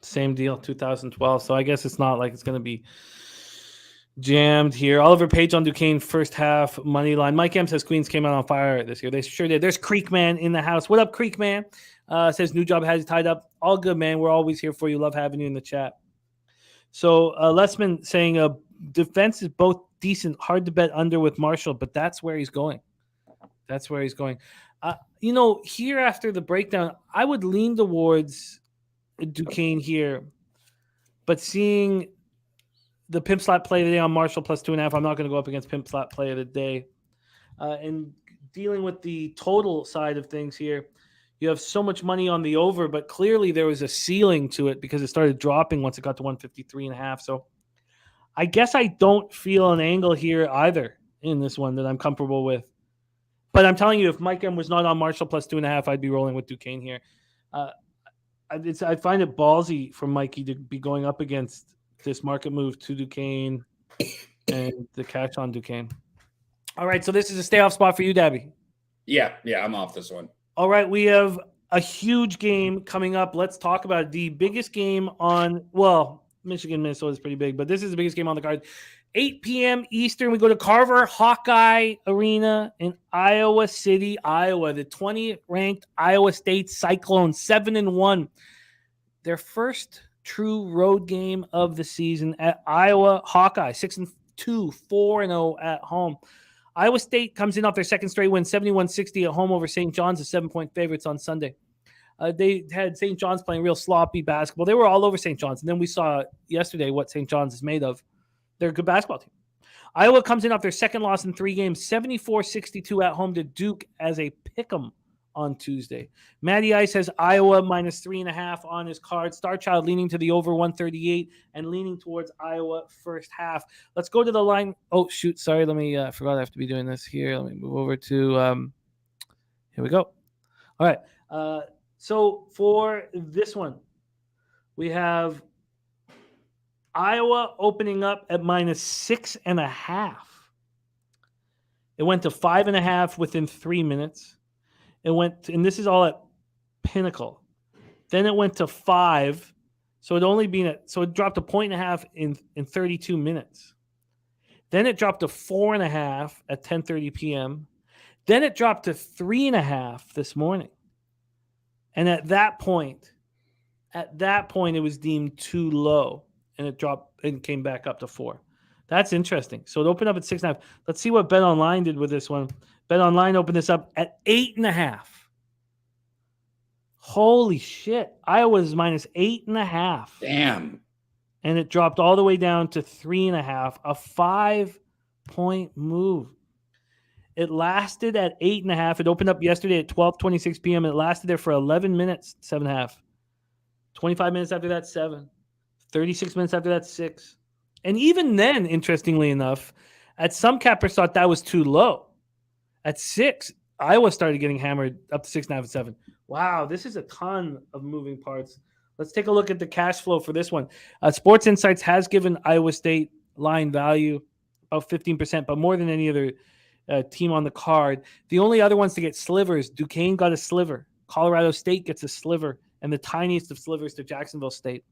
same deal, 2012. So I guess it's not like it's going to be jammed here. Oliver Page on Duquesne first half money line. Mike M says Queens came out on fire this year. They sure did. There's Creekman in the house. What up, Creekman? Says new job has you tied up. All good, man. We're always here for you. Love having you in the chat. So Lessman saying defense is both decent. Hard to bet under with Marshall, but that's where he's going. That's where he's going. Here after the breakdown, I would lean towards Duquesne here, but seeing the Pimp Slap play today on Marshall plus 2.5, I'm not going to go up against Pimp Slap play of the day. And dealing with the total side of things here, you have so much money on the over, but clearly there was a ceiling to it because it started dropping once it got to 153.5. So I guess I don't feel an angle here either in this one that I'm comfortable with. But I'm telling you, if Mike M was not on Marshall plus 2.5, I'd be rolling with Duquesne here. I find it ballsy for Mikey to be going up against this market move to Duquesne and the cash on Duquesne. All right, so this is a stay off spot for you, Daby. Yeah, I'm off this one. All right, we have a huge game coming up. Let's talk about it. The biggest game on, Michigan, Minnesota is pretty big, but this is the biggest game on the card. 8 p.m. Eastern, we go to Carver Hawkeye Arena in Iowa City, Iowa. The 20th-ranked Iowa State Cyclones, 7-1. Their first true road game of the season at Iowa Hawkeye, 6-2, 4-0 at home. Iowa State comes in off their second straight win, 71-60 at home over St. John's, the 7-point favorites on Sunday. They had St. John's playing real sloppy basketball. They were all over St. John's. And then we saw yesterday what St. John's is made of. They're a good basketball team. Iowa comes in off their second loss in 3 games, 74-62 at home to Duke as a pick'em on Tuesday. Matty Ice has Iowa minus 3.5 on his card. Starchild leaning to the over 138 and leaning towards Iowa first half. Let's go to the line. Oh, shoot. Sorry. Let me, I forgot I have to be doing this here. Let me move over to, here we go. All right. So for this one, we have Iowa opening up at minus 6.5. It went to 5.5 within 3 minutes. And this is all at Pinnacle. Then it went to 5. So it dropped a 1.5 in 32 minutes. Then it dropped to 4.5 at 10:30 p.m. Then it dropped to 3.5 this morning. And at that point, it was deemed too low, and it dropped and came back up to 4. That's interesting. So it opened up at 6.5. Let's see what BetOnline did with this one. BetOnline opened this up at 8.5. Holy shit. Iowa's minus 8.5. Damn. And it dropped all the way down to 3.5, a 5-point move. It lasted at 8.5. It opened up yesterday at 12:26 p.m. It lasted there for 11 minutes, 7.5. 25 minutes after that, 7. 36 minutes after that, 6. And even then, interestingly enough, some cappers thought that was too low. At 6, Iowa started getting hammered up to 6.5 and 7. Wow, this is a ton of moving parts. Let's take a look at the cash flow for this one. Sports Insights has given Iowa State line value about 15%, but more than any other team on the card. The only other ones to get slivers, Duquesne got a sliver. Colorado State gets a sliver, and the tiniest of slivers to Jacksonville State.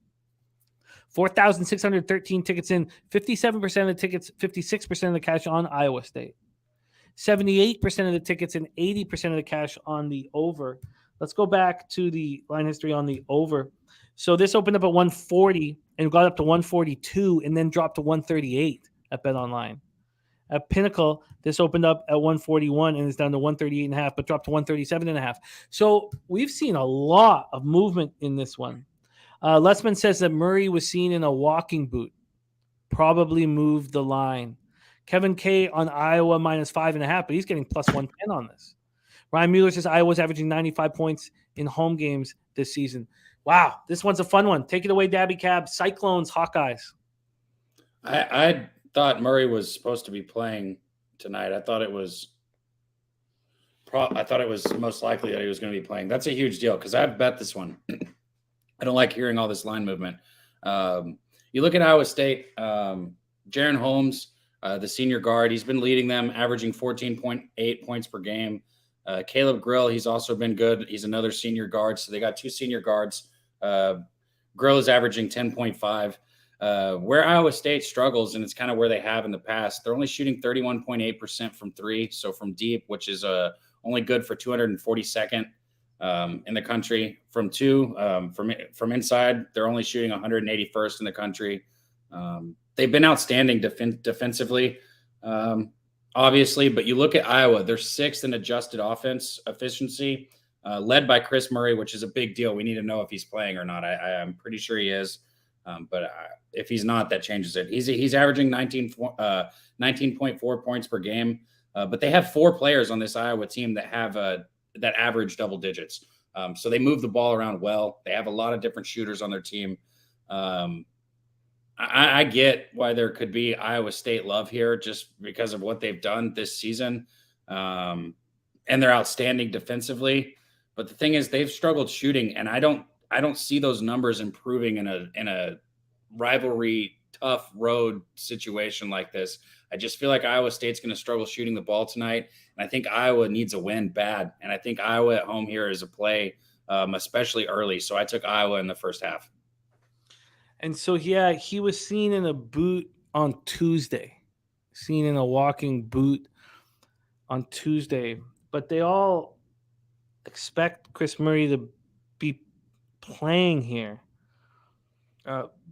4,613 tickets in, 57% of the tickets, 56% of the cash on Iowa State. 78% of the tickets and 80% of the cash on the over. Let's go back to the line history on the over. So this opened up at 140 and got up to 142 and then dropped to 138 at BetOnline. At Pinnacle, this opened up at 141 and is down to 138.5, but dropped to 137.5. So we've seen a lot of movement in this one. Lessman says that Murray was seen in a walking boot. Probably moved the line. Kevin K on Iowa minus 5.5, but he's getting plus 110 on this. Ryan Mueller says Iowa's averaging 95 points in home games this season. Wow, this one's a fun one. Take it away, Daby Cab. Cyclones, Hawkeyes. I thought Murray was supposed to be playing tonight. I thought it was most likely that he was going to be playing. That's a huge deal because I've bet this one. I don't like hearing all this line movement. You look at Iowa State, Jaron Holmes, the senior guard, he's been leading them, averaging 14.8 points per game. Caleb Grill, he's also been good. He's another senior guard. So they got 2 senior guards. Grill is averaging 10.5. Where Iowa State struggles, and it's kind of where they have in the past, they're only shooting 31.8% from 3. So from deep, which is only good for 242nd in the country from two. From inside, they're only shooting 181st in the country. They've been outstanding defensively, obviously, but you look at Iowa, they're 6th in adjusted offense efficiency, led by Chris Murray, which is a big deal. We need to know if he's playing or not. I'm pretty sure he is, but if he's not, that changes it. He's averaging 19.4 points per game, but they have 4 players on this Iowa team that have that average double digits. So they move the ball around well. They have a lot of different shooters on their team. I get why there could be Iowa State love here just because of what they've done this season. And they're outstanding defensively. But the thing is, they've struggled shooting, and I don't see those numbers improving in a rivalry, tough road situation like this. I just feel like Iowa State's going to struggle shooting the ball tonight, and I think Iowa needs a win bad. And I think Iowa at home here is a play, especially early. So I took Iowa in the first half. And so, yeah, he was seen in a boot on Tuesday, seen in a walking boot on Tuesday. But they all expect Chris Murray to be playing here.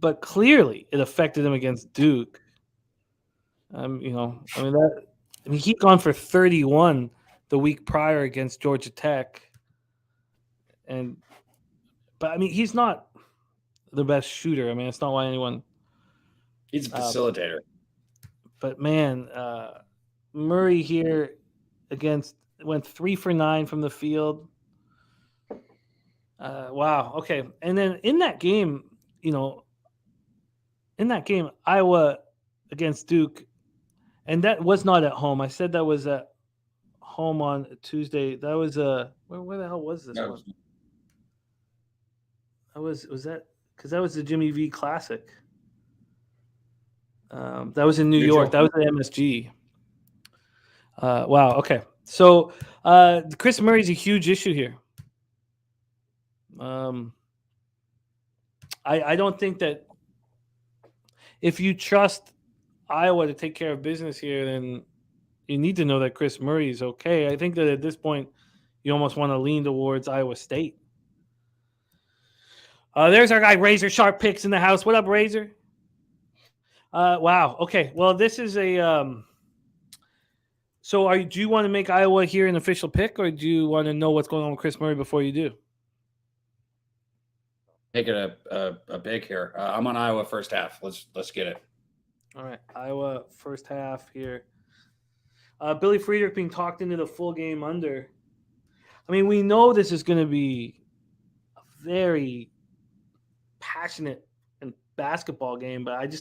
But clearly it affected him against Duke. He'd gone for 31 the week prior against Georgia Tech. But he's not the best shooter. It's not why anyone. He's a facilitator. But man, Murray here went 3 for 9 from the field. Wow. Okay. And then in that game, Iowa against Duke, and that was not at home. I said that was at home on Tuesday. That was where the hell was this one? Was that because that was the Jimmy V Classic? That was in New York. That was at MSG. Wow. Okay. So Chris Murray's a huge issue here. I don't think that if you trust Iowa to take care of business here, then you need to know that Chris Murray is okay. I think that at this point, you almost want to lean towards Iowa State. There's our guy, Razor Sharp Picks in the house. What up, Razor? Wow. Okay. Well, this is a so do you want to make Iowa here an official pick, or do you want to know what's going on with Chris Murray before you do? Make it a pick here. I'm on Iowa first half. Let's get it. All right, Iowa first half here. Billy Friedrich being talked into the full game under. We know this is going to be a very passionate and basketball game, but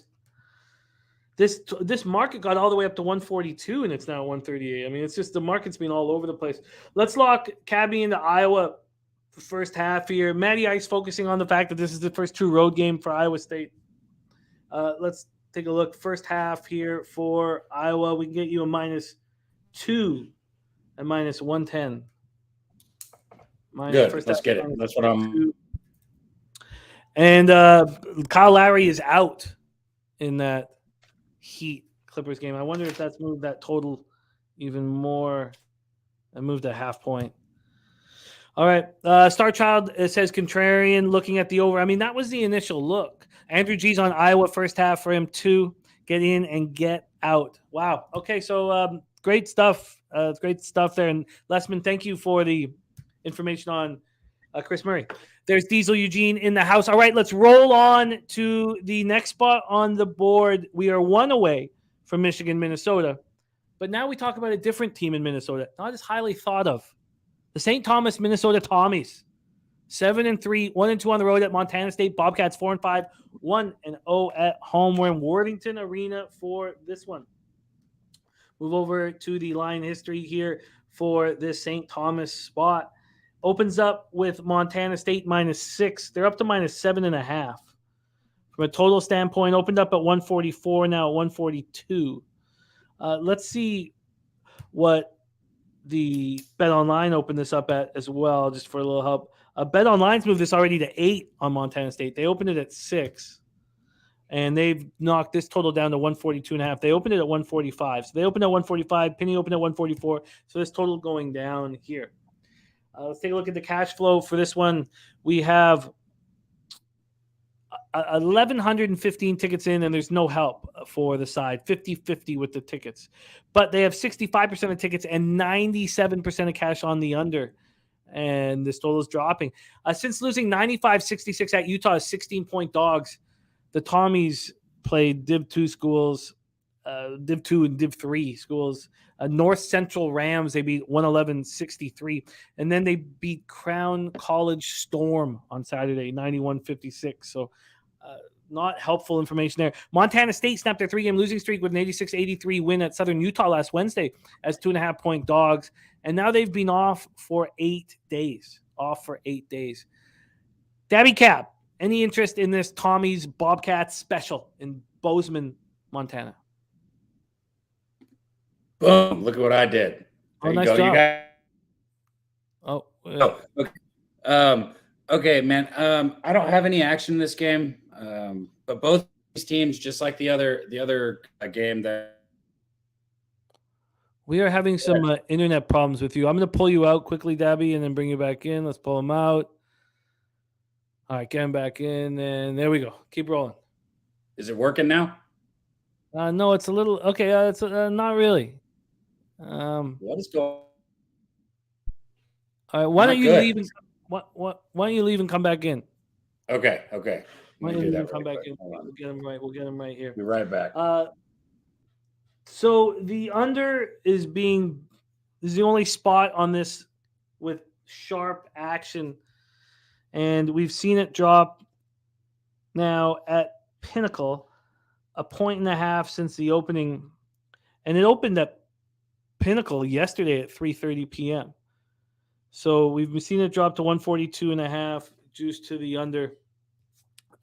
this market got all the way up to 142 and it's now 138. It's just the market's been all over the place. Let's lock Cabby into Iowa for first half here. Matty Ice focusing on the fact that this is the first true road game for Iowa State. Let's take a look. First half here for Iowa. We can get you a -2 and -110. Good. Let's get it. That's what I'm. And Kyle Lowry is out in that Heat Clippers game. I wonder if that's moved that total even more and moved a half point. All right. Star Child, it says contrarian looking at the over. That was the initial look. Andrew G's on Iowa first half for him too. Get in and get out. Wow. Okay. So great stuff. Great stuff there. And Lessman, thank you for the information on Chris Murray. There's Diesel Eugene in the house. All right, let's roll on to the next spot on the board. We are 1 away from Michigan, Minnesota. But now we talk about a different team in Minnesota, not as highly thought of. The St. Thomas, Minnesota Tommies. 7-3, 1-2 on the road at Montana State. Bobcats 4-5, 1-0 at home. We're in Worthington Arena for this one. Move over to the line history here for this St. Thomas spot. Opens up with Montana State -6. They're up to -7.5. From a total standpoint, opened up at 144, now at 142. Let's see what the Bet Online opened this up at as well, just for a little help. Bet Online's moved this already to 8 on Montana State. They opened it at 6, and they've knocked this total down to 142.5. They opened it at 145. So they opened at 145. Penny opened at 144. So this total going down here. Let's take a look at the cash flow for this one. We have 1,115 tickets in, and there's no help for the side, 50-50 with the tickets. But they have 65% of tickets and 97% of cash on the under. And this total is dropping. Since losing 95-66 at Utah as 16-point dogs, the Tommies played Div 2 schools, Div 2 and Div 3 schools. North Central Rams, they beat 111-63. And then they beat Crown College Storm on Saturday, 91-56. So not helpful information there. Montana State snapped their 3-game losing streak with an 86-83 win at Southern Utah last Wednesday as 2.5-point dogs. And now they've been off for 8 days. Daby Cab, any interest in this Tommy's Bobcats special in Bozeman, Montana? Boom. Look at what I did. There nice you go. job. You guys... Oh, okay. Okay, man. I don't have any action in this game. But both these teams, just like the other game that we are having some internet problems with you. I'm going to pull you out quickly, Daby, and then bring you back in. Let's pull him out. All right, get him back in, and there we go. Keep rolling. Is it working now? No, it's a little okay. It's not really. What is going? All right, why don't you leave? Why don't you leave and come back in? Okay. Why don't you come back in? We'll get him right. We'll get him right here. Be right back. So the under is the only spot on this with sharp action, and we've seen it drop now at Pinnacle 1.5 since the opening, and it opened at Pinnacle yesterday at 3:30 p.m. So we've seen it drop to 142.5, juice to the under.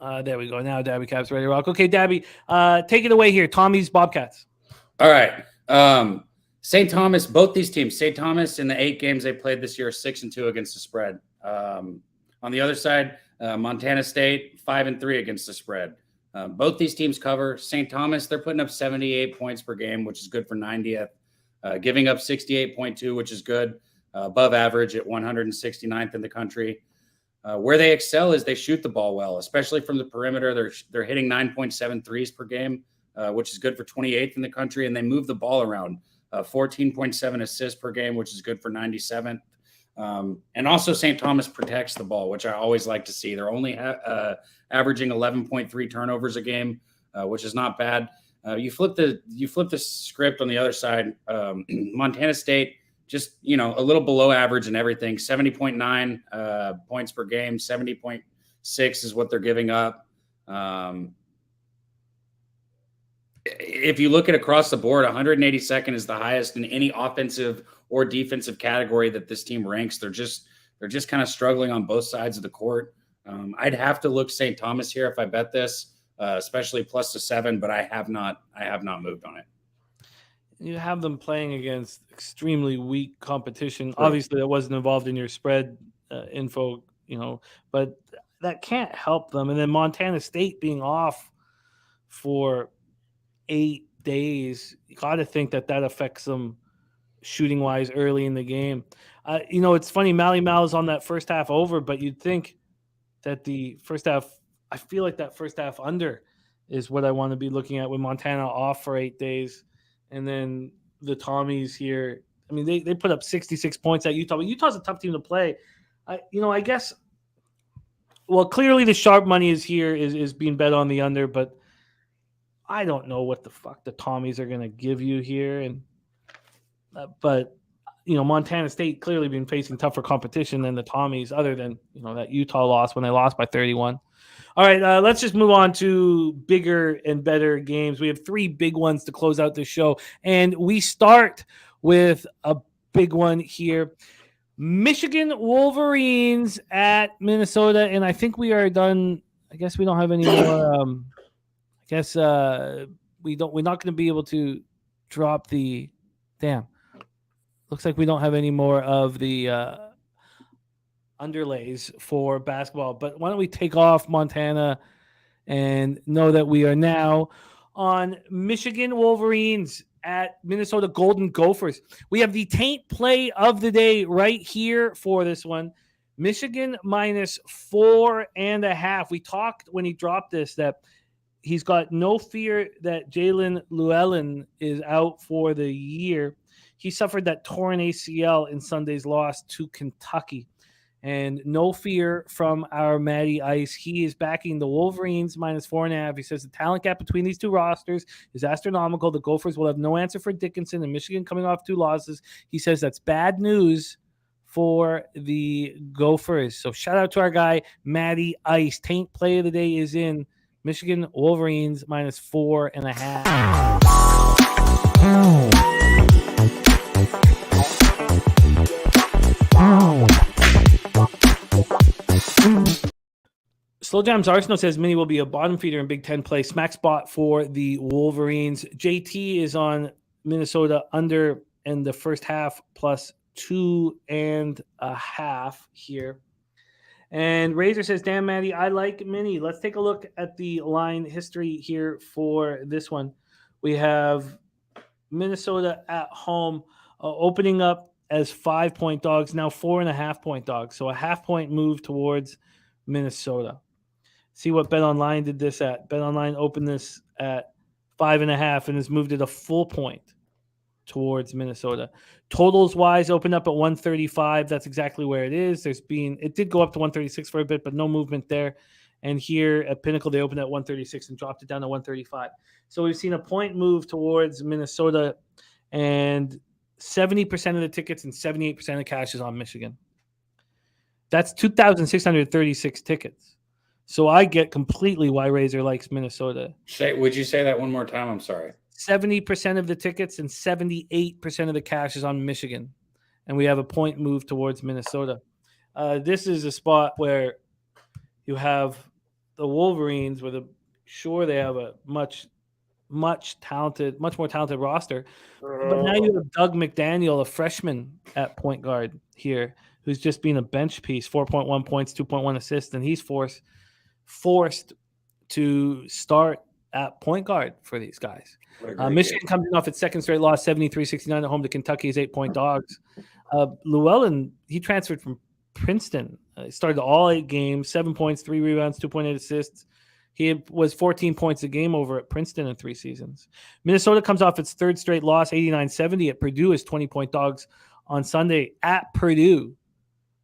There we go. Now Daby Cab's ready to rock. Okay, Daby, take it away here. Tommy's Bobcats. All right. St. Thomas, both these teams, St. Thomas in the 8 games they played this year, 6-2 against the spread. On the other side, Montana State, 5-3 against the spread. Both these teams cover. St. Thomas, they're putting up 78 points per game, which is good for 90th. Giving up 68.2, which is good. Above average at 169th in the country. Where they excel is they shoot the ball well, especially from the perimeter. They're hitting 9.7 threes per game, which is good for 28th in the country, and they move the ball around. 14.7 assists per game, which is good for 97th. And also St. Thomas protects the ball, which I always like to see. They're only averaging 11.3 turnovers a game, which is not bad. You flip the script on the other side. Montana State, just, a little below average and everything. 70.9 points per game, 70.6 is what they're giving up. If you look at across the board, 182nd is the highest in any offensive or defensive category that this team ranks. They're just kind of struggling on both sides of the court. I'd have to look St. Thomas here if I bet this, especially +7, but I have not moved on it. You have them playing against extremely weak competition. Right. Obviously, that wasn't involved in your spread info, but that can't help them. And then Montana State being off for 8 days, you got to think that affects them shooting wise early in the game. It's funny, Mal is on that first half over, but you'd think that the first half, I feel like that first half under is what I want to be looking at with Montana off for 8 days. And then the Tommies here, I mean, they put up 66 points at Utah, but Utah's a tough team to play. I guess, well, clearly the sharp money is here, is being bet on the under, but I don't know what the fuck the Tommies are going to give you here. And but Montana State clearly been facing tougher competition than the Tommies, other than that Utah loss when they lost by 31. All right, let's just move on to bigger and better games. We have 3 big ones to close out this show, and we start with a big one here. Michigan Wolverines at Minnesota, and I think we are done. I guess we don't have any more. We're not going to be able to drop the. Damn. Looks like we don't have any more of the underlays for basketball. But why don't we take off Montana and know that we are now on Michigan Wolverines at Minnesota Golden Gophers. We have the taint play of the day right here for this one. Michigan minus 4.5. We talked when he dropped this that he's got no fear that Jalen Llewellyn is out for the year. He suffered that torn ACL in Sunday's loss to Kentucky. And no fear from our Matty Ice. He is backing the Wolverines minus 4.5. He says the talent gap between these two rosters is astronomical. The Gophers will have no answer for Dickinson, and Michigan coming off 2 losses. He says that's bad news for the Gophers. So shout out to our guy, Matty Ice. Taint play of the day is in Michigan Wolverines minus 4.5. Slow Jams Arsenal says Mini will be a bottom feeder in Big Ten play. Smack spot for the Wolverines. JT is on Minnesota under in the first half plus 2.5 here. And Razor says, damn, Matty, I like Mini. Let's take a look at the line history here for this one. We have Minnesota at home opening up as 5-point dogs, now 4.5-point dogs. So a half-point move towards Minnesota. See what BetOnline did this at. BetOnline opened this at 5.5 and has moved it a full point towards Minnesota. Totals wise, opened up at 135. That's exactly where it is. It did go up to 136 for a bit, but no movement there. And here at Pinnacle, they opened at 136 and dropped it down to 135. So we've seen a point move towards Minnesota, and 70% of the tickets and 78% of the cash is on Michigan. That's 2,636 tickets. So I get completely why Razor likes Minnesota. Would you say that one more time? I'm sorry. 70% of the tickets and 78% of the cash is on Michigan. And we have a point move towards Minnesota. This is a spot where you have the Wolverines with they have a much more talented roster. But now you have Doug McDaniel, a freshman at point guard here, who's just been a bench piece, 4.1 points, 2.1 assists, and he's forced to start at point guard for these guys. Michigan comes off its second straight loss, 73-69 at home to Kentucky's 8-point dogs. Llewellyn, he transferred from Princeton. He started all 8 games, 7 points, 3 rebounds, 2.8 assists. He was 14 points a game over at Princeton in 3 seasons. Minnesota comes off its third straight loss, 89-70 at Purdue as 20-point dogs on Sunday at Purdue.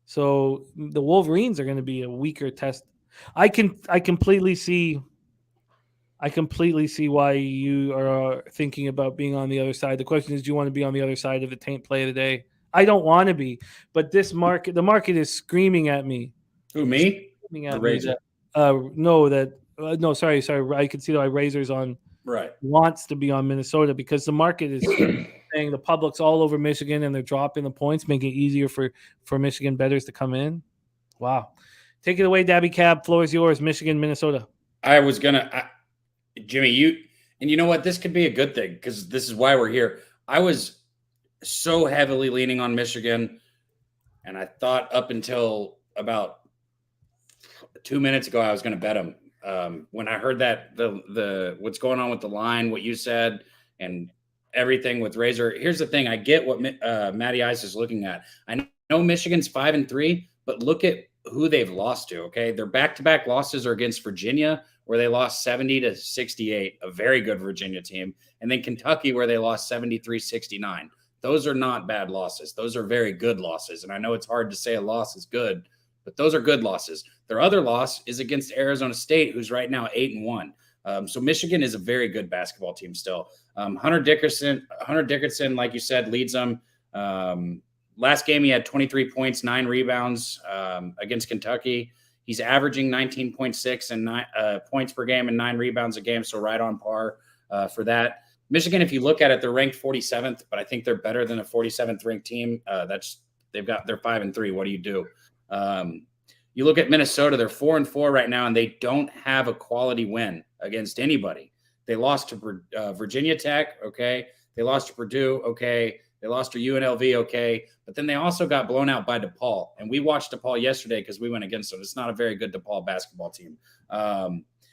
So the Wolverines are going to be a weaker test. I completely see why you are thinking about being on the other side. The question is, do you want to be on the other side of the taint play of the day? I don't want to be, but the market is screaming at me. Who, me? Screaming at me that, sorry. I can see why Razor's on. Right. Wants to be on Minnesota because the market is saying the public's all over Michigan and they're dropping the points, making it easier for Michigan bettors to come in. Wow. Take it away, Daby Cab. Floor is yours. Michigan, Minnesota. Jimmy, you know what? This could be a good thing because this is why we're here. I was so heavily leaning on Michigan, and I thought up until about 2 minutes ago I was going to bet them. When I heard that the what's going on with the line, what you said, and everything with Razor. Here's the thing: I get what Matty Ice is looking at. I know Michigan's 5-3, but look at who they've lost to. Okay, their back-to-back losses are against Virginia, where they lost 70-68, a very good Virginia team, and then Kentucky, where they lost 73-69. Those are not bad losses. Those are very good losses. And I know it's hard to say a loss is good, but those are good losses. Their other loss is against Arizona State, who's right now 8-1. So Michigan is a very good basketball team still. Hunter Dickinson, like you said, leads them. Last game, he had 23 points, 9 rebounds against Kentucky. He's averaging 19.6 and 9 points per game and 9 rebounds a game, so right on par for that. Michigan, if you look at it, they're ranked 47th, but I think they're better than a 47th ranked team. They're 5-3. What do you do? You look at Minnesota, they're 4-4 right now, and they don't have a quality win against anybody. They lost to Virginia Tech, okay. They lost to Purdue, okay. They lost to UNLV, okay. But then they also got blown out by DePaul. And we watched DePaul yesterday because we went against them. It's not a very good DePaul basketball team.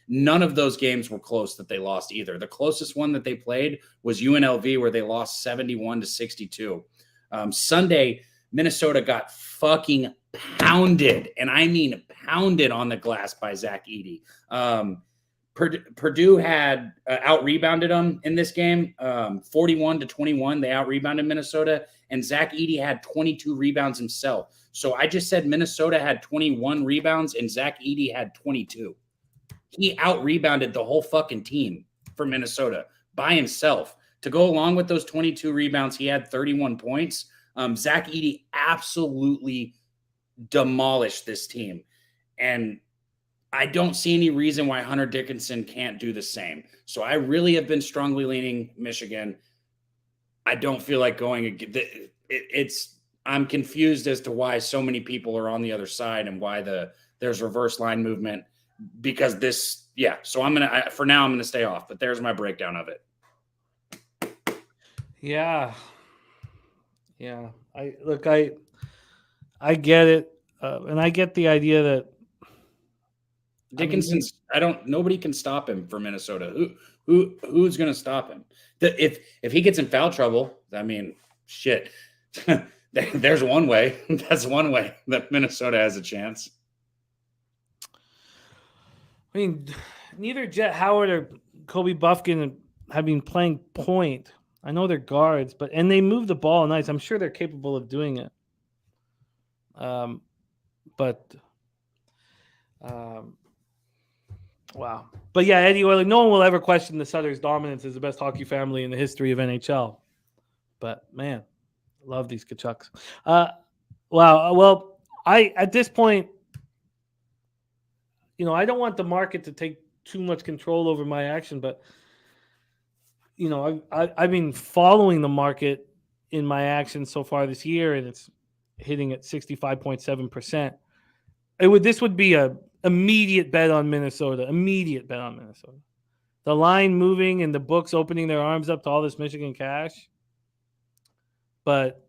None of those games were close that they lost either. The closest one that they played was UNLV, where they lost 71-62. Sunday, Minnesota got fucking pounded, and I mean pounded on the glass by Zach Edey. Purdue had out-rebounded them in this game, 41-21. They out-rebounded Minnesota, and Zach Edey had 22 rebounds himself. So I just said Minnesota had 21 rebounds, and Zach Edey had 22. He out-rebounded the whole fucking team for Minnesota by himself. To go along with those 22 rebounds, he had 31 points. Zach Edey absolutely demolished this team. And I don't see any reason why Hunter Dickinson can't do the same. So I really have been strongly leaning Michigan. I don't feel like going I'm confused as to why so many people are on the other side and why there's reverse line movement, because so I'm going to stay off, but there's my breakdown of it. Yeah. I get it. And I get the idea that Dickinson's nobody can stop him for Minnesota. Who's going to stop him? If he gets in foul trouble, I mean, shit, there's one way. That's one way that Minnesota has a chance. I mean, neither Jet Howard or Kobe Buffkin have been playing point. I know they're guards, and they move the ball nice. I'm sure they're capable of doing it. Wow. But yeah, Eddie Oiler, no one will ever question the Sutter's dominance as the best hockey family in the history of NHL. But man, love these Kachucks. Wow. Well, at this point, I don't want the market to take too much control over my action, but I've been following the market in my action so far this year, and it's hitting at 65.7%. This would be a immediate bet on Minnesota. The line moving and the books opening their arms up to all this Michigan cash. But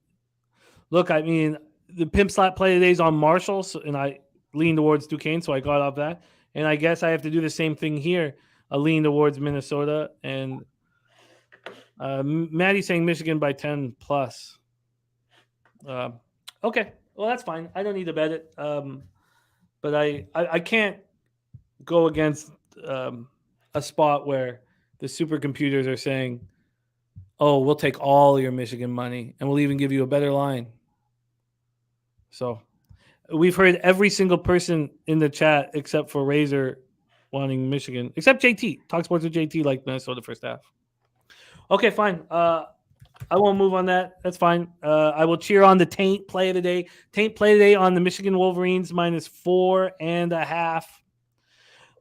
look, I mean, the pimp slap play today is on Marshall, and I lean towards Duquesne, so I got off that. And I guess I have to do the same thing here. I lean towards Minnesota, and Maddie's saying Michigan by 10 plus. Okay, well, that's fine. I don't need to bet it. But I can't go against a spot where the supercomputers are saying, oh, we'll take all your Michigan money and we'll even give you a better line. So we've heard every single person in the chat except for Razor wanting Michigan, except JT. Talk Sports with JT like Minnesota first half. Okay, fine. I won't move on that. That's fine. I will cheer on the Taint play today. Taint play today on the Michigan Wolverines -4.5.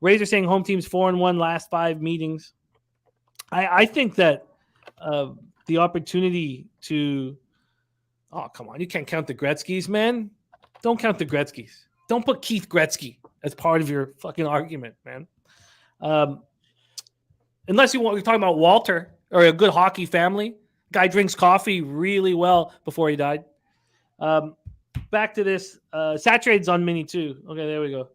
Razor saying home team's 4-1 last 5 meetings. I think that the opportunity to come on, you can't count the Gretzkys, man. Don't count the Gretzkys. Don't put Keith Gretzky as part of your fucking argument, man. Unless you're talking about Walter or a good hockey family. Guy drinks coffee really well before he died. Back to this. Saturated's on Mini too. Okay, there we go.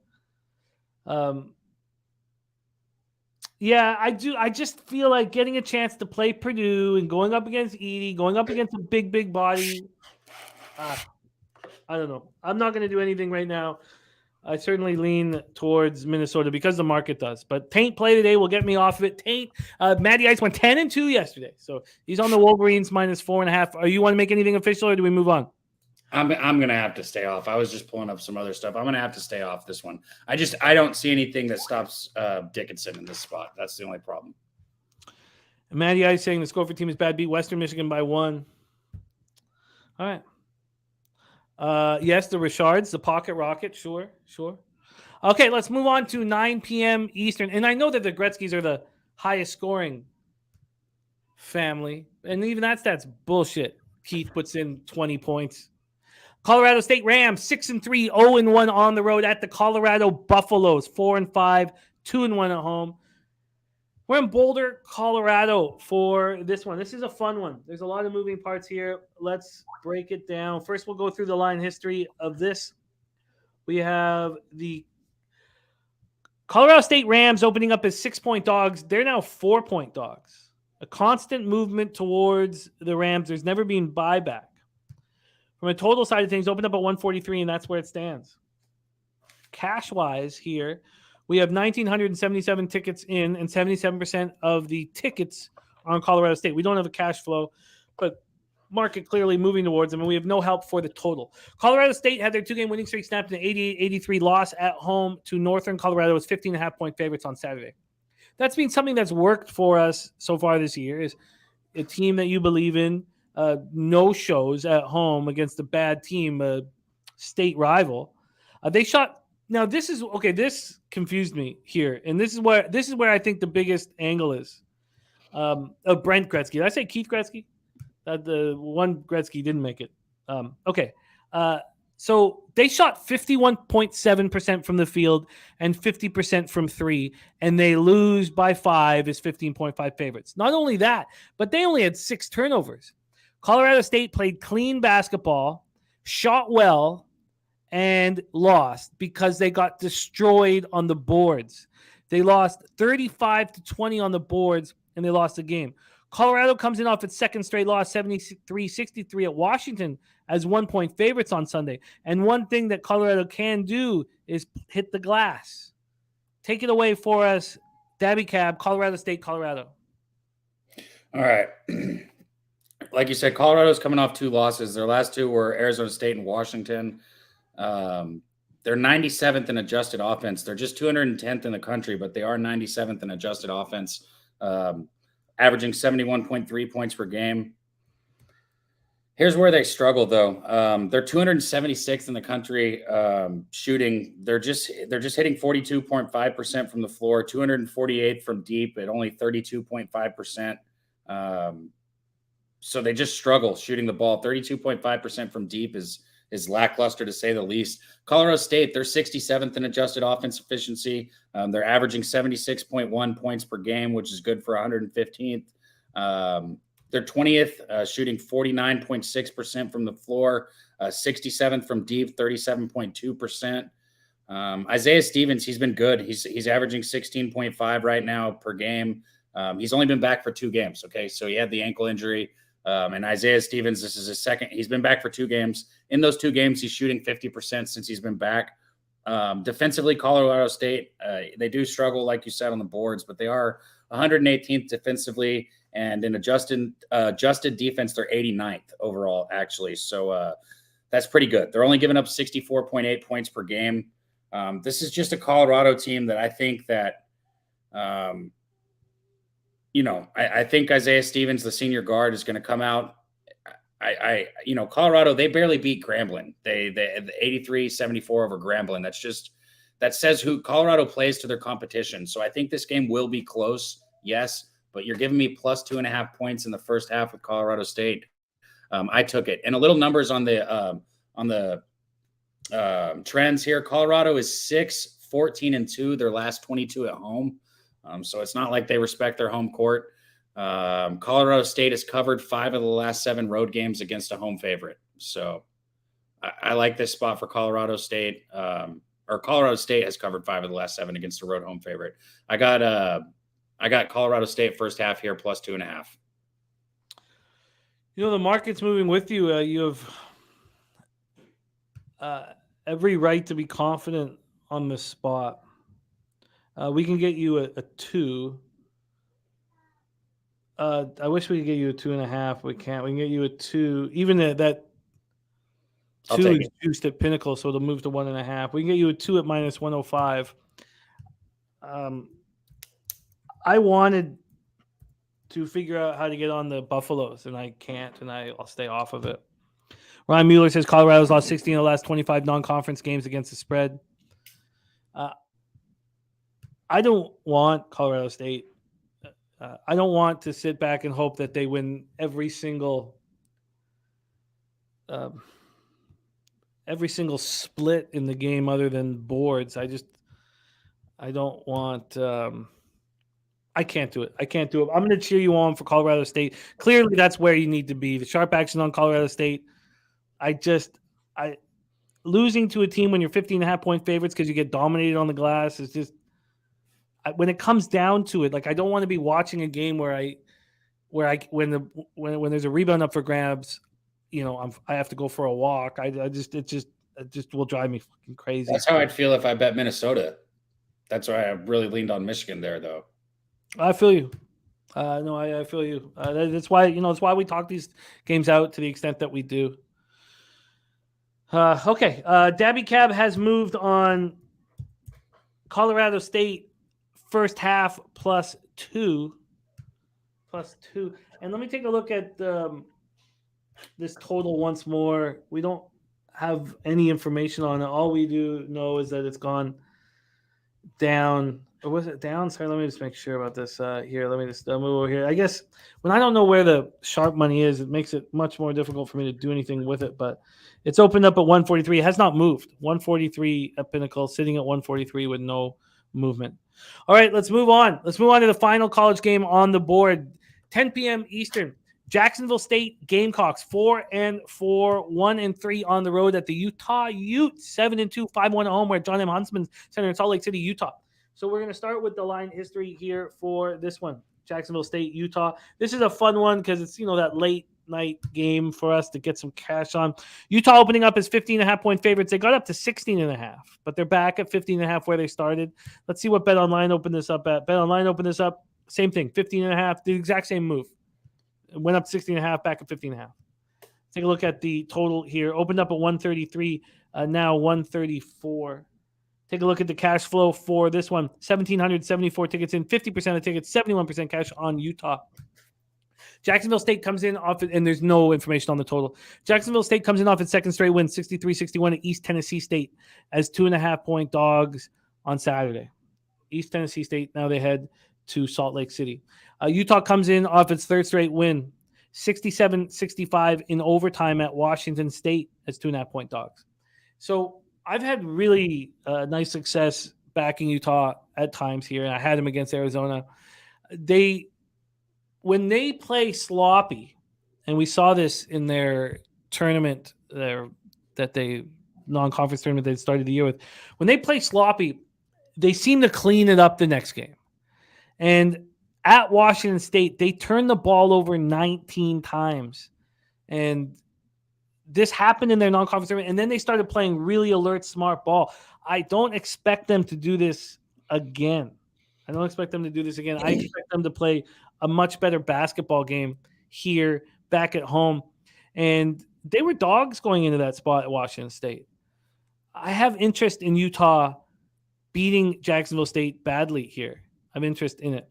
Yeah, I do. I just feel like getting a chance to play Purdue and going up against Edey, going up against a big body. I don't know. I'm not going to do anything right now. I certainly lean towards Minnesota because the market does. But Taint play today will get me off of it. Taint, Matty Ice went 10-2 yesterday. So he's on the Wolverines -4.5. Are you want to make anything official or do we move on? I'm going to have to stay off. I was just pulling up some other stuff. I'm going to have to stay off this one. I don't see anything that stops Dickinson in this spot. That's the only problem. And Matty Ice saying the score for team is bad. Beat Western Michigan by 1. All right. Yes, the Richards, the Pocket Rocket. Sure. Okay, let's move on to 9 p.m. Eastern. And I know that the Gretzkys are the highest scoring family. And even that's bullshit. Keith puts in 20 points. Colorado State Rams, 6-3, 0-1 on the road at the Colorado Buffaloes, 4-5, 2-1 at home. We're in Boulder, Colorado for this one. This is a fun one. There's a lot of moving parts here. Let's break it down. First, we'll go through the line history of this. We have the Colorado State Rams opening up as 6-point dogs. They're now 4-point dogs. A constant movement towards the Rams. There's never been buyback. From a total side of things, opened up at 143, and that's where it stands. Cash-wise here, we have 1,977 tickets in, and 77% of the tickets are on Colorado State. We don't have a cash flow, but market clearly moving towards them, and we have no help for the total. Colorado State had their 2-game winning streak snapped in an 88-83 loss at home to Northern Colorado. It's 15.5-point favorites on Saturday. That's been something that's worked for us so far this year, is a team that you believe in, no shows at home against a bad team, a state rival. They shot. Now this is okay. This confused me here, and this is where I think the biggest angle is. Of Brent Gretzky. Did I say Keith Gretzky? The one Gretzky didn't make it. Okay. So they shot 51.7% from the field and 50% from three, and they lose by 5 as 15.5 favorites. Not only that, but they only had 6 turnovers. Colorado State played clean basketball, shot well, and lost because they got destroyed on the boards. They lost 35-20 on the boards, and they lost the game. Colorado comes in off its second straight loss, 73-63 at Washington as 1-point favorites on Sunday. And one thing that Colorado can do is hit the glass. Take it away for us, Daby Cab, Colorado State, Colorado. All right. Like you said, Colorado's coming off 2 losses. Their last 2 were Arizona State and Washington. They're 97th in adjusted offense. They're just 210th in the country, but they are 97th in adjusted offense, averaging 71.3 points per game. Here's where they struggle, though. They're 276th in the country shooting. They're just hitting 42.5% from the floor, 248th from deep at only 32.5%. So they just struggle shooting the ball. 32.5% from deep is lackluster, to say the least. Colorado State, they're 67th in adjusted offense efficiency. They're averaging 76.1 points per game, which is good for 115th. They're 20th, shooting 49.6% from the floor, 67th from deep, 37.2%. Isaiah Stevens, he's been good. He's averaging 16.5 right now per game. He's only been back for 2 games. Okay, so he had the ankle injury. And Isaiah Stevens, this is his second. He's been back for 2 games. In those 2 games, he's shooting 50% since he's been back. Defensively, Colorado State, they do struggle, like you said, on the boards, but they are 118th defensively, and in adjusted defense, they're 89th overall, actually. So that's pretty good. They're only giving up 64.8 points per game. This is just a Colorado team that I think that I think Isaiah Stevens, the senior guard, is going to come out. Colorado, they barely beat Grambling. They 83-74 over Grambling. That says who Colorado plays to their competition. So I think this game will be close. Yes, but you're giving me plus 2.5 points in the first half with Colorado State. I took it. And a little numbers on the trends here. Colorado is 6-14-2, their last 22 at home. So it's not like they respect their home court. Colorado State has covered 5 of the last 7 road games against a home favorite. So I like this spot for Colorado State. Or Colorado State has covered 5 of the last 7 against a road home favorite. I got Colorado State first half here plus 2.5. The market's moving with you. You have every right to be confident on this spot. We can get you a 2. I wish we could get you a 2.5. We can't. We can get you a 2. Even that 2 is juiced at Pinnacle, so it'll move to 1.5. We can get you a 2 at minus 105. I wanted to figure out how to get on the Buffaloes, and I can't, and I'll stay off of it. Ryan Mueller says Colorado's lost 16 of the last 25 non-conference games against the spread. I don't want Colorado State. I don't want to sit back and hope that they win every single split in the game other than boards. I don't want. I can't do it. I'm going to cheer you on for Colorado State. Clearly, that's where you need to be. The sharp action on Colorado State. Losing to a team when you're 15.5 point favorites because you get dominated on the glass is just when it comes down to it, like I don't want to be watching a game when there's a rebound up for grabs, I have to go for a walk. It just will drive me fucking crazy. That's how I'd feel if I bet Minnesota. That's why I really leaned on Michigan there, though. I feel you. No, I feel you. That's why we talk these games out to the extent that we do. Okay. Daby Cab has moved on Colorado State first half +2. And let me take a look at this total once more. We don't have any information on it. All we do know is that it's gone down. Or was it down? Sorry, let me just make sure about this here. Let me just move over here. I guess when I don't know where the sharp money is, it makes it much more difficult for me to do anything with it. But it's opened up at 143. It has not moved. 143 at Pinnacle, sitting at 143 with no movement. All right, let's move on. Let's move on to the final college game on the board. 10 p.m. Eastern. Jacksonville State Gamecocks 4-4, 1-3 on the road at the Utah Utes, 7-2, 5-1 at home. We're at John M. Huntsman Center in Salt Lake City, Utah. So we're going to start with the line history here for this one. Jacksonville State, Utah. This is a fun one because it's, that late night game for us to get some cash on. Utah opening up as 15.5-point favorites. They got up to 16.5, but they're back at 15.5 where they started. Let's see what BetOnline opened this up at. BetOnline opened this up, same thing, 15.5, the exact same move. It went up 16.5, back at 15.5. Take a look at the total here. Opened up at 133, now 134. Take a look at the cash flow for this one. 1,774 tickets in, 50% of tickets, 71% cash on Utah. Jacksonville State comes in off, and there's no information on the total. Jacksonville State comes in off its second straight win, 63-61 at East Tennessee State as 2.5-point dogs on Saturday. East Tennessee State, now they head to Salt Lake City. Utah comes in off its third straight win, 67-65 in overtime at Washington State as 2.5-point dogs. So I've had really nice success backing Utah at times here, and I had them against Arizona. When they play sloppy, and we saw this in their tournament non-conference tournament they started the year with, when they play sloppy, they seem to clean it up the next game. And at Washington State, they turned the ball over 19 times. And this happened in their non-conference tournament, and then they started playing really alert, smart ball. I don't expect them to do this again. I expect them to play a much better basketball game here, back at home. And they were dogs going into that spot at Washington State. I have interest in Utah beating Jacksonville State badly here. I have interest in it.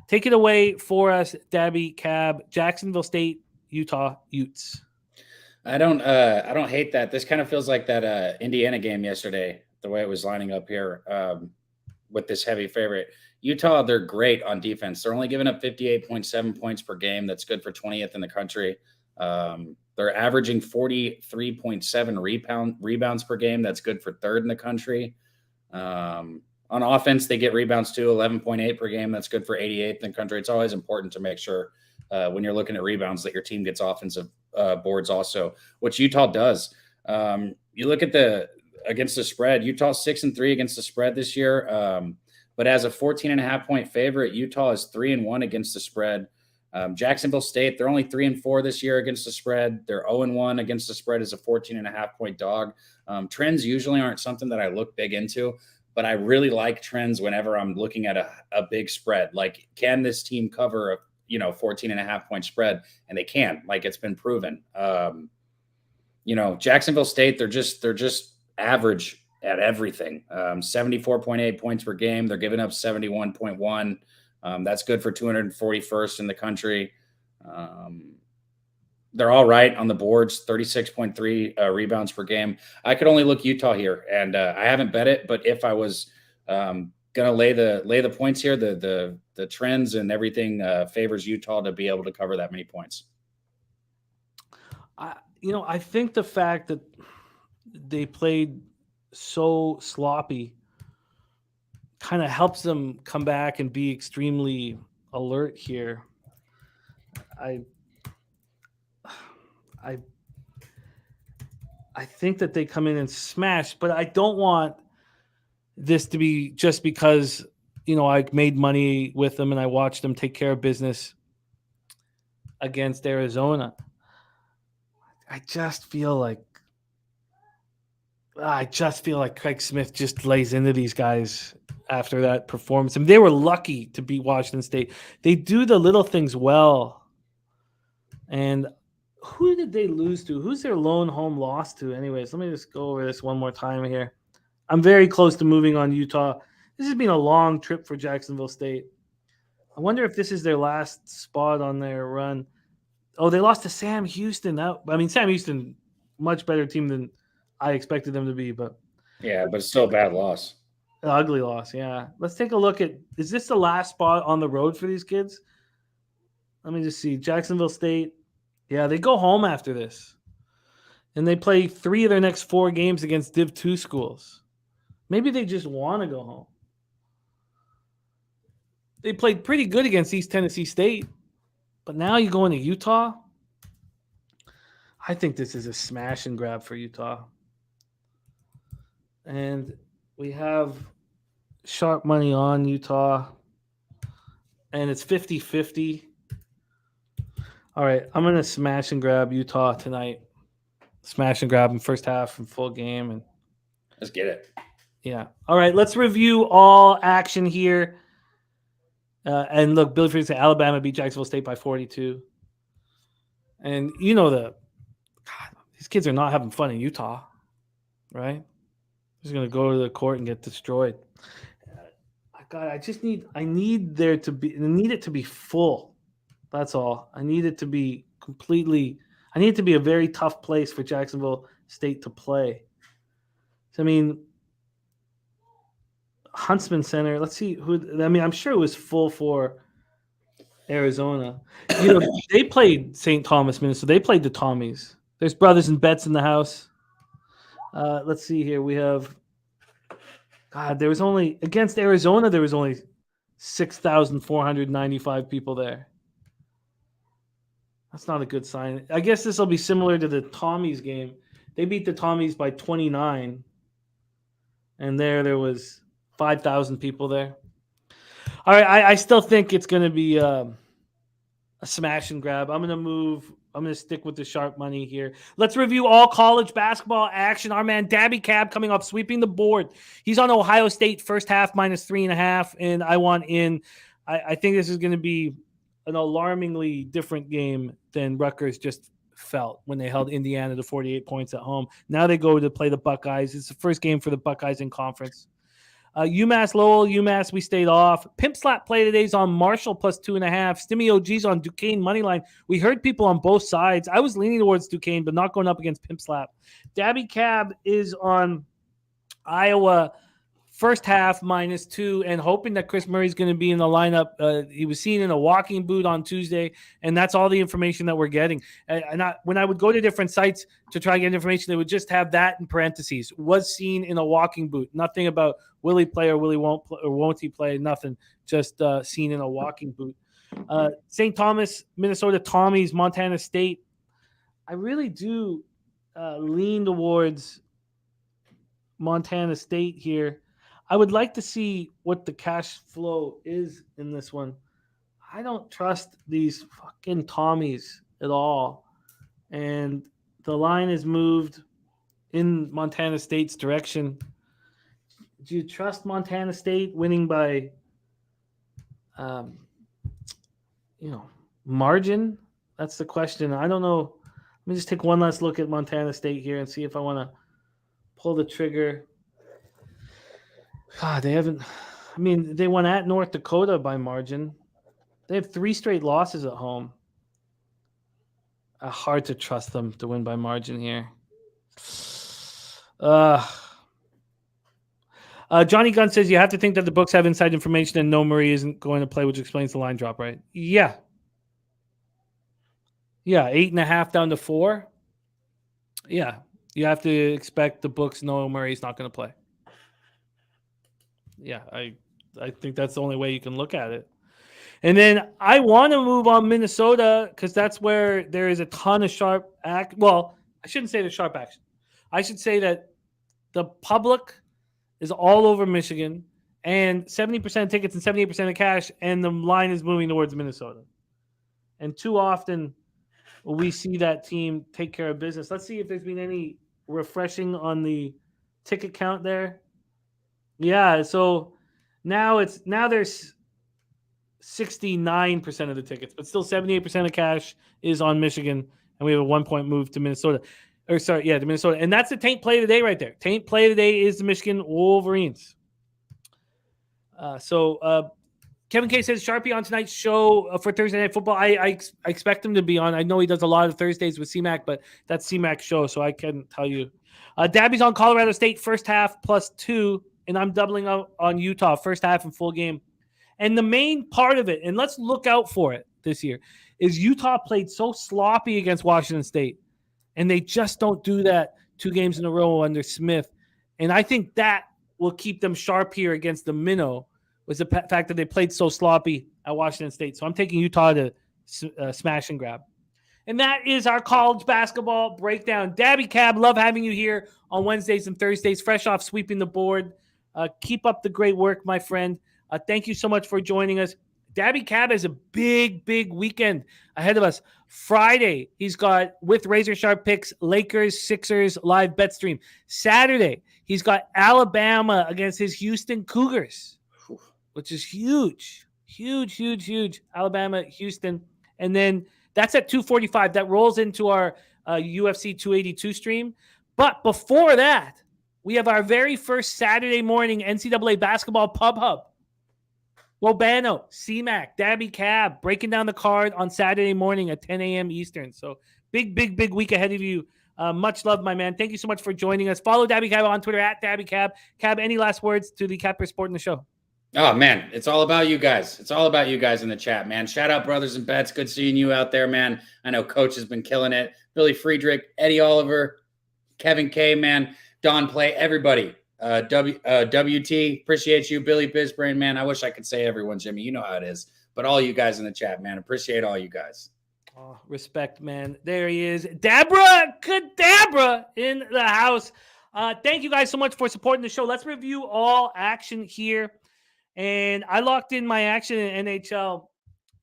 Take it away for us, Daby Cab. Jacksonville State, Utah Utes. I don't hate that. This kind of feels like that Indiana game yesterday, the way it was lining up here with this heavy favorite. Utah, they're great on defense. They're only giving up 58.7 points per game. That's good for 20th in the country. They're averaging 43.7 rebounds per game. That's good for third in the country. On offense, they get rebounds too, 11.8 per game. That's good for 88th in the country. It's always important to make sure when you're looking at rebounds that your team gets offensive boards also, which Utah does. You look at against the spread, Utah's 6-3 against the spread this year. But as a 14.5-point favorite, Utah is 3-1 against the spread. Jacksonville State, they're only 3-4 this year against the spread. They're 0-1 against the spread as a 14.5-point dog. Trends usually aren't something that I look big into, but I really like trends whenever I'm looking at a big spread. Like, can this team cover a 14.5-point spread? And they can. Like, it's been proven. Jacksonville State, they're just average at everything. 74.8 points per game. They're giving up 71.1. That's good for 241st in the country. They're all right on the boards, 36.3 rebounds per game. I could only look Utah here, and I haven't bet it, but if I was going to lay the points here, the trends and everything favors Utah to be able to cover that many points. I think the fact that they played so sloppy kind of helps them come back and be extremely alert here. I think that they come in and smash, but I don't want this to be just because I made money with them and I watched them take care of business against Arizona. I just feel like Craig Smith just lays into these guys after that performance. And they were lucky to beat Washington State. They do the little things well. And who did they lose to? Who's their lone home loss to? Anyways, let me just go over this one more time here. I'm very close to moving on Utah. This has been a long trip for Jacksonville State. I wonder if this is their last spot on their run. Oh, they lost to Sam Houston. Sam Houston, much better team than I expected them to be, but yeah, but it's still a bad loss. An ugly loss, yeah. Let's take a look at, is this the last spot on the road for these kids? Let me just see. Jacksonville State. Yeah, they go home after this. And they play 3 of their next 4 games against Div 2 schools. Maybe they just want to go home. They played pretty good against East Tennessee State. But now you go into Utah. I think this is a smash and grab for Utah. And we have sharp money on Utah. And it's 50-50. All right, I'm going to smash and grab Utah tonight. Smash and grab in first half and full game. And let's get it. Yeah. All right, let's review all action here. And look, Billy Freeman said Alabama beat Jacksonville State by 42. And God, these kids are not having fun in Utah, right? They're just going to go to the court and get destroyed. God, I need it to be full. That's all. I need it to be a very tough place for Jacksonville State to play. So, Huntsman Center. Let's see I'm sure it was full for Arizona. They played St. Thomas, Minnesota. They played the Tommies. There's brothers and bets in the house. Let's see here. We have against Arizona, there was only 6,495 people there. That's not a good sign. I guess this will be similar to the Tommies game. They beat the Tommies by 29. And there was 5,000 people there. All right, I still think it's going to be a smash and grab. I'm going to stick with the sharp money here. Let's review all college basketball action. Our man Daby Cab coming up, sweeping the board. He's on Ohio State first half -3.5, and I want in. I think this is going to be an alarmingly different game than Rutgers just felt when they held Indiana to 48 points at home. Now they go to play the Buckeyes. It's the first game for the Buckeyes in conference. UMass Lowell, we stayed off. Pimp Slap play today is on Marshall +2.5. Stimmy OG's on Duquesne moneyline. We heard people on both sides. I was leaning towards Duquesne, but not going up against Pimp Slap. Daby Cab is on Iowa first half -2 and hoping that Chris Murray's going to be in the lineup. He was seen in a walking boot on Tuesday, and that's all the information that we're getting. When I would go to different sites to try and get information, they would just have that in parentheses. Was seen in a walking boot. Nothing about will he play or will he won't play or won't he play? Nothing. Just seen in a walking boot. St. Thomas, Minnesota Tommies, Montana State. I really do lean towards Montana State here. I would like to see what the cash flow is in this one. I don't trust these fucking Tommies at all. And the line is moved in Montana State's direction. Do you trust Montana State winning by, margin? That's the question. I don't know. Let me just take one last look at Montana State here and see if I want to pull the trigger. God, they won at North Dakota by margin. They have 3 straight losses at home. Hard to trust them to win by margin here. Johnny Gunn says you have to think that the books have inside information and no Murray isn't going to play, which explains the line drop, right? Yeah. Yeah, 8.5 down to 4. Yeah, you have to expect the books know Murray's not going to play. Yeah, I think that's the only way you can look at it. And then I want to move on Minnesota because that's where there is a ton of sharp act. Well, I shouldn't say the sharp action. I should say that the public is all over Michigan, and 70% of tickets and 78% of cash, and the line is moving towards Minnesota. And too often we see that team take care of business. Let's see if there's been any refreshing on the ticket count there. Yeah, so now there's 69% of the tickets, but still 78% of cash is on Michigan, and we have a 1-point move to Minnesota. To Minnesota. And that's the taint play today right there. Taint play today is the Michigan Wolverines. Kevin K says Sharpie on tonight's show for Thursday Night Football. I expect him to be on. I know he does a lot of Thursdays with CMAC, but that's CMAC's show, so I can't tell you. Daby's on Colorado State first half +2, and I'm doubling out on Utah first half and full game. And the main part of it, and let's look out for it this year, is Utah played so sloppy against Washington State, and they just don't do that 2 games in a row under Smith. And I think that will keep them sharp here against the minnow, was the fact that they played so sloppy at Washington State. So I'm taking Utah to smash and grab. And that is our college basketball breakdown. Daby Cab, love having you here on Wednesdays and Thursdays, fresh off sweeping the board. Keep up the great work, my friend. Thank you so much for joining us. Daby Cab has a big, big weekend ahead of us. Friday, he's got, with Razor Sharp picks, Lakers, Sixers, live bet stream. Saturday, he's got Alabama against his Houston Cougars, which is huge. Alabama, Houston. And then that's at 2:45. That rolls into our UFC 282 stream. But before that, we have our very first Saturday morning NCAA basketball pub hub. Wobano, CMAC, Daby Cab, breaking down the card on Saturday morning at 10 a.m. Eastern. So big week ahead of you. Much love, my man. Thank you so much for joining us. Follow Daby Cab on Twitter at Daby Cab. Cab, any last words to the Capper Sport in the show? Oh, man, it's all about you guys. It's all about you guys in the chat, man. Shout out Brothers and Bets. Good seeing you out there, man. I know Coach has been killing it. Billy Friedrich, Eddie Oliver, Kevin K, man. Don Play, everybody. WT, appreciate you. Billy Bizbrain, man. I wish I could say everyone, Jimmy. You know how it is. But all you guys in the chat, man. Appreciate all you guys. Oh, respect, man. There he is. Kadabra in the house. Thank you guys so much for supporting the show. Let's review all action here. And I locked in my action in NHL,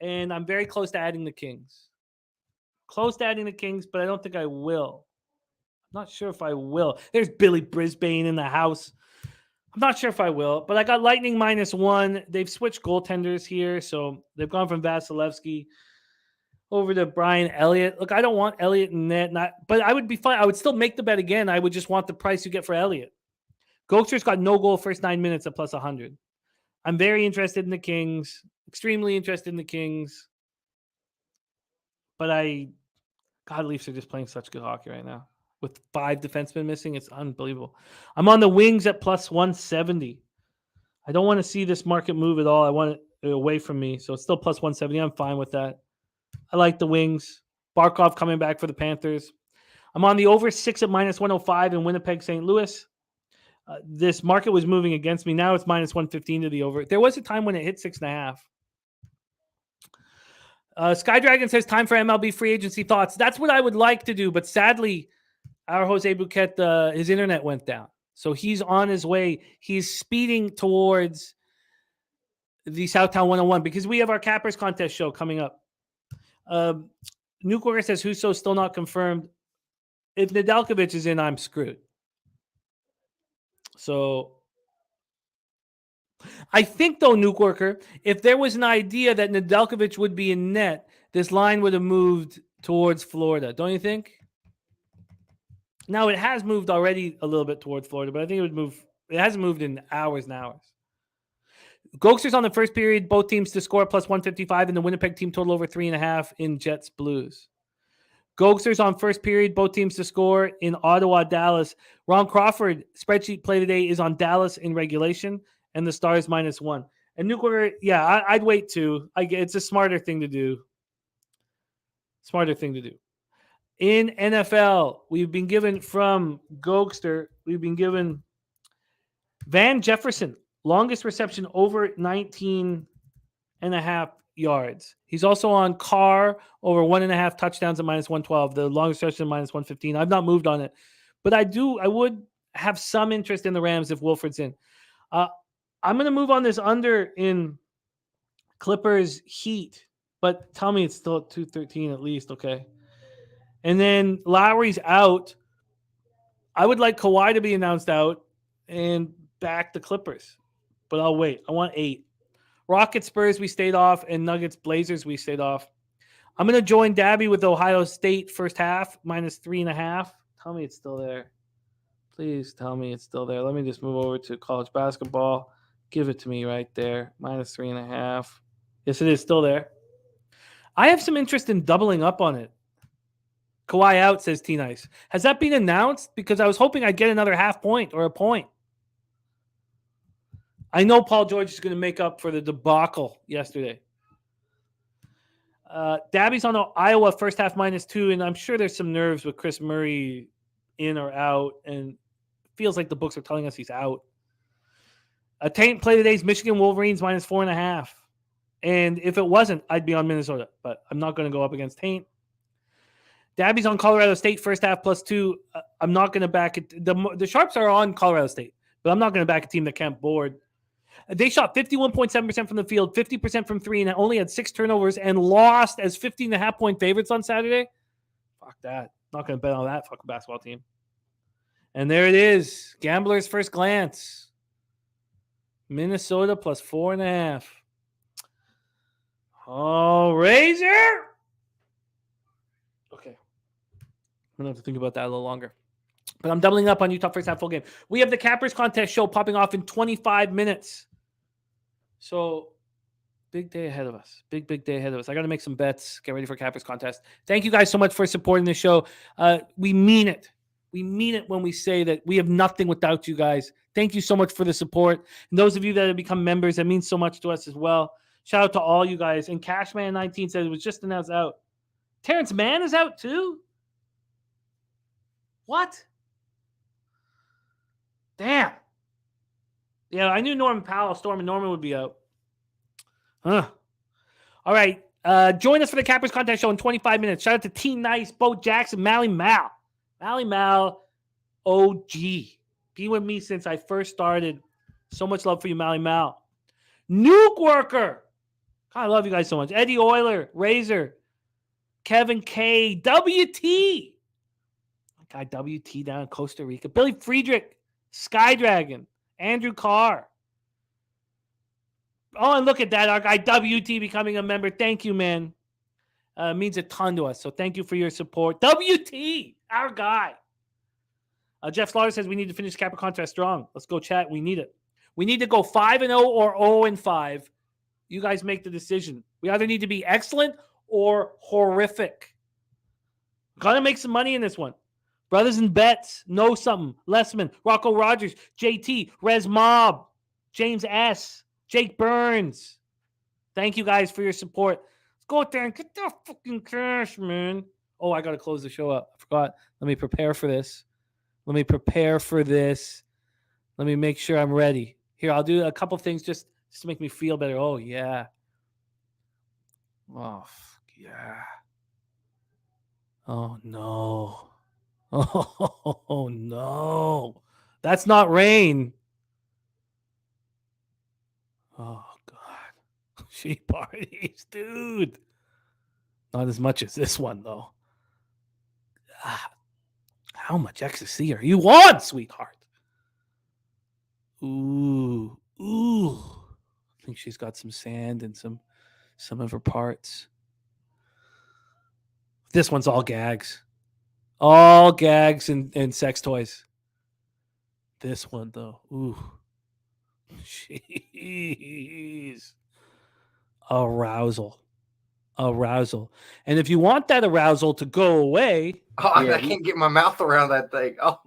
and I'm very close to adding the Kings. But I don't think I will. I'm not sure if I will. There's Billy Brisbane in the house. I'm not sure if I will, but I got Lightning -1. They've switched goaltenders here, so they've gone from Vasilevsky over to Brian Elliott. Look, I don't want Elliott in net, but I would be fine. I would still make the bet again. I would just want the price you get for Elliott. Gogster's got no goal first 9 minutes at +100. I'm very interested in the Kings, extremely interested in the Kings. But God, Leafs are just playing such good hockey right now. With 5 defensemen missing, it's unbelievable. I'm on the Wings at +170. I don't want to see this market move at all. I want it away from me. So it's still +170. I'm fine with that. I like the Wings. Barkov coming back for the Panthers. I'm on the over 6 at -105 in Winnipeg, St. Louis. This market was moving against me. Now it's -115 to the over. There was a time when it hit 6.5. Sky Dragon says time for MLB free agency thoughts. That's what I would like to do, but sadly, our Jose Bouquet, his internet went down. So he's on his way. He's speeding towards the Southtown 101 because we have our Cappers contest show coming up. Nuke says Husso still not confirmed. If Nedeljkovic is in, I'm screwed. So I think, though, Nuke Worker, if there was an idea that Nedeljkovic would be in net, this line would have moved towards Florida. Don't you think? Now, it has moved already a little bit towards Florida, but I think it would move. It hasn't moved in hours and hours. Gogster's on the first period, both teams to score +155, and the Winnipeg team total over 3.5 in Jets Blues. Gogster's on first period, both teams to score in Ottawa, Dallas. Ron Crawford, spreadsheet play today is on Dallas in regulation, and the Stars -1. And Nuclear, yeah, I'd wait too. It's a smarter thing to do. In NFL, we've been given from Gogster, we've been given Van Jefferson, longest reception over 19.5 yards. He's also on Carr over 1.5 touchdowns at -112. The longest reception -115. I've not moved on it, but I would have some interest in the Rams if Wilford's in. I'm going to move on this under in Clippers Heat, but tell me it's still at 213 at least, okay? And then Lowry's out. I would like Kawhi to be announced out and back the Clippers, but I'll wait. I want 8. Rockets Spurs, we stayed off, and Nuggets Blazers, we stayed off. I'm going to join Daby with Ohio State first half, -3.5. Tell me it's still there. Please tell me it's still there. Let me just move over to college basketball. Give it to me right there, -3.5. Yes, it is still there. I have some interest in doubling up on it. Kawhi out, says T-Nice. Has that been announced? Because I was hoping I'd get another half point or a point. I know Paul George is going to make up for the debacle yesterday. Dabby's on the Iowa first half -2, and I'm sure there's some nerves with Chris Murray in or out, and it feels like the books are telling us he's out. Taint play today's Michigan Wolverines -4.5. And if it wasn't, I'd be on Minnesota, but I'm not going to go up against Taint. Dabby's on Colorado State first half +2. I'm not going to back it. The Sharps are on Colorado State, but I'm not going to back a team that can't board. They shot 51.7% from the field, 50% from 3, and only had 6 turnovers and lost as 15.5-point favorites on Saturday. Fuck that. Not going to bet on that fucking basketball team. And there it is. Gambler's first glance. Minnesota +4.5. Oh, Razor. Okay. I'm going to have to think about that a little longer. But I'm doubling up on Utah first half full game. We have the Cappers Contest show popping off in 25 minutes. So, big day ahead of us. Big day ahead of us. I got to make some bets. Get ready for Cappers Contest. Thank you guys so much for supporting the show. We mean it. We mean it when we say that we have nothing without you guys. Thank you so much for the support. And those of you that have become members, that means so much to us as well. Shout out to all you guys. And Cashman19 said it was just announced out. Terrence Mann is out too? What? Damn. Yeah, I knew Norman Powell, Storm and Norman would be out. Huh. All right. Join us for the Cappers Contest show in 25 minutes. Shout out to T Nice, Bo Jackson, Mally Mal. Mally Mal, OG. Be with me since I first started. So much love for you, Mally Mal. Nuke Worker. God, I love you guys so much. Eddie Euler, Razor, Kevin K, WT. Guy WT down in Costa Rica. Billy Friedrich, Sky Dragon, Andrew Carr. Oh, and look at that. Our guy WT becoming a member. Thank you, man. It means a ton to us. So thank you for your support. WT, our guy. Jeff Slaughter says we need to finish Capper Contest strong. Let's go chat. We need it. We need to go 5-0 or 0-5. You guys make the decision. We either need to be excellent or horrific. Got to make some money in this one. Brothers and Bets, Know Something, Lessman, Rocco Rogers, JT, Rez Mob, James S., Jake Burns. Thank you guys for your support. Let's go out there and get that fucking cash, man. Oh, I got to close the show up. I forgot. Let me prepare for this. Let me make sure I'm ready. Here, I'll do a couple things just to make me feel better. Oh, yeah. Oh, yeah. Oh, no. Oh, no. That's not rain. Oh, God. She parties, dude. Not as much as this one, though. How much ecstasy are you on, sweetheart? Ooh. I think she's got some sand in some of her parts. This one's all gags. All gags and sex toys. This one, though. Ooh. Jeez. Arousal. And if you want that arousal to go away... Oh, I can't get my mouth around that thing. Oh,